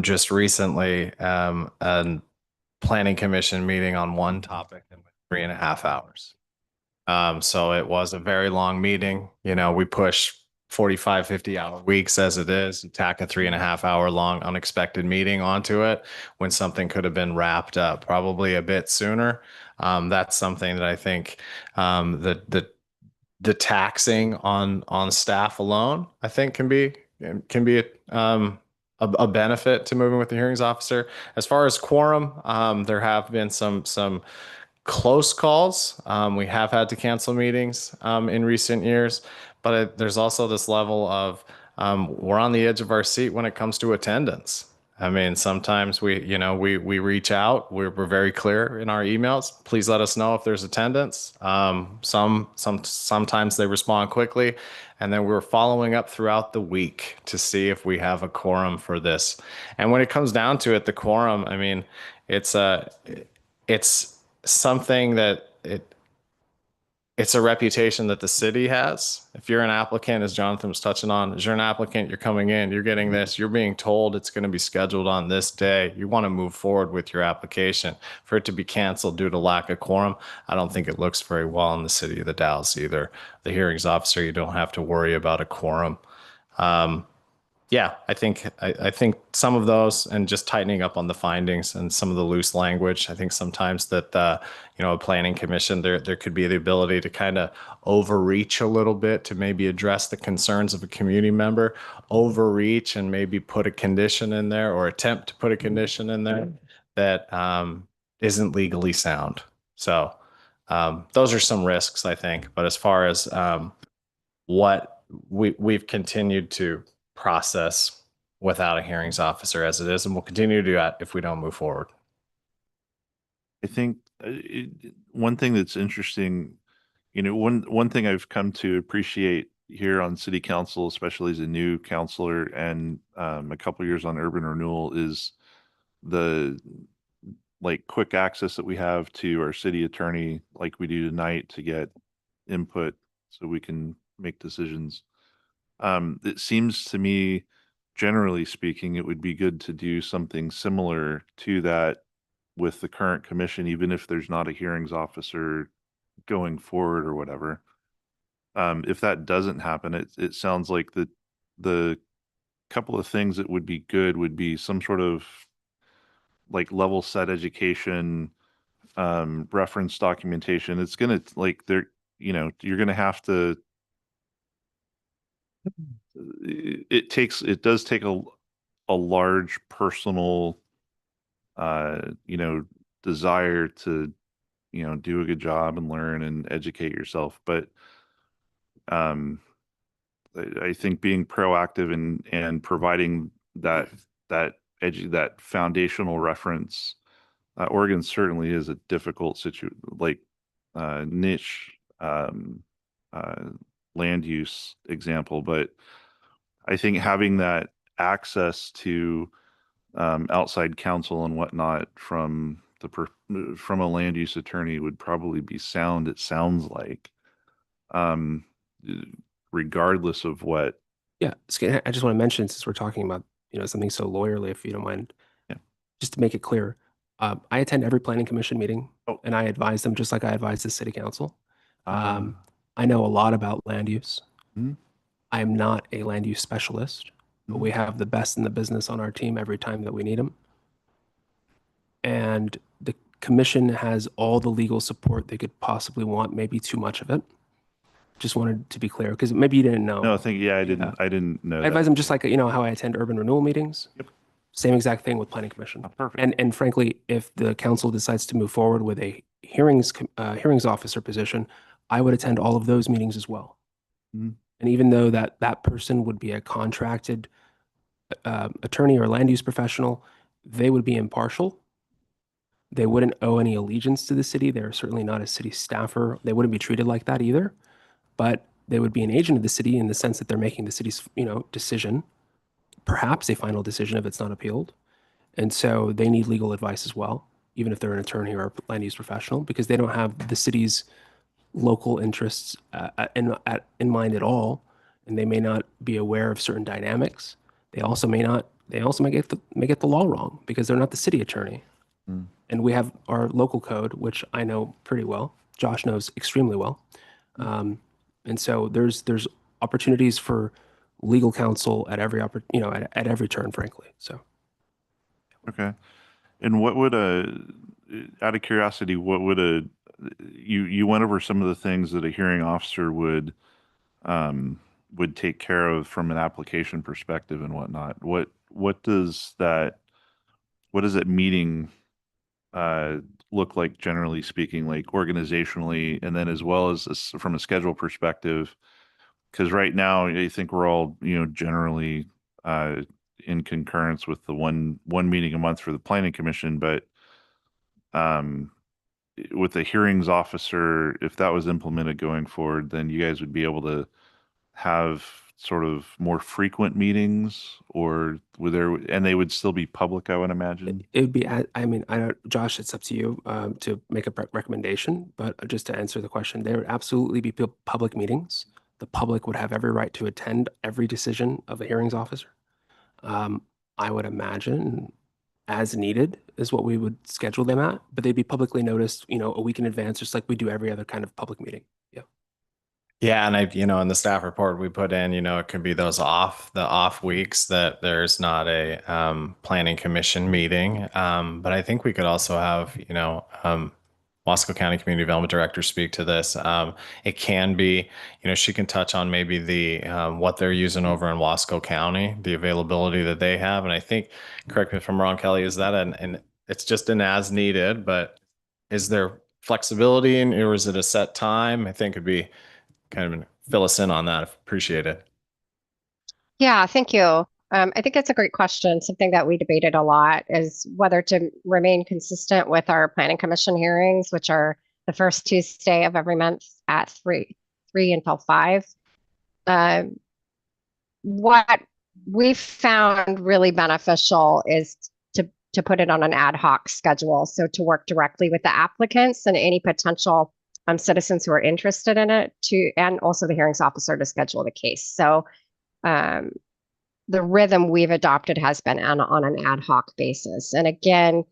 O: just recently a planning commission meeting on one topic in 3.5 hours. So it was a very long meeting. You know, we push 45, 50-hour weeks as it is, and tack a 3.5-hour long unexpected meeting onto it when something could have been wrapped up probably a bit sooner. That's something that I think the taxing on staff alone, I think can be a benefit to moving with the hearings officer. As far as quorum, there have been some close calls. We have had to cancel meetings in recent years, but there's also this level of we're on the edge of our seat when it comes to attendance. I mean, sometimes we reach out. We're very clear in our emails. Please let us know if there's attendance. Sometimes they respond quickly, and then we're following up throughout the week to see if we have a quorum for this. And when it comes down to it, the quorum, I mean, it's something that it's a reputation that the city has. If you're an applicant, as Jonathan was touching on, as you're an applicant, you're coming in, you're getting this, you're being told it's going to be scheduled on this day. You want to move forward with your application. For it to be canceled due to lack of quorum, I don't think it looks very well in the city of the Dalles either. The hearings officer, you don't have to worry about a quorum. Yeah, I think some of those, and just tightening up on the findings and some of the loose language. I think sometimes that a planning commission, there could be the ability to kind of overreach a little bit to maybe address the concerns of a community member, overreach and maybe put a condition in there or attempt to put a condition in there that isn't legally sound. So those are some risks, I think. But as far as what we've continued to process without a hearings officer as it is, and we'll continue to do that if we don't move forward.
J: I think one thing that's interesting, one thing I've come to appreciate here on city council, especially as a new councilor and a couple years on urban renewal, is the quick access that we have to our city attorney, like we do tonight, to get input so we can make decisions. It seems to me, generally speaking, it would be good to do something similar to that with the current commission, even if there's not a hearings officer going forward or whatever. If that doesn't happen, it sounds like the couple of things that would be good would be some sort of level set education, reference documentation. It's gonna you're gonna have to. It does take a large personal desire to do a good job and learn and educate yourself, but I think being proactive and providing that foundational reference, Oregon certainly is a difficult niche land use example, but I think having that access to outside counsel and whatnot from a land use attorney would probably be sound. It sounds like, regardless of what.
K: Yeah, I just want to mention, since we're talking about something so lawyerly, if you don't mind, just to make it clear, I attend every planning commission meeting, and I advise them just like I advise the city council. I know a lot about land use. I am not a land use specialist, but we have the best in the business on our team every time that we need them. And the commission has all the legal support they could possibly want, maybe too much of it. Just wanted to be clear, because maybe you didn't know.
J: No, I didn't know.
K: I advise them just like how I attend urban renewal meetings.
J: Yep.
K: Same exact thing with planning commission.
J: Perfect.
K: And frankly, if the council decides to move forward with a hearings officer position, I would attend all of those meetings as well. And even though that person would be a contracted attorney or land use professional, they would be impartial. They wouldn't owe any allegiance to the city. They're certainly not a city staffer. They wouldn't be treated like that either. But they would be an agent of the city in the sense that they're making the city's decision, perhaps a final decision if it's not appealed. And so they need legal advice as well, even if they're an attorney or a land use professional, because they don't have the city's local interests in mind at all, and they may not be aware of certain dynamics. They also may get the law wrong because they're not the city attorney. And we have our local code, which I know pretty well. Josh knows extremely well. And so there's opportunities for legal counsel at every at every turn, frankly. So.
J: Okay. And what would out of curiosity, what would you went over some of the things that a hearing officer would take care of from an application perspective and whatnot. What does that meeting look like, generally speaking, like organizationally, and then as well as from a schedule perspective? Because right now, I think we're all generally in concurrence with the one meeting a month for the planning commission, but with the hearings officer, if that was implemented going forward, then you guys would be able to have sort of more frequent meetings, or and they would still be public, I would imagine.
K: It would be, I mean, I don't, Josh, it's up to you to make a recommendation, but just to answer the question, there would absolutely be public meetings. The public would have every right to attend every decision of a hearings officer. I would imagine as needed is what we would schedule them at, but they'd be publicly noticed, a week in advance, just like we do every other kind of public meeting. Yeah.
O: Yeah, and in the staff report we put in, it could be the off weeks that there's not a planning commission meeting. But I think we could also have, Wasco County Community Development Director speak to this. It can be, she can touch on maybe the what they're using over in Wasco County, the availability that they have. And I think, correct me if I'm wrong, Kelly, is that and it's just an as needed, but is there flexibility or is it a set time? I think it'd be kind of fill us in on that. Appreciate it.
P: Yeah, thank you. I think that's a great question. Something that we debated a lot is whether to remain consistent with our planning commission hearings, which are the first Tuesday of every month at 3 until 5. What we've found really beneficial is to put it on an ad hoc schedule. So to work directly with the applicants and any potential citizens who are interested in it and also the hearings officer to schedule the case. So the rhythm we've adopted has been on an ad hoc basis. And again,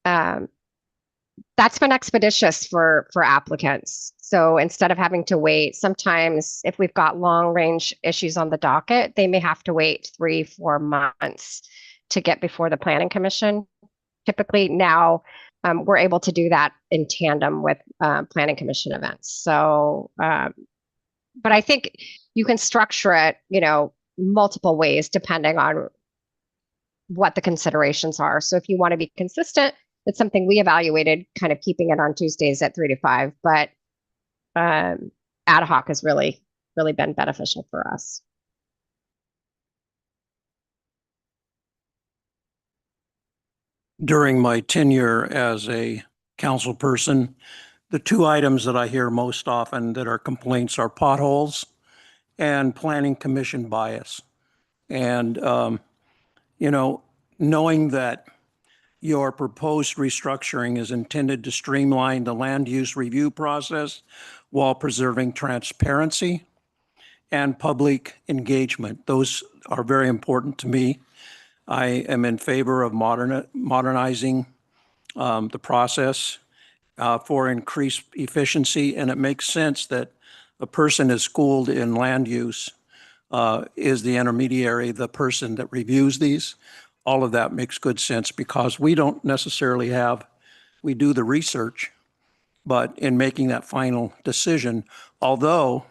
P: that's been expeditious for applicants. So instead of having to wait, sometimes if we've got long range issues on the docket, they may have to wait 3-4 months to get before the planning commission. Typically now we're able to do that in tandem with planning commission events. So, but I think you can structure it, multiple ways depending on what the considerations are. So if you want to be consistent, it's something we evaluated, kind of keeping it on Tuesdays at 3 to 5, but ad hoc has really been beneficial for us.
C: During my tenure as a council person, the two items that I hear most often that are complaints are potholes and planning commission bias. And, knowing that your proposed restructuring is intended to streamline the land use review process while preserving transparency and public engagement. Those are very important to me. I am in favor of modernizing the process for increased efficiency, and it makes sense that a person is schooled in land use is the intermediary, the person that reviews these. All of that makes good sense because we don't necessarily we do the research, but in making that final decision, although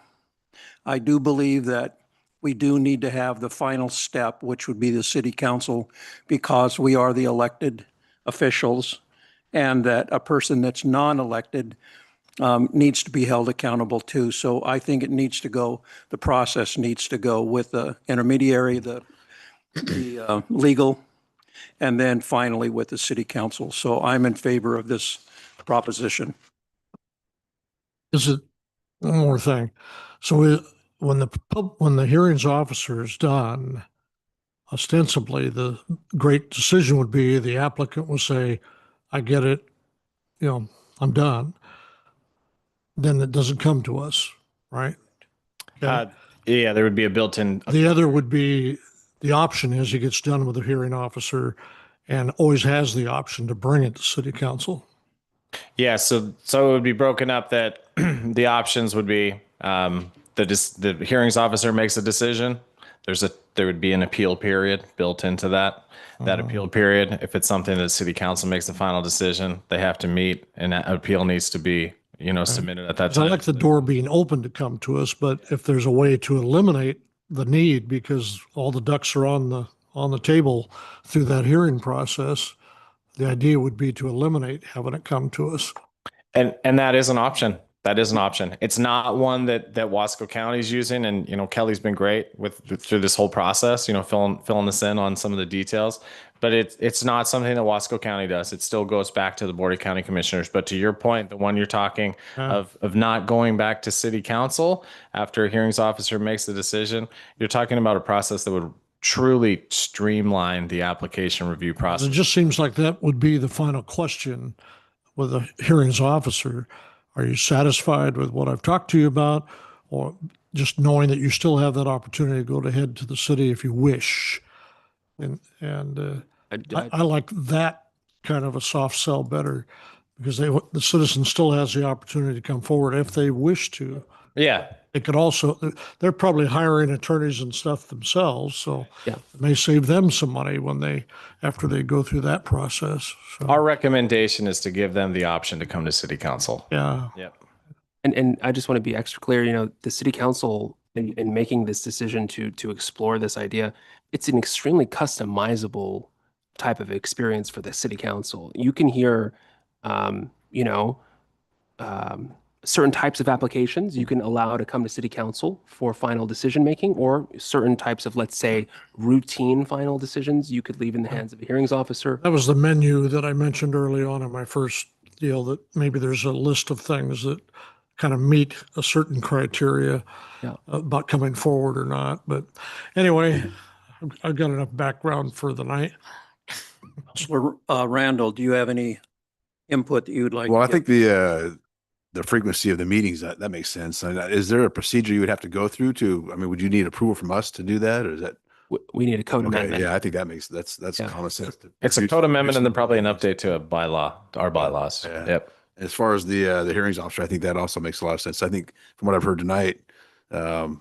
C: I do believe that we do need to have the final step, which would be the city council, because we are the elected officials, and that a person that's non-elected needs to be held accountable too. So I think it needs to go, the process needs to go with the intermediary, the legal, and then finally with the city council. So I'm in favor of this proposition.
H: Is it one more thing? So when the hearings officer is done, ostensibly the great decision would be the applicant will say, I get it, I'm done. Then it doesn't come to us, right? Okay.
O: Yeah, there would be a built-in.
H: The other would be, the option is he gets done with the hearing officer and always has the option to bring it to city council.
O: Yeah, so it would be broken up that the options would be the hearings officer makes a decision. There would be an appeal period built into that. That appeal period, if it's something that city council makes the final decision, they have to meet, and that appeal needs to be, submitted at that
H: 'Cause I
O: time.
H: like the door being open to come to us, but if there's a way to eliminate the need because all the ducks are on the table through that hearing process, the idea would be to eliminate having it come to us.
O: And that is an option. That is an option. It's not one that Wasco County is using, and Kelly's been great through this whole process. Filling this in on some of the details, but it's not something that Wasco County does. It still goes back to the Board of County Commissioners. But to your point, the one you're talking of not going back to City Council after a hearings officer makes the decision, you're talking about a process that would truly streamline the application review process.
H: It just seems like that would be the final question with a hearings officer. Are you satisfied with what I've talked to you about? Or just knowing that you still have that opportunity to go ahead to the city if you wish. And I like that kind of a soft sell better because the citizen still has the opportunity to come forward if they wish to.
O: Yeah.
H: It could also, they're probably hiring attorneys and stuff themselves, so
K: Yeah.
H: it may save them some money after they go through that process. So,
O: Our recommendation is to give them the option to come to City Council.
H: yeah.
O: Yep.
K: And I just want to be extra clear, the city council in making this decision to explore this idea, it's an extremely customizable type of experience for the city council. You can hear, certain types of applications you can allow to come to city council for final decision making, or certain types of, let's say, routine final decisions you could leave in the hands of a hearings officer.
H: That was the menu that I mentioned early on in my first deal, that maybe there's a list of things that kind of meet a certain criteria about coming forward or not. But anyway, I've got enough background for the night.
C: Councilor Randall, do you have any input that you'd like?
I: Well, I
C: to
I: think the frequency of the meetings, that makes sense. And is there a procedure you would have to go through would you need approval from us to do that, or is that?
K: We need a code amendment.
I: Yeah, I think that's common sense.
O: It's a code amendment and then probably an update to our bylaws.
I: Yeah.
O: Yep.
I: As far as the hearings officer, I think that also makes a lot of sense. I think from what I've heard tonight, the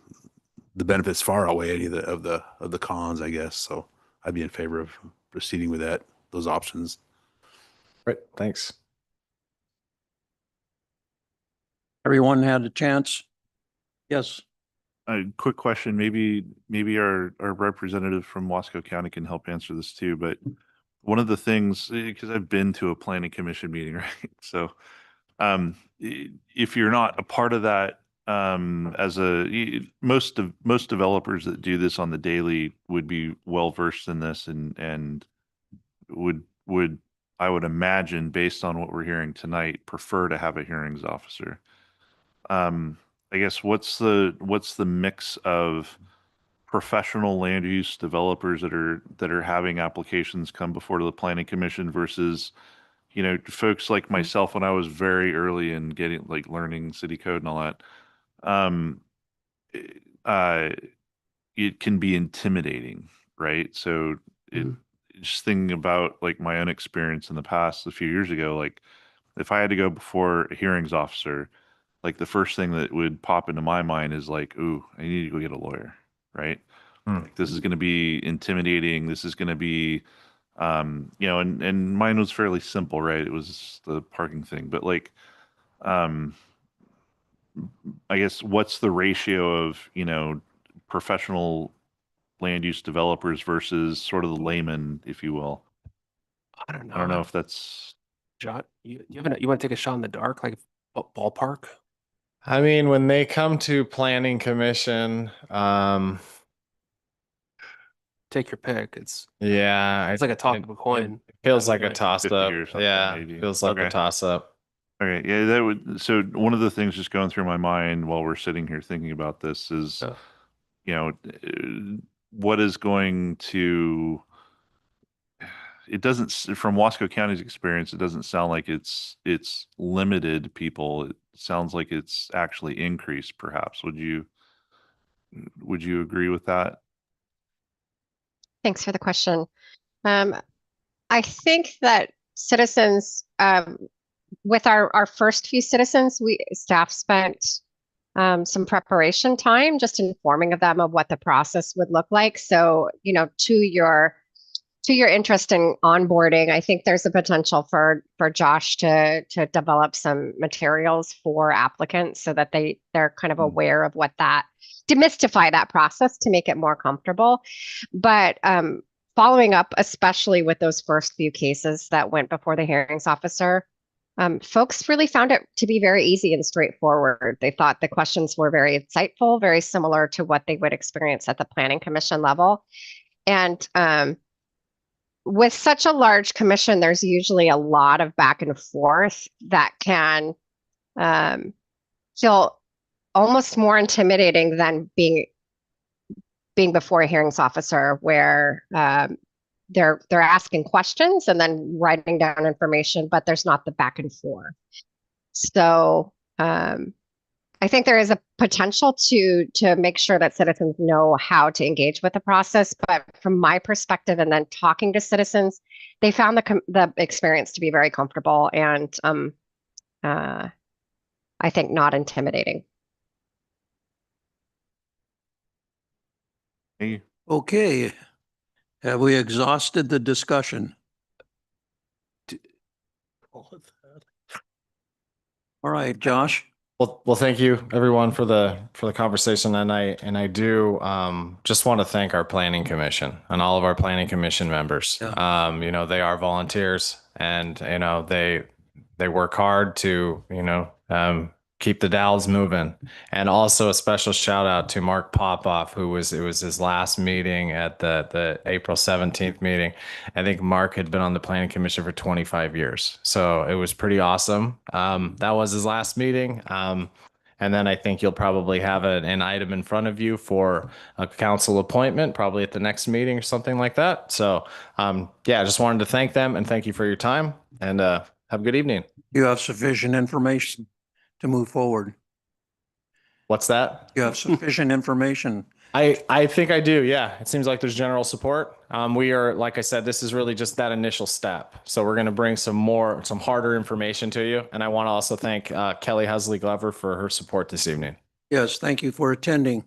I: benefits far outweigh any of the cons, I guess. So I'd be in favor of proceeding with those options.
O: Great. Thanks.
C: Everyone had a chance? Yes.
J: A quick question, maybe our representative from Wasco County can help answer this too, but one of the things, because I've been to a planning commission meeting, right? So if you're not a part of that, most developers that do this on the daily would be well versed in this and would I would imagine, based on what we're hearing tonight, prefer to have a hearings officer. I guess what's the mix of professional land use developers that are having applications come before the planning commission versus, folks like myself when I was very early in getting learning city code and all that. It can be intimidating, right? So just thinking about my own experience in the past a few years ago, if I had to go before a hearings officer, the first thing that would pop into my mind is ooh, I need to go get a lawyer, right? This is going to be intimidating. This is going to be, and mine was fairly simple, right? It was the parking thing, but I guess what's the ratio of, professional land use developers versus sort of the layman, if you will?
K: I don't know.
J: I don't know if that's
K: Shot. You want to take a shot in the dark, like ballpark?
O: I mean, when they come to planning commission,
K: take your pick. It's
O: like
K: a toss of a coin.
O: It feels like a toss
J: 50
O: up.
J: or something,
O: Yeah,
J: maybe.
O: feels like a toss up.
J: Okay, yeah, so one of the things just going through my mind while we're sitting here thinking about this is, what is going to, it doesn't, from Wasco County's experience, it doesn't sound like it's limited people. It sounds like it's actually increased, perhaps. Would you agree with that?
P: Thanks for the question. I think that citizens with our first few citizens, staff spent some preparation time just informing them of what the process would look like. So, to your interest in onboarding, I think there's a potential for Josh to develop some materials for applicants so that they're kind of aware of what demystify that process to make it more comfortable. But following up, especially with those first few cases that went before the hearings officer, folks really found it to be very easy and straightforward. They thought the questions were very insightful, very similar to what they would experience at the Planning Commission level. And with such a large commission, there's usually a lot of back and forth that can feel almost more intimidating than being before a hearings officer, where they're asking questions and then writing down information, but there's not the back and forth. So I think there is a potential to make sure that citizens know how to engage with the process. But from my perspective, and then talking to citizens, they found the experience to be very comfortable and I think not intimidating.
C: Okay. Have we exhausted the discussion? All right, Josh.
O: Well, thank you everyone for the conversation, and I do just want to thank our planning commission and all of our planning commission members.
C: Yeah.
O: They are volunteers, and they work hard to keep the Dalles moving. And also a special shout out to Mark Popoff, it was his last meeting at the April 17th meeting. I think Mark had been on the planning commission for 25 years. So it was pretty awesome. That was his last meeting. And then I think you'll probably have an item in front of you for a council appointment, probably at the next meeting or something like that. So yeah, I just wanted to thank them and thank you for your time, and have a good evening.
C: You have sufficient information to move forward.
O: What's that?
C: You have sufficient information.
O: I think I do. Yeah. It seems like there's general support. We are, like I said, this is really just that initial step. So we're going to bring some harder information to you. And I want to also thank Kelly Husley Glover for her support this evening.
C: Yes, thank you for attending.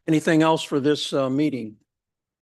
C: Anything else for this meeting?